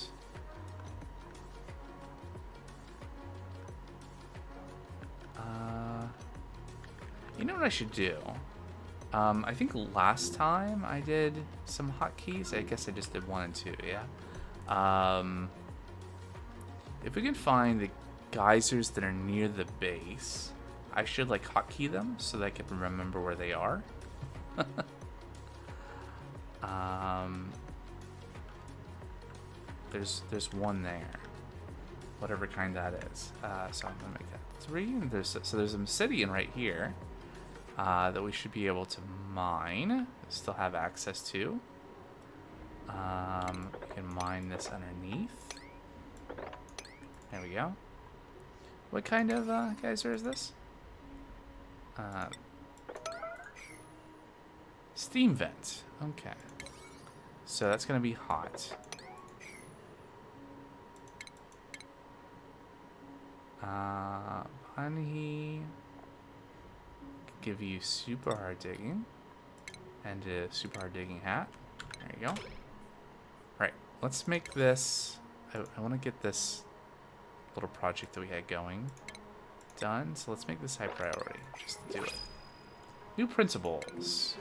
Speaker 1: You know what I should do? I think last time I did some hotkeys. I guess I just did 1 and 2, yeah? If we can find the geysers that are near the base, I should like hotkey them so that I can remember where they are. There's one there, whatever kind that is. So I'm gonna make that 3. And there's obsidian right here that we should be able to mine. Still have access to. We can mine this underneath. There we go. What kind of geyser is this? Steam vent. Okay. So that's going to be hot. Honey. Give you super hard digging. And a super hard digging hat. There you go. Alright, let's make this... I want to get this little project that we had going done. So let's make this high priority. Just to do it. New principles.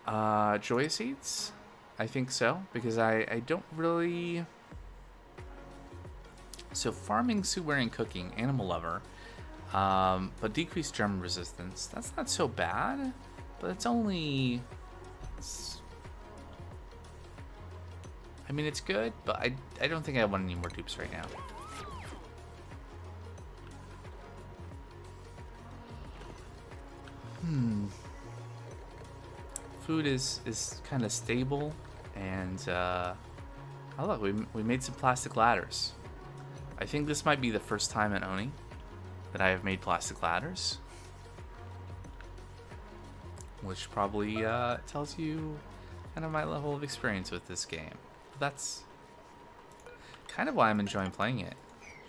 Speaker 1: Joy seeds? I think so. Because I don't really... So farming, suit wearing, cooking, animal lover. But decreased germ resistance. That's not so bad. But it's only... I mean, it's good, but I don't think I want any more dupes right now. Food is kind of stable, and oh look, we made some plastic ladders. I think this might be the first time in Oni that I have made plastic ladders, which probably tells you kind of my level of experience with this game. That's kind of why I'm enjoying playing it.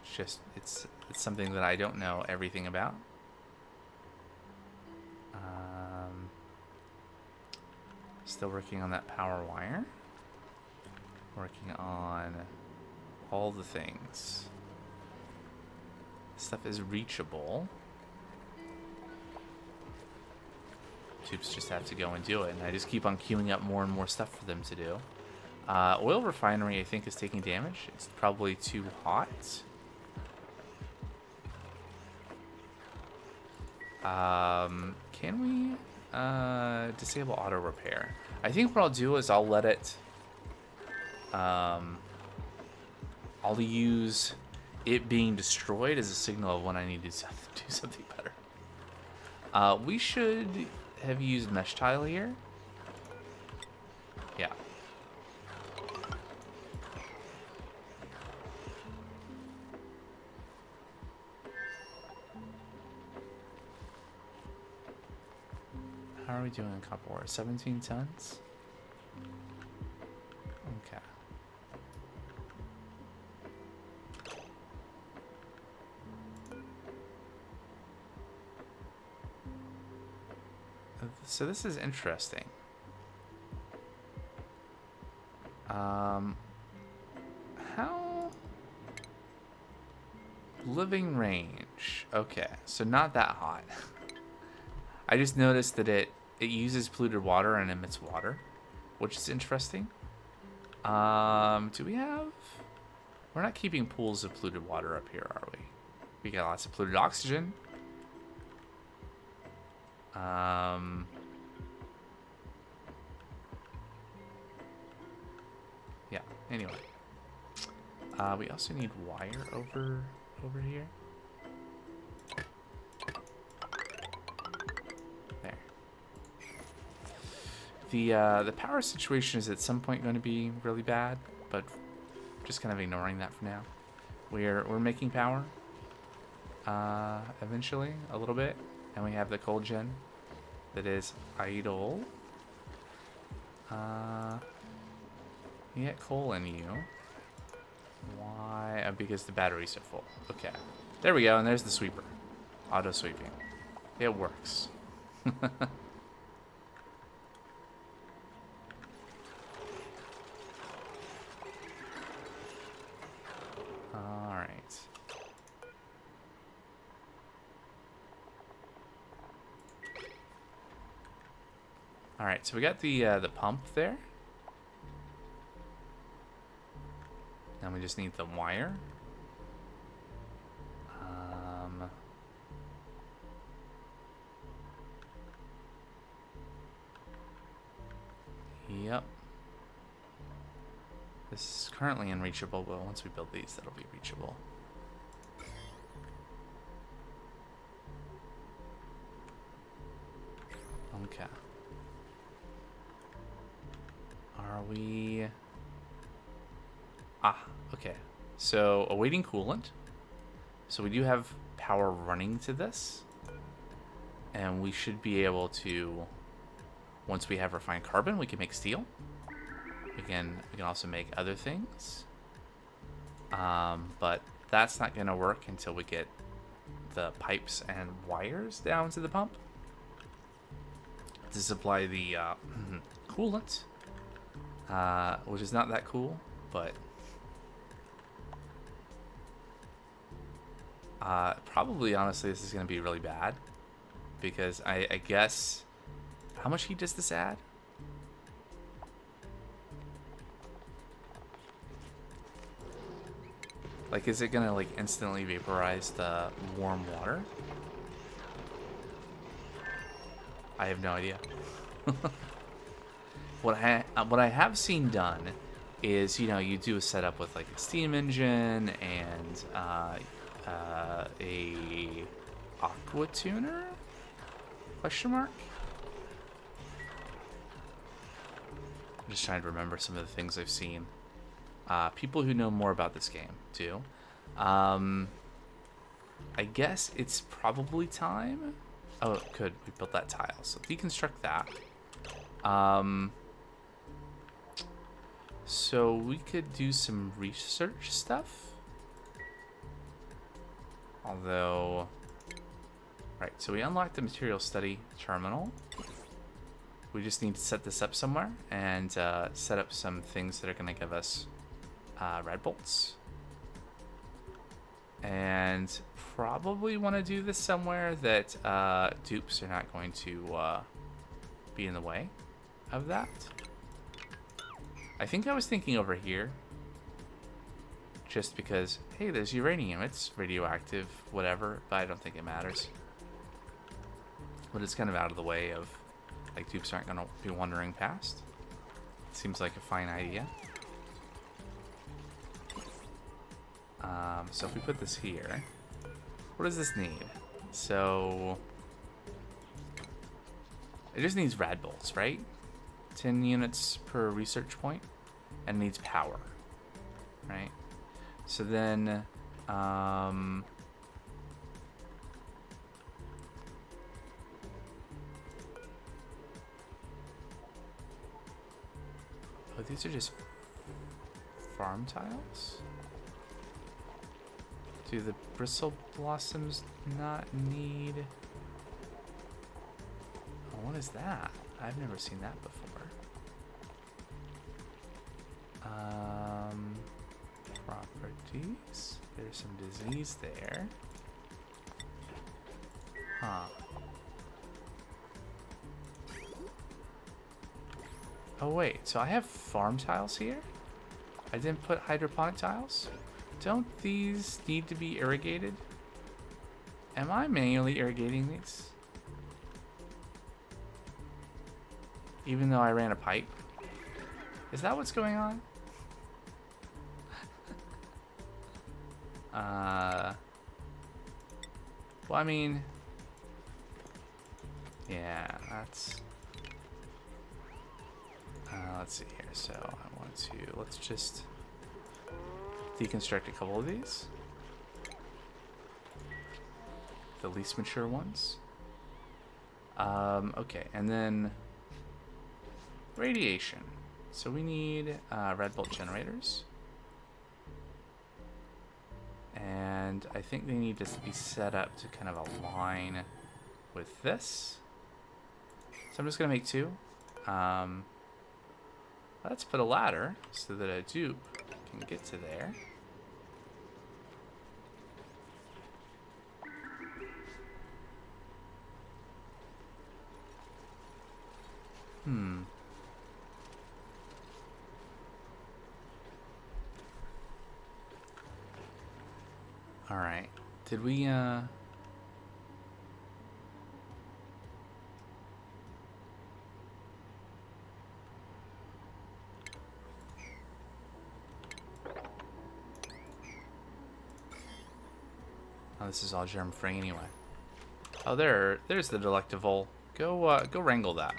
Speaker 1: It's just it's something that I don't know everything about. Still working on that power wire. Working on all the things. Stuff is reachable. Tubes just have to go and do it, and I just keep on queuing up more and more stuff for them to do. Oil refinery, I think, is taking damage. It's probably too hot. Can we disable auto repair? I think what I'll do is I'll let it... I'll use it being destroyed as a signal of when I need to do something better. We should have used mesh tile here. Yeah. How are we doing in copper ore? 17 tons? Okay. So this is interesting. How? Living range. Okay, so not that hot. I just noticed that it uses polluted water and emits water, which is interesting. Do we have... We're not keeping pools of polluted water up here, are we? We got lots of polluted oxygen. Yeah, anyway. We also need wire over here. There. The power situation is at some point going to be really bad, but just kind of ignoring that for now. We're making power eventually a little bit, and we have the coal gen that is idle. You get coal in you. Why? Because the batteries are full. Okay. There we go, and there's the sweeper. Auto sweeping. It works. Alright. Alright, so we got the pump there. Now we just need the wire. Yep. This is currently unreachable, but once we build these, that'll be reachable. Okay. Are we... Ah, okay. So, awaiting coolant. So we do have power running to this. And we should be able to... Once we have refined carbon, we can make steel. We can also make other things. But that's not going to work until we get the pipes and wires down to the pump to supply the coolant, which is not that cool, but probably, honestly, this is going to be really bad because I guess... How much heat does this add? Like, is it gonna, like, instantly vaporize the warm water? I have no idea. What I have seen done is, you know, you do a setup with, like, a steam engine and a aqua tuner? Question mark? I'm just trying to remember some of the things I've seen. People who know more about this game too. I guess it's probably time. Oh, good. We built that tile. So deconstruct that. So we could do some research stuff. Although, right. So we unlocked the material study terminal. We just need to set this up somewhere and set up some things that are going to give us red bolts. And probably want to do this somewhere that dupes are not going to be in the way of that. I think I was thinking over here. Just because, hey, there's uranium. It's radioactive, whatever, but I don't think it matters. But it's kind of out of the way of, like, dupes aren't going to be wandering past. Seems like a fine idea. So if we put this here, what does this need? So it just needs rad bolts, right? 10 units per research point, and it needs power, right? So then, oh, these are just farm tiles? Do the bristle blossoms not need... Oh, what is that? I've never seen that before. Properties. There's some disease there. Huh. Oh wait, so I have farm tiles here? I didn't put hydroponic tiles? Don't these need to be irrigated? Am I manually irrigating these? Even though I ran a pipe? Is that what's going on? Well, I mean... Yeah, that's... let's see here. So, I want to... Let's just... deconstruct a couple of these. The least mature ones. Okay, and then... Radiation. So we need red bolt generators. And I think they need to be set up to kind of align with this. So I'm just going to make two. Let's put a ladder so that a dupe can get to there. All right. Did we Oh, this is all germ-free anyway. Oh, there's the delectable. Go wrangle that.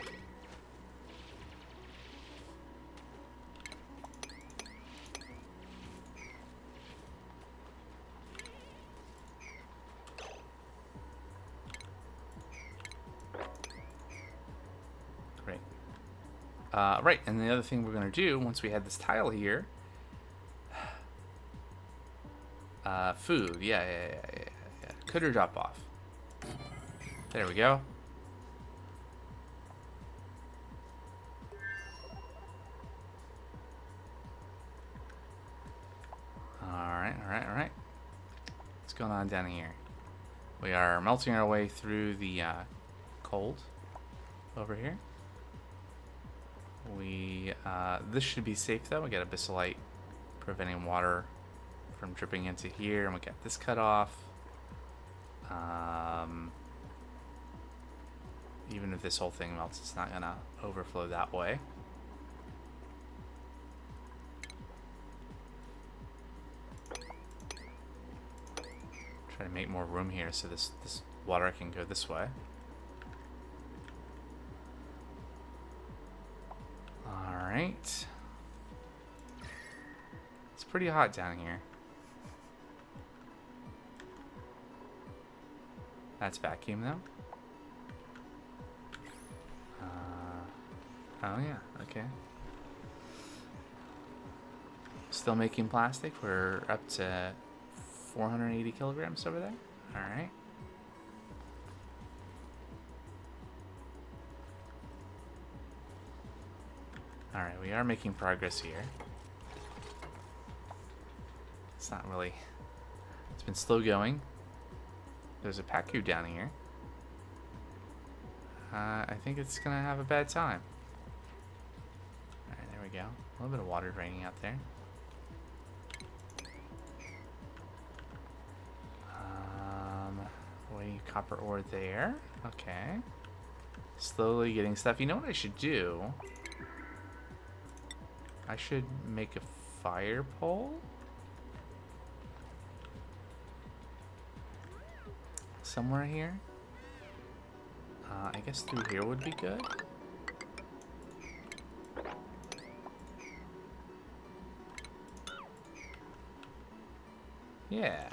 Speaker 1: Right, and the other thing we're going to do once we had this tile here... food. Yeah. Critter drop off. There we go. Alright. What's going on down here? We are melting our way through the cold over here. This should be safe though. We got abyssalite preventing water from dripping into here, and we got this cut off. Even if this whole thing melts, it's not gonna overflow that way. Try to make more room here so this water can go this way. Alright. It's pretty hot down here. That's vacuum though. Oh yeah, okay. Still making plastic. We're up to 480 kilograms over there. Alright. Alright, we are making progress here. It's not really... It's been slow going. There's a Pacu down here. I think it's gonna have a bad time. Alright, there we go. A little bit of water draining out there. Waiting copper ore there. Okay. Slowly getting stuff. You know what I should do? I should make a fire pole. Somewhere here. I guess through here would be good. Yeah.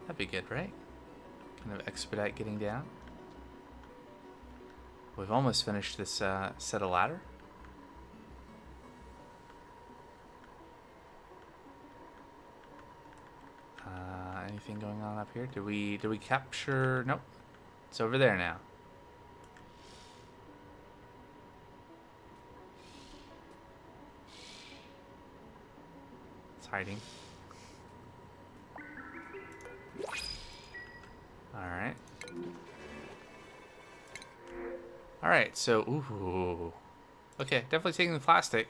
Speaker 1: That'd be good, right? Kind of expedite getting down. We've almost finished this set of ladder. Anything going on up here? Did we capture? Nope. It's over there now. It's hiding. Alright. Alright, so ooh. Okay, definitely taking the plastic.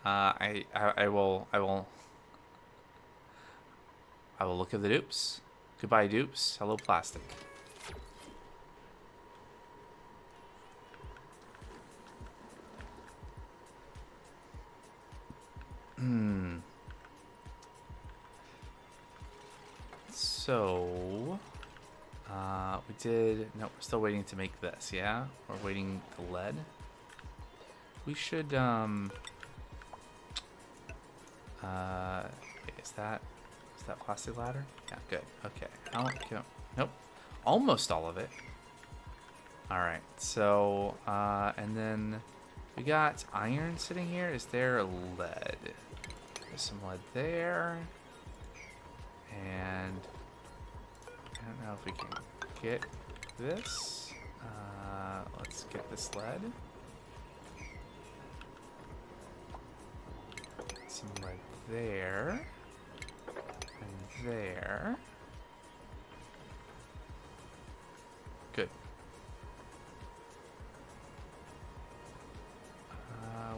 Speaker 1: I will look at the dupes. Goodbye, dupes. Hello, plastic. So, we did... No, we're still waiting to make this, yeah? We're waiting the lead. We should, is that plastic ladder? Yeah, good. Okay. How much? Nope. Almost all of it. Alright, so, and then we got iron sitting here. Is there lead? There's some lead there. And I don't know if we can get this. Let's get this lead. Some lead there. And there. Good.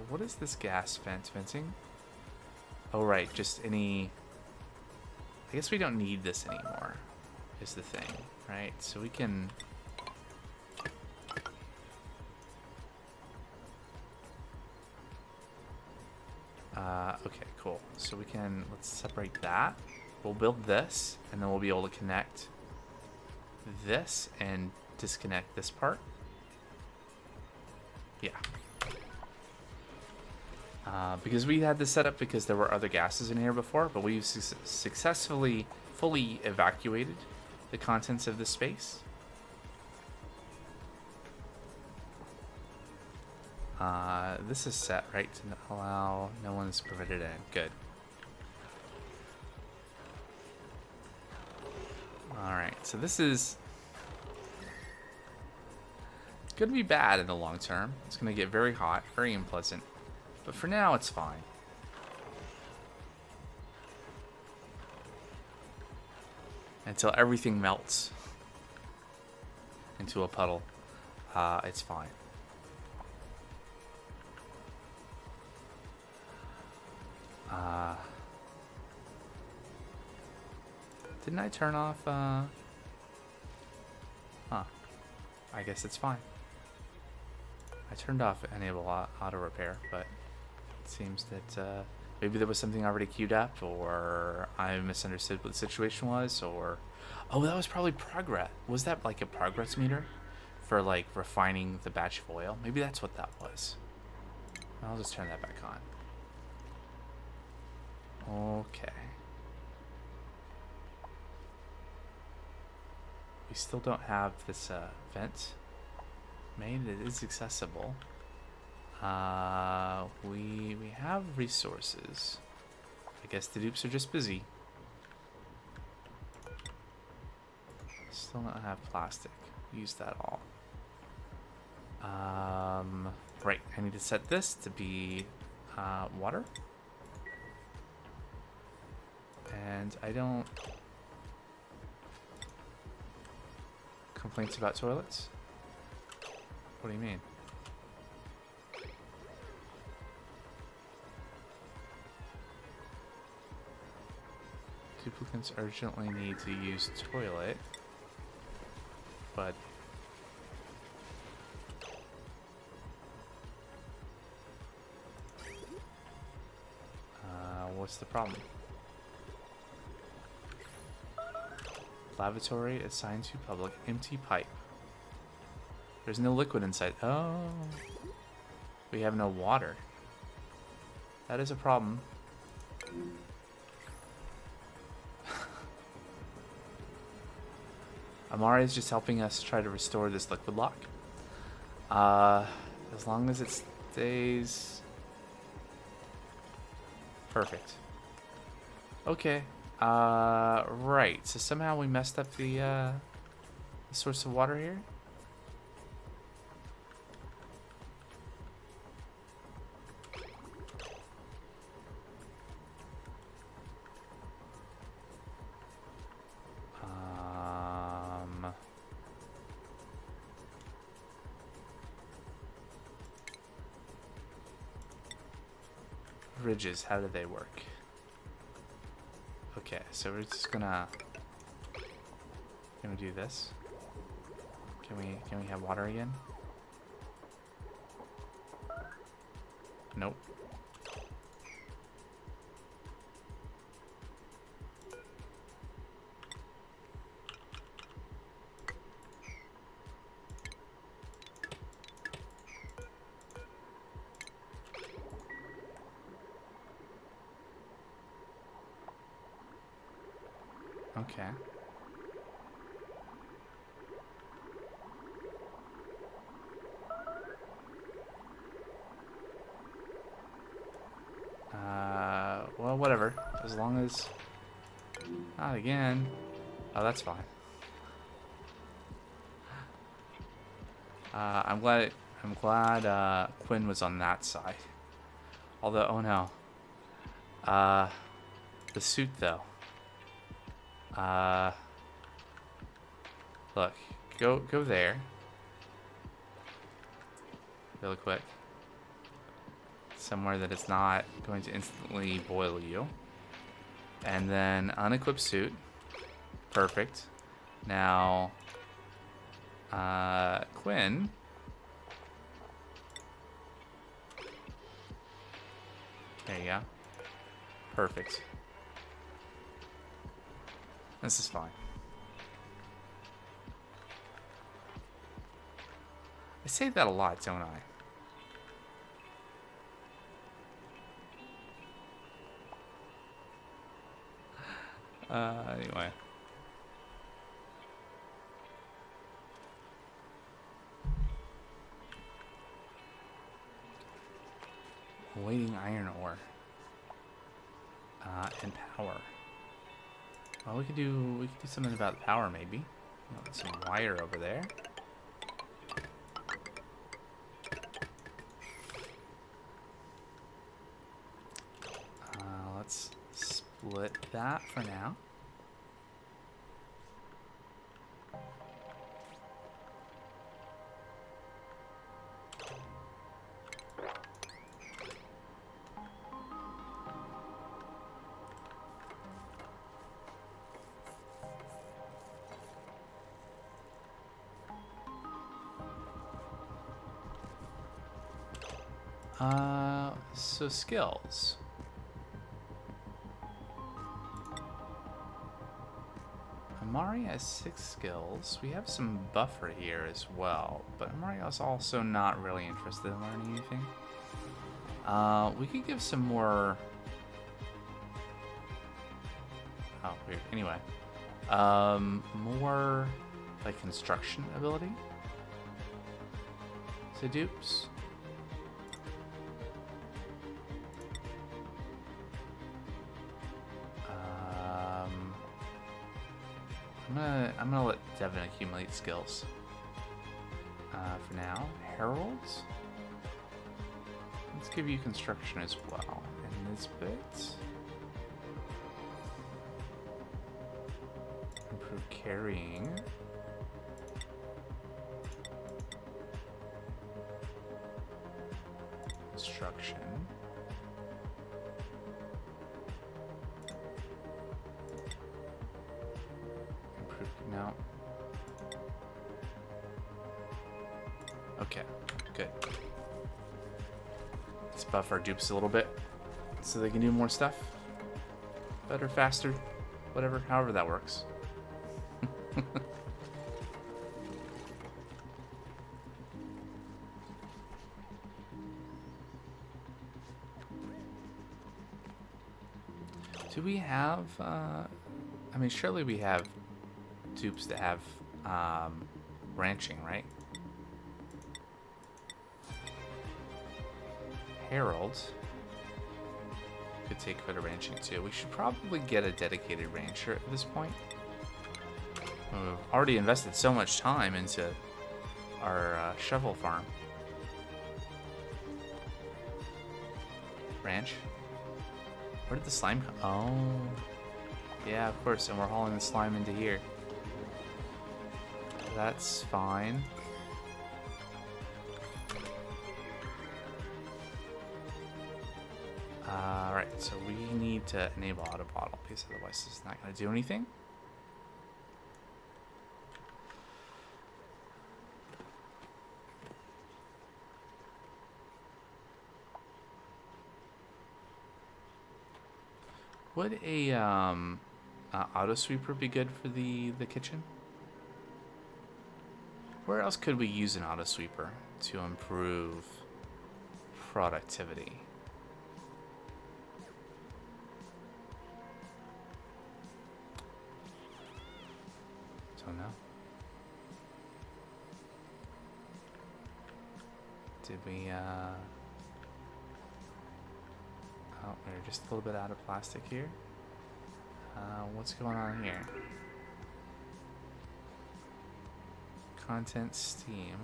Speaker 1: What is this gas fencing? Oh, right, just any... I guess we don't need this anymore, is the thing, right? So we can... Okay, cool. So we can... Let's separate that. We'll build this, and then we'll be able to connect this and disconnect this part. Yeah. Because we had this set up because there were other gases in here before, but we've successfully fully evacuated the contents of this space. This is set, right? To allow no one's permitted in. Good. Alright, so this is going to be bad in the long term. It's going to get very hot, very unpleasant. But for now, it's fine. Until everything melts into a puddle, it's fine. Didn't I turn off, Huh. I guess it's fine. I turned off enable auto repair, but it seems that, maybe there was something already queued up, or I misunderstood what the situation was, or... Oh, that was probably progress. Was that like a progress meter? For like refining the batch of oil? Maybe that's what that was. I'll just turn that back on. Okay. We still don't have this vent made. It is accessible. We have resources. I guess the dupes are just busy. Still don't have plastic. Use that all. Right. I need to set this to be water. And I don't... Complaints about toilets? What do you mean? Duplicants urgently need to use toilet. But... what's the problem? Lavatory assigned to public. Empty pipe. There's no liquid inside. Oh. We have no water. That is a problem. Amari is just helping us try to restore this liquid lock. As long as it stays... Perfect. Okay. Right. So somehow we messed up the source of water here. Ridges, how do they work? Okay, so we're just gonna... Can we do this? Can we have water again? Nope. Okay. Well, whatever. As long as... Not again. Oh, that's fine. I'm glad Quinn was on that side. Although, oh no. The suit, though. Look, go there. Really quick. Somewhere that it's not going to instantly boil you. And then unequip suit. Perfect. Now, Quinn. There you go. Perfect. This is fine. I say that a lot, don't I? Anyway. Awaiting iron ore. And power. Well, we could do something about power, maybe. Some wire over there. Let's split that for now. So skills. Amari has 6 skills. We have some buffer here as well, but Amari is also not really interested in learning anything. We could give some more... Oh, weird. Anyway. More, like, construction ability. So dupes. I'm gonna let Devin accumulate skills. For now, heralds. Let's give you construction as well. And this bit. Improve carrying. Construction. No. Okay, good. Let's buff our dupes a little bit so they can do more stuff. Better, faster, whatever, however that works. Do we have, I mean, surely we have dupes that have ranching, right? Herald could take a bit of ranching too. We should probably get a dedicated rancher at this point. We've already invested so much time into our shovel farm. Ranch. Where did the slime come? Oh, yeah, of course. And we're hauling the slime into here. That's fine. Alright, so we need to enable auto bottle because otherwise it's not going to do anything. Would a auto sweeper be good for the kitchen? Where else could we use an auto sweeper to improve productivity? Don't know. Did we oh, we're just a little bit out of plastic here. What's going on here? Content Steam.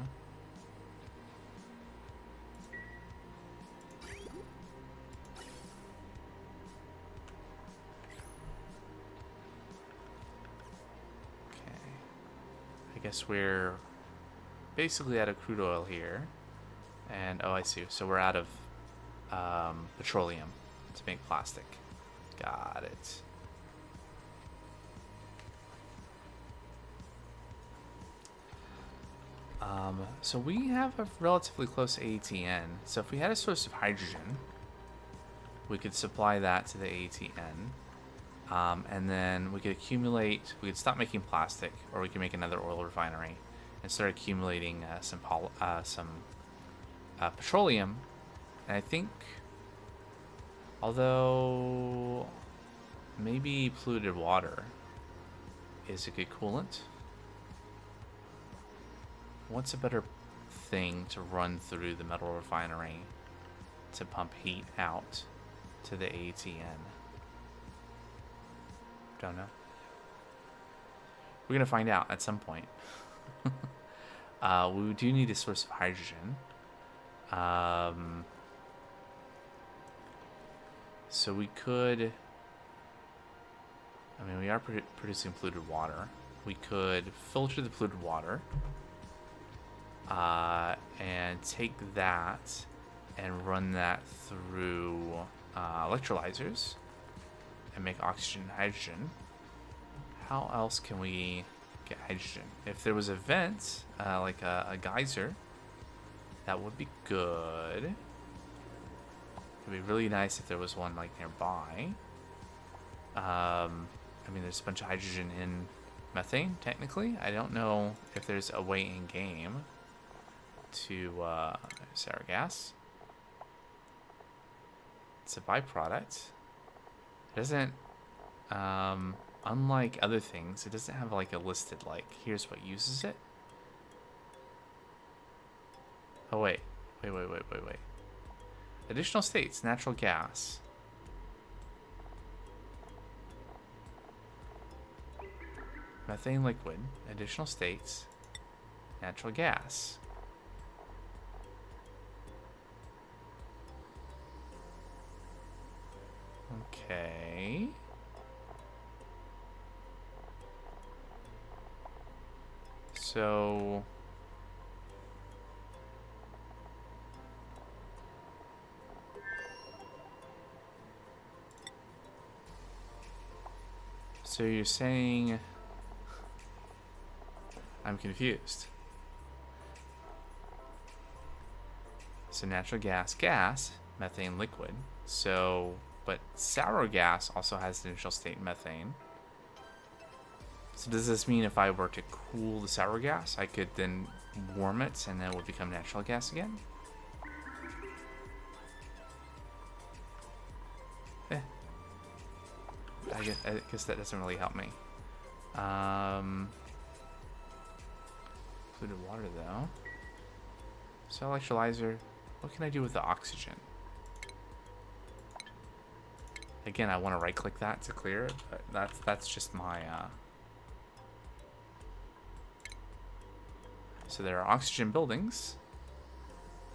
Speaker 1: Okay. I guess we're basically out of crude oil here. And, oh, I see. So we're out of petroleum to make plastic. Got it. So we have a relatively close ATN. So if we had a source of hydrogen, we could supply that to the ATN. And then we could accumulate, we could stop making plastic, or we could make another oil refinery and start accumulating some petroleum. And I think, although maybe polluted water is a good coolant. What's a better thing to run through the metal refinery to pump heat out to the ATN? Don't know. We're gonna find out at some point. We do need a source of hydrogen. So we could... I mean, we are producing polluted water. We could filter the polluted water. And take that and run that through electrolyzers. And make oxygen and hydrogen. How else can we get hydrogen? If there was a vent, like a geyser, that would be good. It'd be really nice if there was one like nearby. I mean, there's a bunch of hydrogen in methane, technically. I don't know if there's a way in game to sour gas. It's a byproduct. It doesn't, unlike other things, it doesn't have like a listed, like, here's what uses it. Oh, wait. Wait. Additional states, natural gas. Methane liquid, additional states, natural gas. Okay. So... So you're saying... I'm confused. So natural gas, methane liquid. So, but sour gas also has the initial state methane. So does this mean if I were to cool the sour gas, I could then warm it and then it would become natural gas again? I guess that doesn't really help me. Polluted water, though. So electrolyzer. What can I do with the oxygen? Again, I want to right-click that to clear it, but that's just my... So there are oxygen buildings.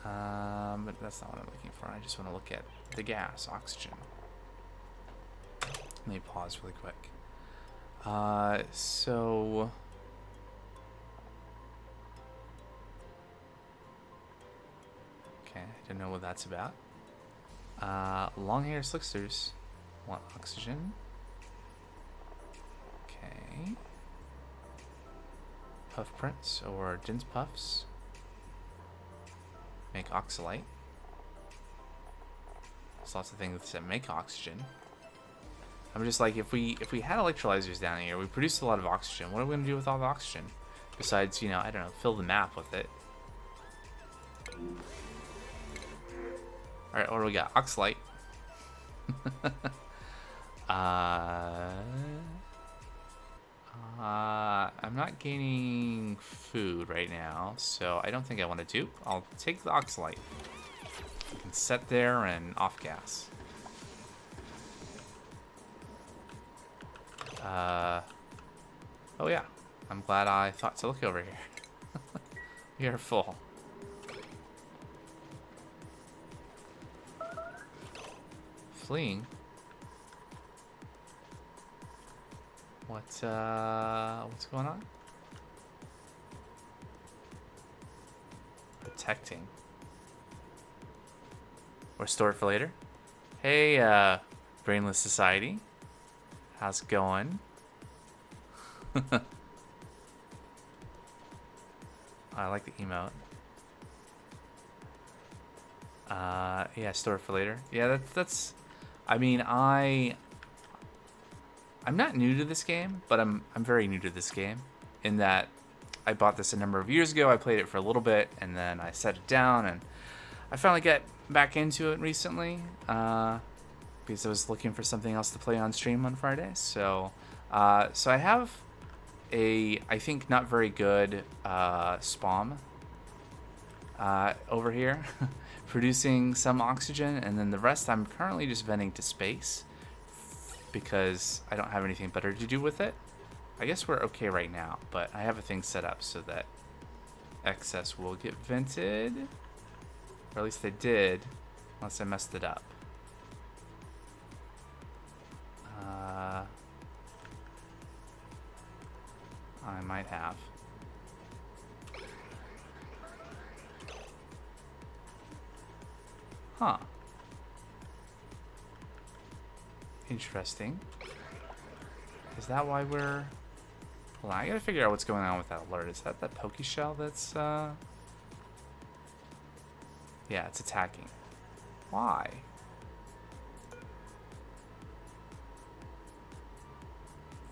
Speaker 1: But that's not what I'm looking for. I just want to look at the gas, oxygen. Let me pause really quick. So... Okay, I don't know what that's about. Long hair slicksters want oxygen. Okay. Puff prints or dense puffs make oxalate. There's lots of things that make oxygen. I'm just like, if we had electrolyzers down here, we produced a lot of oxygen. What are we gonna do with all the oxygen? Besides, you know, I don't know, fill the map with it. All right, what do we got? Oxalate. I'm not gaining food right now, so I don't think I want to do. I'll take the oxalate. I can set there and off gas. Oh yeah, I'm glad I thought to look over here. We are full. Fleeing. What's going on? Protecting. Or store it for later. Hey, Brainless Society. How's it going? I like the emote. Yeah, store it for later. Yeah, that's I mean, I'm not new to this game, but I'm very new to this game in that I bought this a number of years ago. I played it for a little bit and then I set it down, and I finally got back into it recently because I was looking for something else to play on stream on Fridays. So I have a, I think, not very good spawn over here, producing some oxygen, and then the rest I'm currently just venting to space because I don't have anything better to do with it. I guess we're okay right now, but I have a thing set up so that excess will get vented, or at least they did, unless I messed it up. I might have. Huh. Interesting. Is that why we're... Hold on, I gotta figure out what's going on with that alert. Is that Poke Shell that's, Yeah, it's attacking. Why?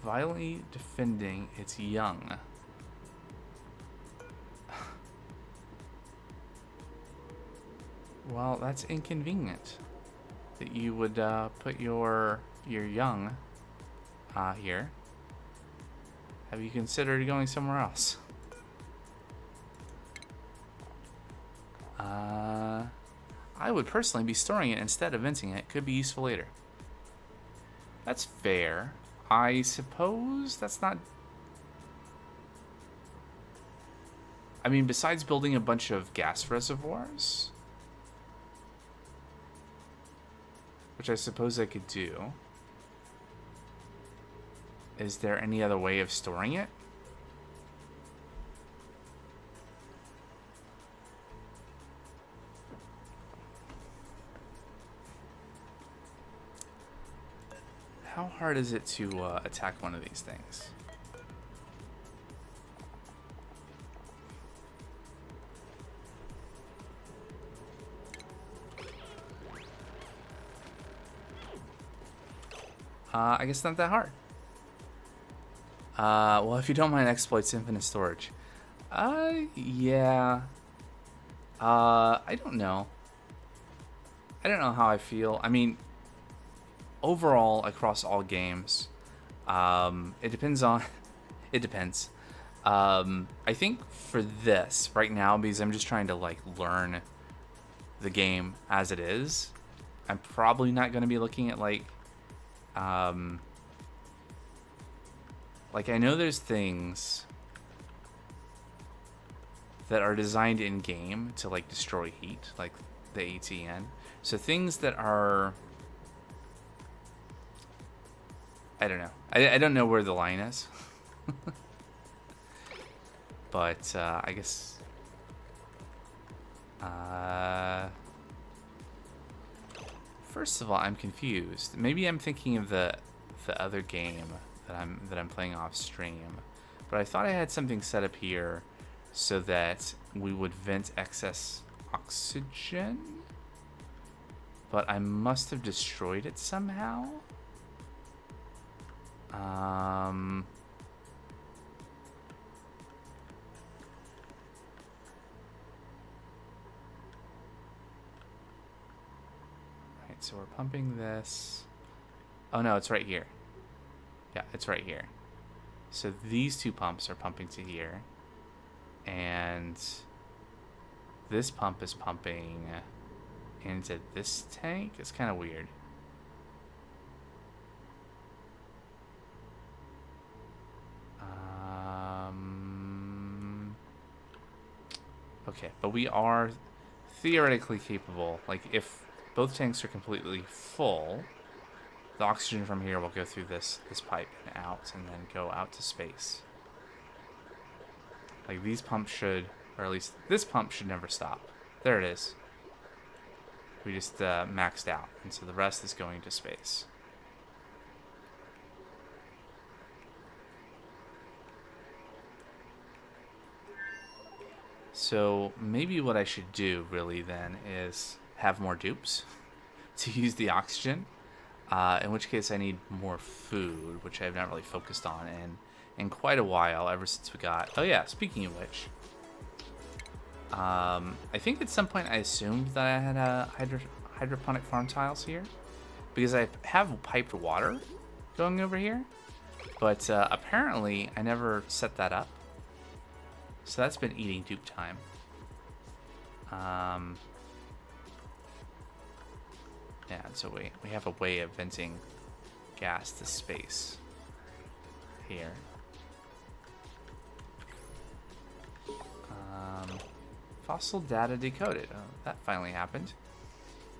Speaker 1: Violently defending its young. Well, that's inconvenient. That you would put your young here. Have you considered going somewhere else? I would personally be storing it instead of venting it. Could be useful later. That's fair. I suppose that's not... I mean, besides building a bunch of gas reservoirs, which I suppose I could do, is there any other way of storing it? How hard is it to attack one of these things? I guess not that hard. Well, if you don't mind exploits infinite storage. Yeah. I don't know. I don't know how I feel. I mean, overall, across all games, it depends on... It depends. I think for this, right now, because I'm just trying to, like, learn the game as it is, I'm probably not going to be looking at, like, I know there's things that are designed in game to like destroy heat, like the ATN. So things that are, I don't know. I don't know where the line is, but I guess. First of all, I'm confused. Maybe I'm thinking of the other game that I'm playing off stream, but I thought I had something set up here so that we would vent excess oxygen, but I must have destroyed it somehow. Right, so we're pumping this. Oh no, it's right here. Yeah, it's right here. So these two pumps are pumping to here, and this pump is pumping into this tank. It's kind of weird. Okay, but we are theoretically capable. Like, if both tanks are completely full, the oxygen from here will go through this pipe and out, and then go out to space. Like, these pumps should, or at least this pump should never stop. There it is. We just maxed out, and so the rest is going to space. So maybe what I should do really then is have more dupes to use the oxygen. In which case I need more food, which I have not really focused on in quite a while, ever since we got... Oh yeah, speaking of which, I think at some point I assumed that I had hydroponic farm tiles here, because I have piped water going over here, but apparently I never set that up. So that's been eating dupe time. Yeah, so we have a way of venting gas to space here. Fossil data decoded. Oh, that finally happened.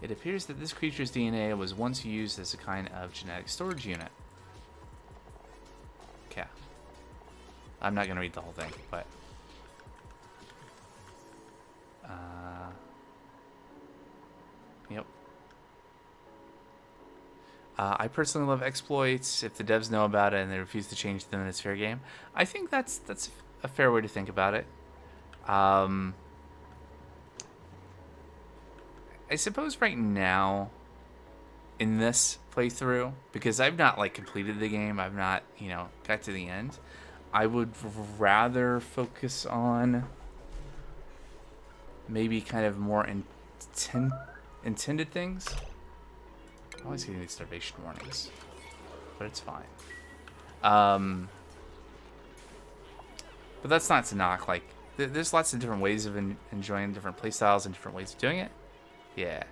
Speaker 1: It appears that this creature's DNA was once used as a kind of genetic storage unit. Okay. I'm not going to read the whole thing, but... Yep. I personally love exploits. If the devs know about it and they refuse to change them, then it's fair game. I think that's a fair way to think about it. I suppose right now, in this playthrough, because I've not like completed the game, I've not, you know, got to the end, I would rather focus on maybe kind of more intended things. I'm always getting these starvation warnings, but it's fine. But that's not to knock. Like, there's lots of different ways of enjoying different playstyles and different ways of doing it. Yeah.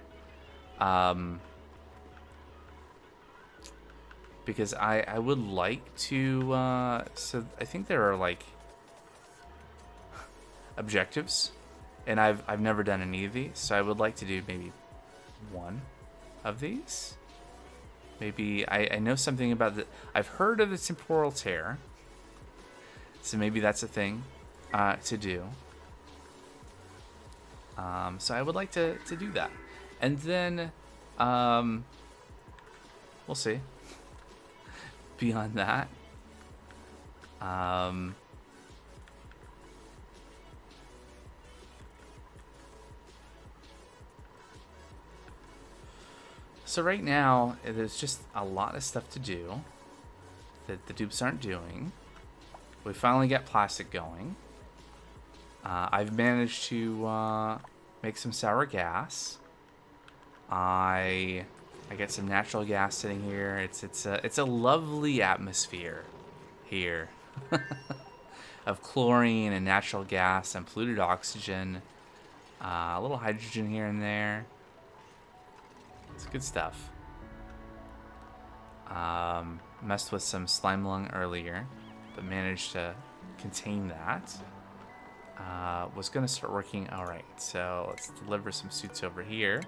Speaker 1: Because I would like to. So I think there are like objectives, and I've never done any of these, so I would like to do maybe one of these. Maybe I know something about the... I've heard of the temporal tear. So maybe that's a thing to do. So I would like to do that. And then we'll see. Beyond that. So right now, there's just a lot of stuff to do that the dupes aren't doing. We finally got plastic going. I've managed to make some sour gas. I get some natural gas sitting here. It's a lovely atmosphere here of chlorine and natural gas and polluted oxygen. A little hydrogen here and there. It's good stuff. Messed with some slime lung earlier, but managed to contain that. Was going to start working. All right, so let's deliver some suits over here.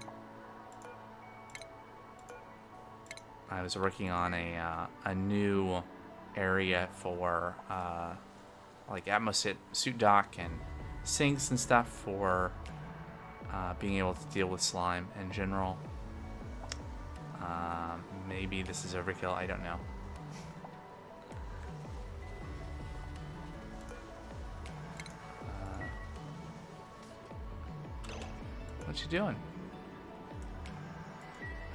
Speaker 1: I was working on a new area for like Atmos suit dock and sinks and stuff for being able to deal with slime in general. Maybe this is overkill. I don't know. What you doing?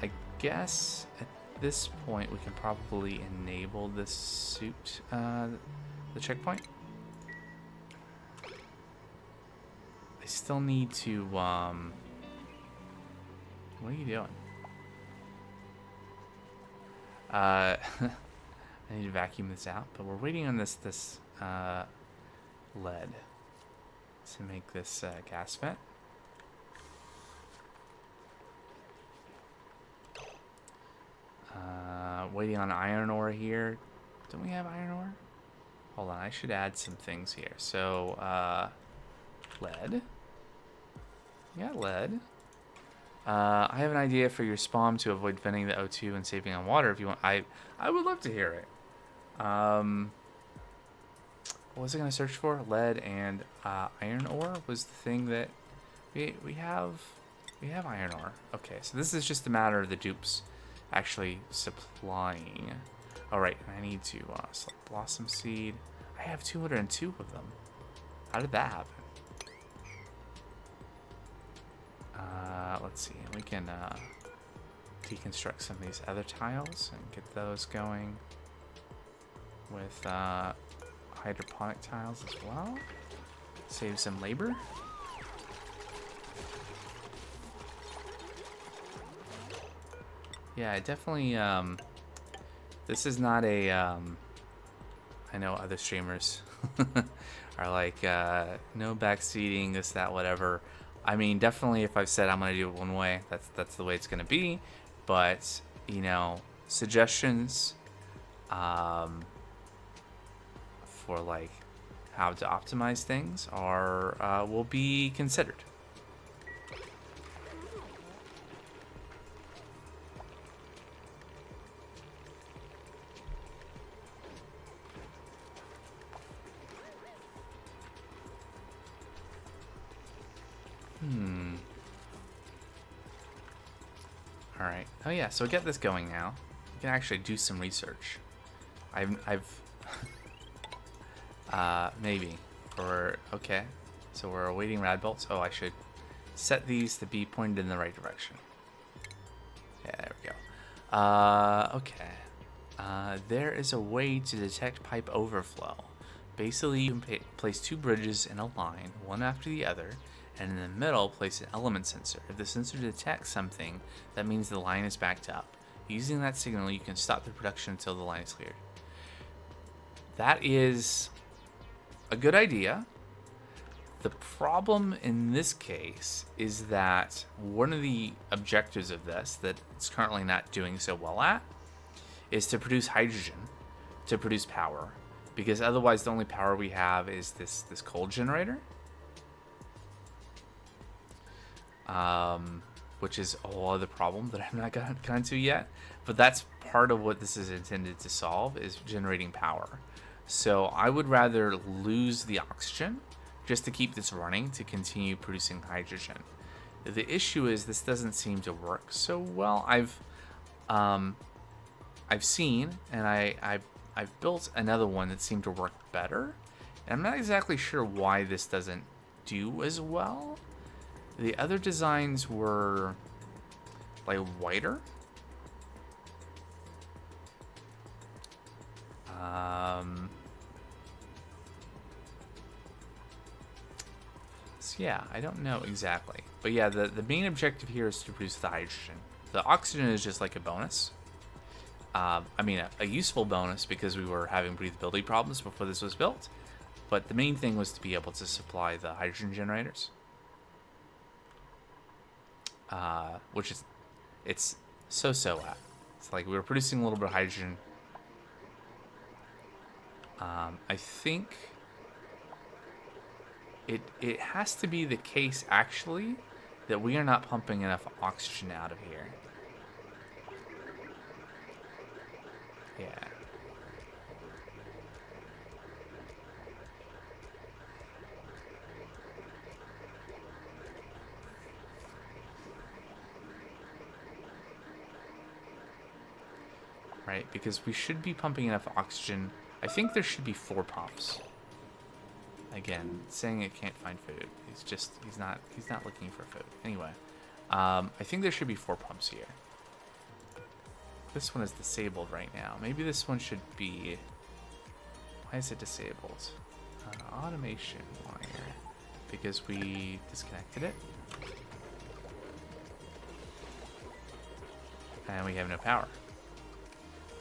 Speaker 1: I guess at this point we can probably enable this suit, the checkpoint. I still need to, what are you doing? I need to vacuum this out, but we're waiting on this lead to make this gas vent. Waiting on iron ore here. Don't we have iron ore? Hold on, I should add some things here. So, lead. Yeah, lead. I have an idea for your spawn to avoid venting the O2 and saving on water if you want. I would love to hear it. What was I going to search for? Lead and iron ore was the thing that we have iron ore. Okay, so this is just a matter of the dupes actually supplying. All right, I need to select blossom seed. I have 202 of them. How did that happen? Let's see. We can deconstruct some of these other tiles and get those going with hydroponic tiles as well. Save some labor. Yeah, I definitely, this is not a, I know other streamers are like, no backseating, this, that, whatever. I mean, definitely if I've said I'm going to do it one way, that's the way it's going to be. But, you know, suggestions for like how to optimize things are will be considered. All right. Oh yeah. So get this going now. We can actually do some research. I've maybe. Or okay. So we're awaiting rad bolts. Oh, I should set these to be pointed in the right direction. Yeah, there we go. Okay. There is a way to detect pipe overflow. Basically, you can place two bridges in a line, one after the other, and in the middle, place an element sensor. If the sensor detects something, that means the line is backed up. Using that signal, you can stop the production until the line is cleared. That is a good idea. The problem in this case is that one of the objectives of this that it's currently not doing so well at is to produce hydrogen, to produce power, because otherwise the only power we have is this coal generator, which is a whole other problem that I'm not gotten to yet. But that's part of what this is intended to solve, is generating power. So I would rather lose the oxygen just to keep this running to continue producing hydrogen. The issue is this doesn't seem to work so well. I've seen, and I've built another one that seemed to work better, and I'm not exactly sure why this doesn't do as well. The other designs were like whiter. So yeah, I don't know exactly. But yeah, the main objective here is to produce the hydrogen. The oxygen is just like a bonus. I mean, a useful bonus because we were having breathability problems before this was built. But the main thing was to be able to supply the hydrogen generators. Which is, it's so at. It's like we were producing a little bit of hydrogen. I think it has to be the case, actually, that we are not pumping enough oxygen out of here. Yeah. Right, because we should be pumping enough oxygen. I think there should be 4 pumps. Again, saying it can't find food. He's not looking for food. Anyway, I think there should be 4 pumps here. This one is disabled right now. Maybe this one should be. Why is it disabled? Automation wire, because we disconnected it, and we have no power.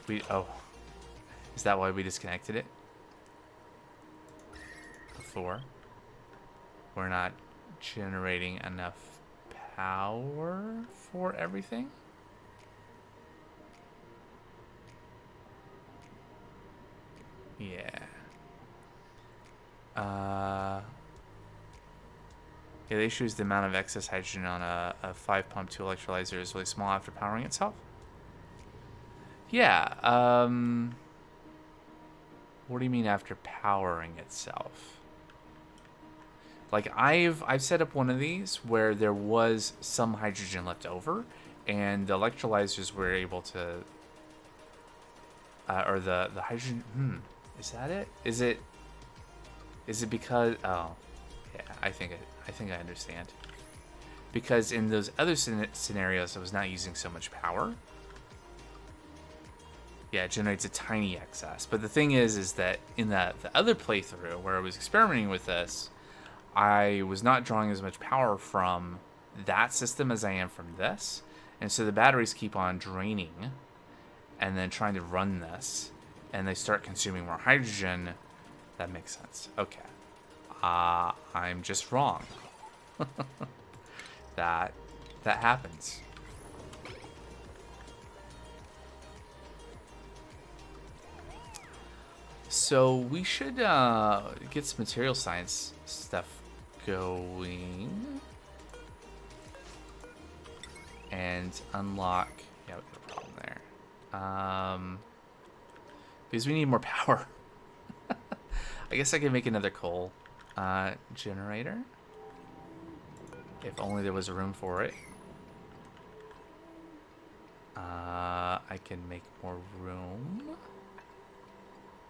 Speaker 1: Is that why we disconnected it? Before. We're not generating enough power for everything? Yeah. Yeah, the issue is the amount of excess hydrogen on a 5-pump 2 electrolyzer is really small after powering itself. Yeah, what do you mean after powering itself? Like, I've set up one of these where there was some hydrogen left over, and the electrolyzers were able to, or the hydrogen. Is that it? Is it because? Oh, yeah. I think I understand. Because in those other scenarios, I was not using so much power. Yeah, it generates a tiny excess. But the thing is that in the other playthrough where I was experimenting with this, I was not drawing as much power from that system as I am from this. And so the batteries keep on draining and then trying to run this, and they start consuming more hydrogen. That makes sense. Okay. I'm just wrong. that happens. So we should get some material science stuff going and unlock. Yeah, we got a problem there. Because we need more power. I guess I can make another coal generator. If only there was room for it. I can make more room.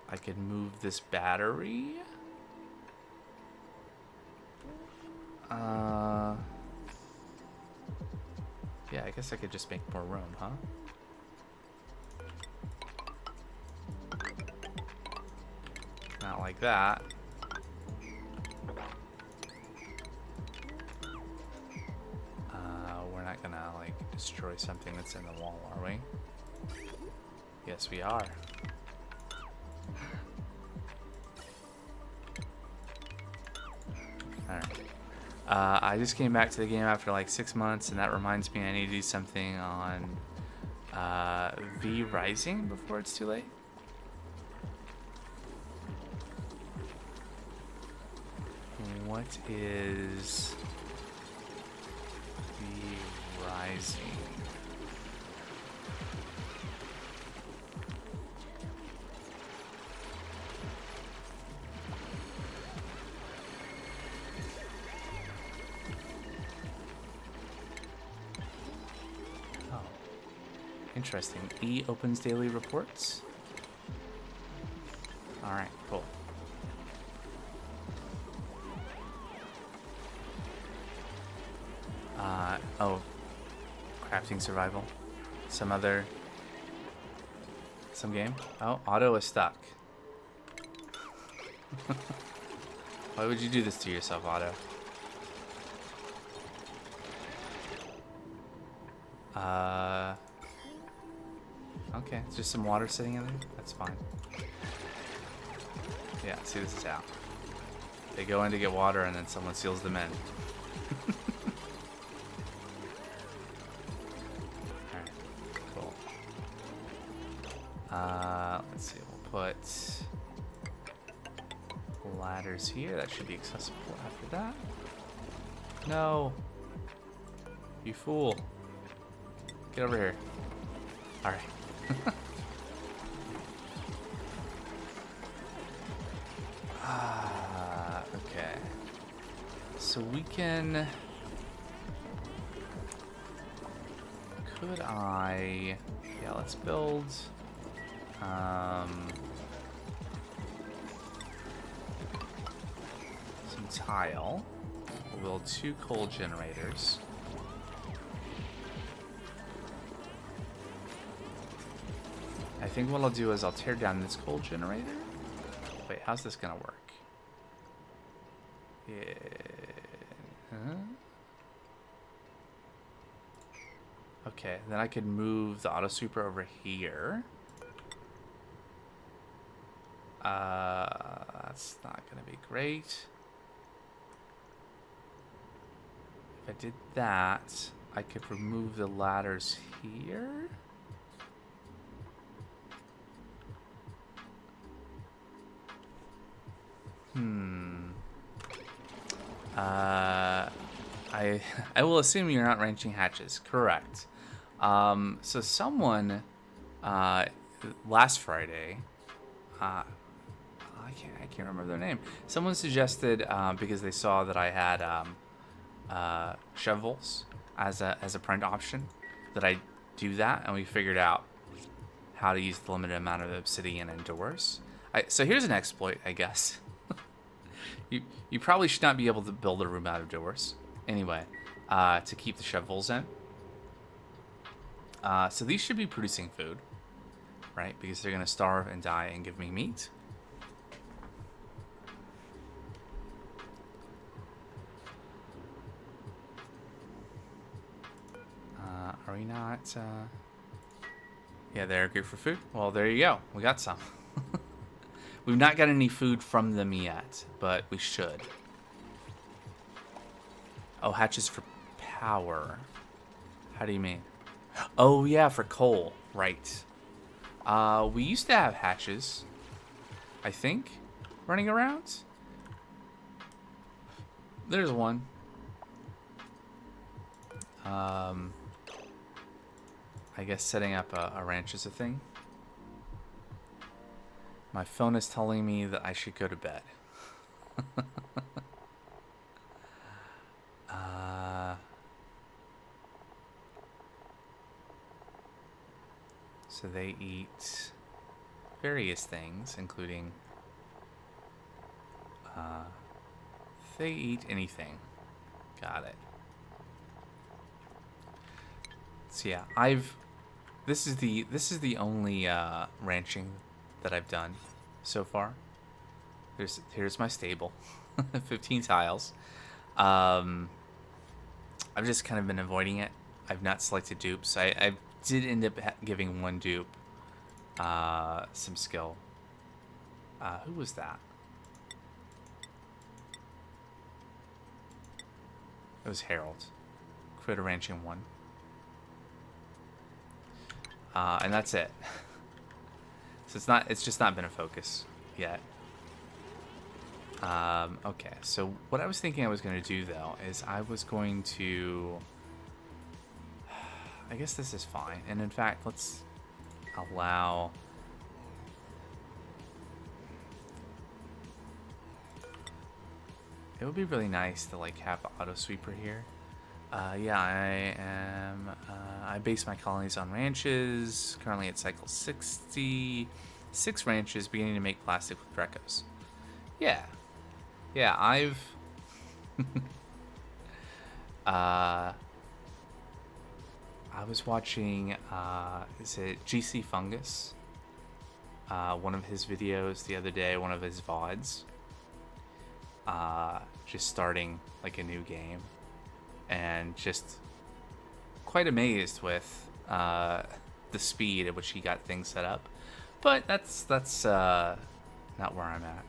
Speaker 1: I can move this battery. Yeah, I guess I could just make more room, huh? Not like that. We're not gonna, like, destroy something that's in the wall, are we? Yes, we are. Alright. I just came back to the game after like 6 months, and that reminds me I need to do something on V Rising before it's too late. What is V Rising? Interesting. E opens daily reports. Alright, cool. Oh. Crafting survival. Some game? Oh, auto is stuck. Why would you do this to yourself, Auto? Okay, it's just some water sitting in there. That's fine. Yeah, see, this is how. They go in to get water and then someone seals them in. Alright, cool. Let's see, we'll put ladders here. That should be accessible after that. No! You fool. Get over here. Alright. Okay. So we can... Could I... Yeah, let's build... some tile. We'll build 2 coal generators. I think what I'll do is I'll tear down this coal generator. Wait, how's this gonna work? Yeah. Huh? Okay, then I could move the auto super over here. That's not gonna be great. If I did that, I could remove the ladders here. I will assume you're not ranching hatches. Correct. So someone last Friday, I can't remember their name. Someone suggested because they saw that I had shovels as a print option that I do that, and we figured out how to use the limited amount of obsidian indoors. So here's an exploit, I guess. You probably should not be able to build a room out of doors. Anyway, to keep the shovels in. So these should be producing food, right? Because they're going to starve and die and give me meat. Are we not... Yeah, they're good for food. Well, there you go. We got some. We've not got any food from them yet, but we should. Oh, hatches for power. How do you mean? Oh, yeah, for coal. Right. We used to have hatches, I think, running around. There's one. I guess setting up a ranch is a thing. My phone is telling me that I should go to bed. So they eat various things, including... they eat anything. Got it. So yeah, this is the only ranching that I've done so far. Here's my stable. 15 tiles. I've just kind of been avoiding it. I've not selected dupes. I did end up giving one dupe some skill. Who was that? It was Harold. Create a ranching one. And that's it. So it's just not been a focus yet. Okay, so what I was thinking I was going to do, though, is I was going to... I guess this is fine. And in fact, let's allow... It would be really nice to, like, have an auto sweeper here. Yeah, I base my colonies on ranches. Currently at cycle 60. 6 ranches, beginning to make plastic with Drecos. Yeah. Yeah, I've... I was watching, is it GC Fungus? One of his videos the other day, one of his VODs. Just starting, like, a new game. And just quite amazed with the speed at which he got things set up. But that's not where I'm at.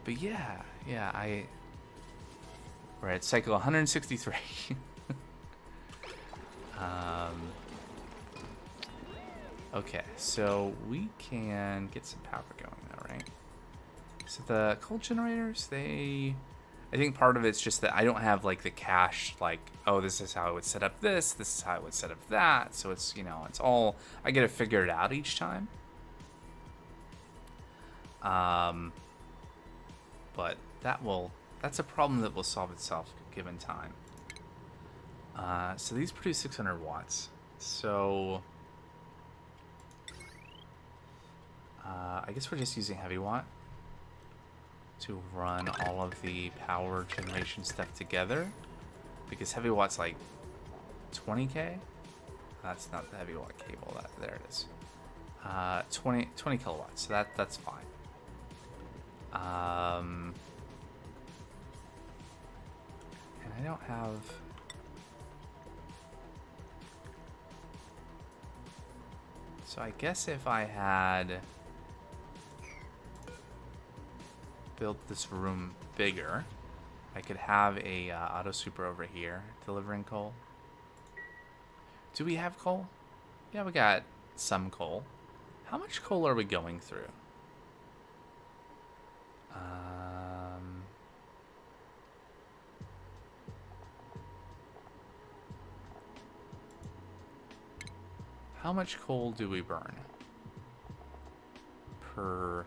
Speaker 1: But yeah, we're at cycle 163. Okay, so we can get some power going now, right? So the coal generators, I think part of it's just that I don't have, like, the cache, like, oh, this is how I would set up this is how I would set up that. So it's, you know, it's all, I get to figure it out each time. But that's a problem that will solve itself given time. So these produce 600 watts. So, I guess we're just using heavy watt to run all of the power generation stuff together, because heavy watt's like 20k. That's not the heavy watt cable. There it is. 20 kilowatts. So that's fine. And I don't have. So I guess if I had built this room bigger, I could have a auto sweeper over here delivering coal. Do we have coal? Yeah, we got some coal. How much coal are we going through? How much coal do we burn per...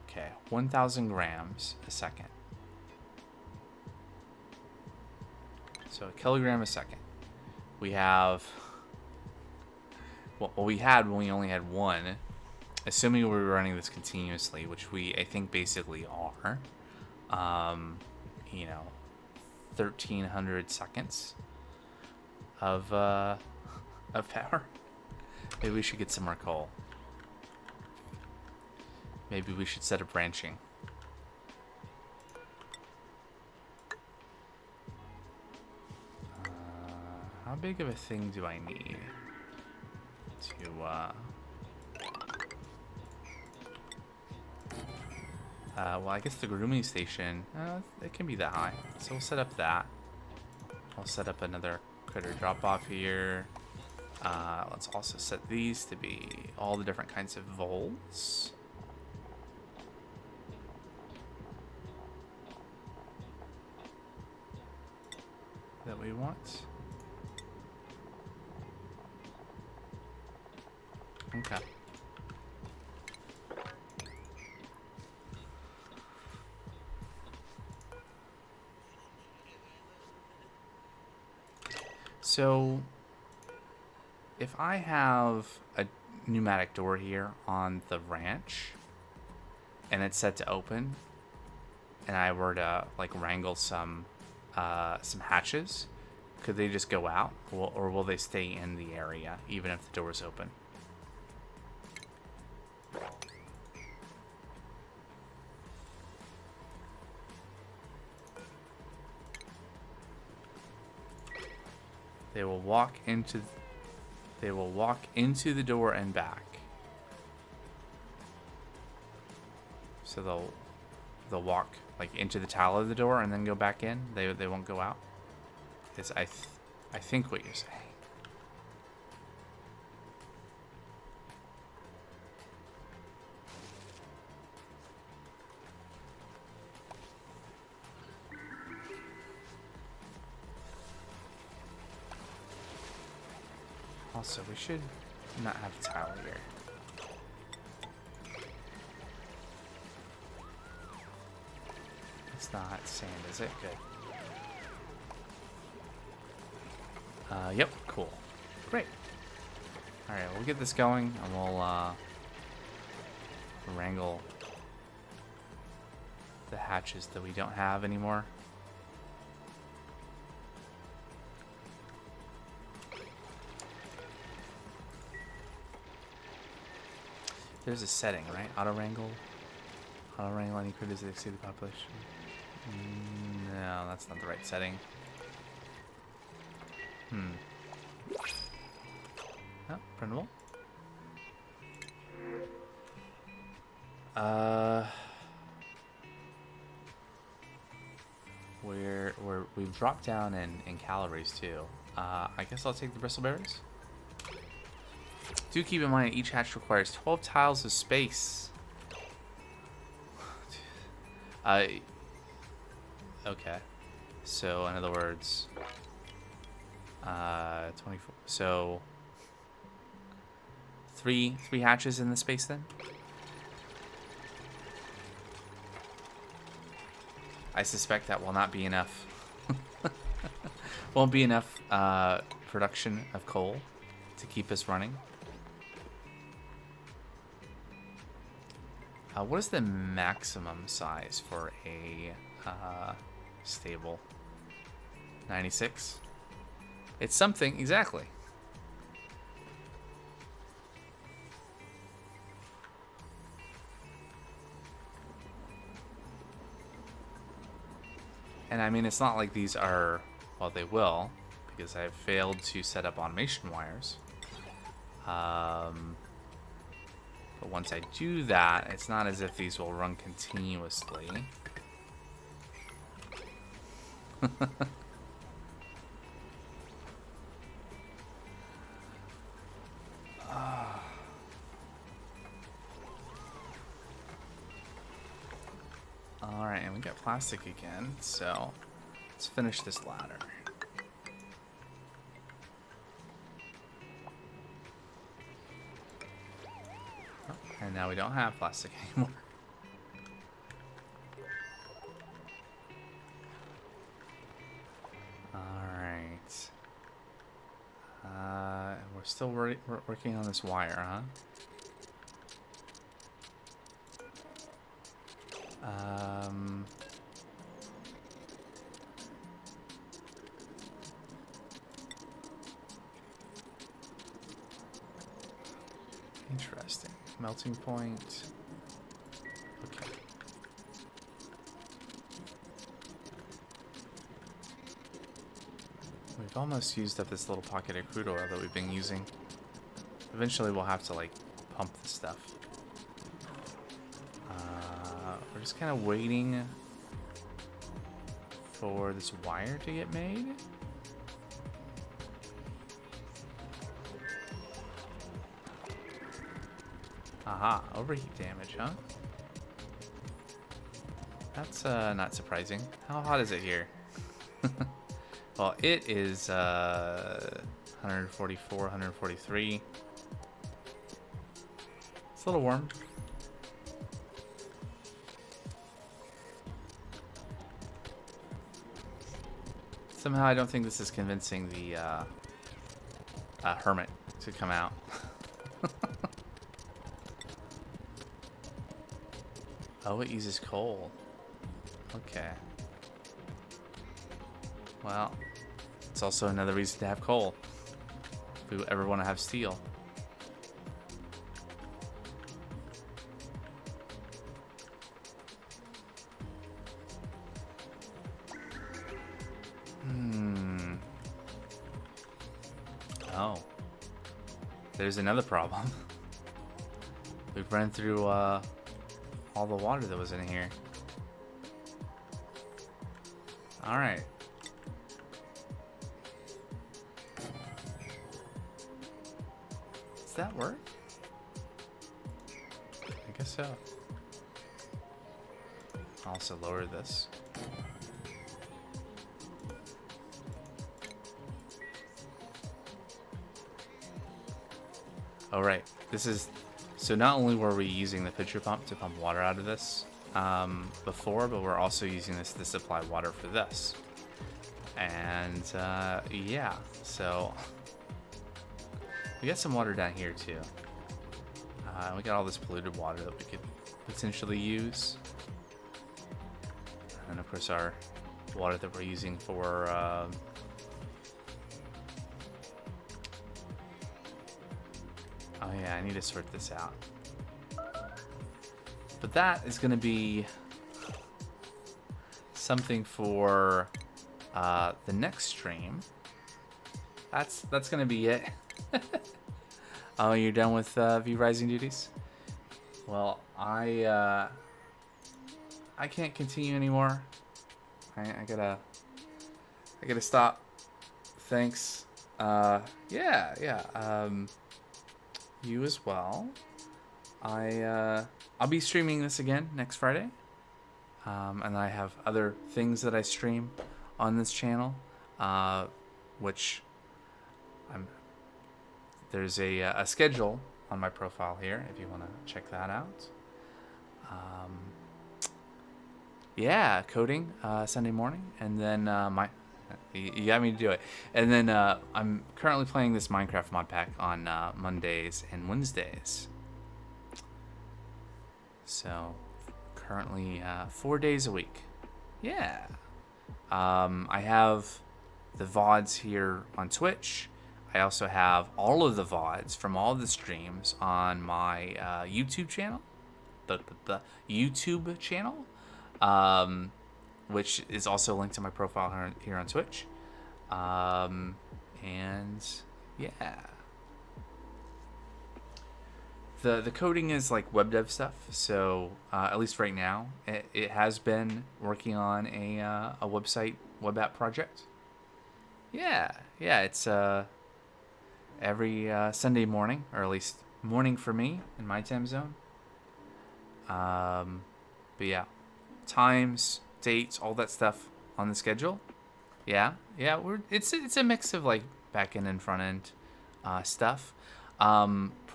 Speaker 1: Okay, 1,000 grams a second. So a kilogram a second. We have... Well, we had when we only had one. Assuming we were running this continuously, which I think basically are. You know, 1,300 seconds of power. Maybe we should get some more coal. Maybe we should set up branching. How big of a thing do I need to well, I guess the grooming station, it can be that high. So we'll set up that. I'll set up another critter drop-off here. Let's also set these to be all the different kinds of voles. That we want. Okay. So, if I have a pneumatic door here on the ranch, and it's set to open, and I were to like wrangle some hatches, could they just go out, or will they stay in the area even if the door is open? They will walk into the door and back. So they'll walk like into the tile of the door and then go back in. They won't go out. Is I think what you're saying. Also, we should not have a tile here. It's not sand, is it? Good. Yep, cool. Great. Alright, we'll get this going, and we'll, wrangle the hatches that we don't have anymore. There's a setting, right? Auto wrangle any critters that exceed the population. No, that's not the right setting. Oh, printable. We've dropped down in calories too. I guess I'll take the bristleberries. Do keep in mind each hatch requires 12 tiles of space. Okay. So in other words, 24. So three hatches in the space then. I suspect that will not be enough. Won't be enough production of coal to keep us running. What is the maximum size for a stable? 96? It's something, exactly. And I mean, it's not like these are, well, they will, because I've failed to set up automation wires. But once I do that, it's not as if these will run continuously. Alright, and we got plastic again, so let's finish this ladder. And now we don't have plastic anymore. Alright. We're still working on this wire, huh? Interesting. Melting point. Okay. We've almost used up this little pocket of crude oil that we've been using. Eventually we'll have to, like, pump the stuff. We're just kind of waiting for this wire to get made. Aha, overheat damage, huh? That's not surprising. How hot is it here? Well, it is 144, 143. It's a little warm. Somehow I don't think this is convincing the hermit to come out. Oh, it uses coal. Okay. Well, it's also another reason to have coal. If we ever want to have steel. Oh. There's another problem. We've run through all the water that was in here. Alright. Does that work? I guess so. I'll also lower this. Oh, right. This is... So not only were we using the pitcher pump to pump water out of this before, but we're also using this to supply water for this. And, yeah. So... We got some water down here, too. We got all this polluted water that we could potentially use. And, of course, our water that we're using for... Oh yeah, I need to sort this out. But that is going to be something for the next stream. That's going to be it. Oh, you're done with V Rising duties? Well, I can't continue anymore. I gotta stop. Thanks. Yeah. You as well. I'll be streaming this again next Friday, and I have other things that I stream on this channel, which there's a schedule on my profile here if you want to check that out. Yeah, coding Sunday morning, and then you got me to do it. And then I'm currently playing this Minecraft mod pack on Mondays and Wednesdays. So currently 4 days a week. Yeah. I have the VODs here on Twitch. I also have all of the VODs from all the streams on my YouTube channel. The YouTube channel. Which is also linked to my profile here on Twitch. And yeah. The coding is like web dev stuff, so at least right now, it has been working on a website, web app project. Yeah, it's every Sunday morning, or at least morning for me in my time zone. But yeah, times, dates, all that stuff on the schedule. Yeah, it's a mix of like back end and front end stuff.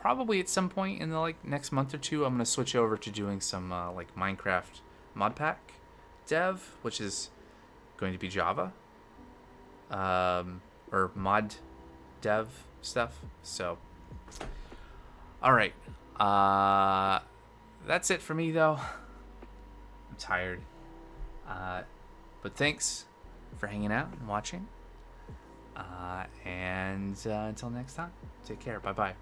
Speaker 1: Probably at some point in the like next month or two, I'm gonna switch over to doing some like Minecraft mod pack dev, which is going to be Java, or mod dev stuff. So, all right, that's it for me though. I'm tired. But thanks for hanging out and watching. And until next time, take care. Bye-bye.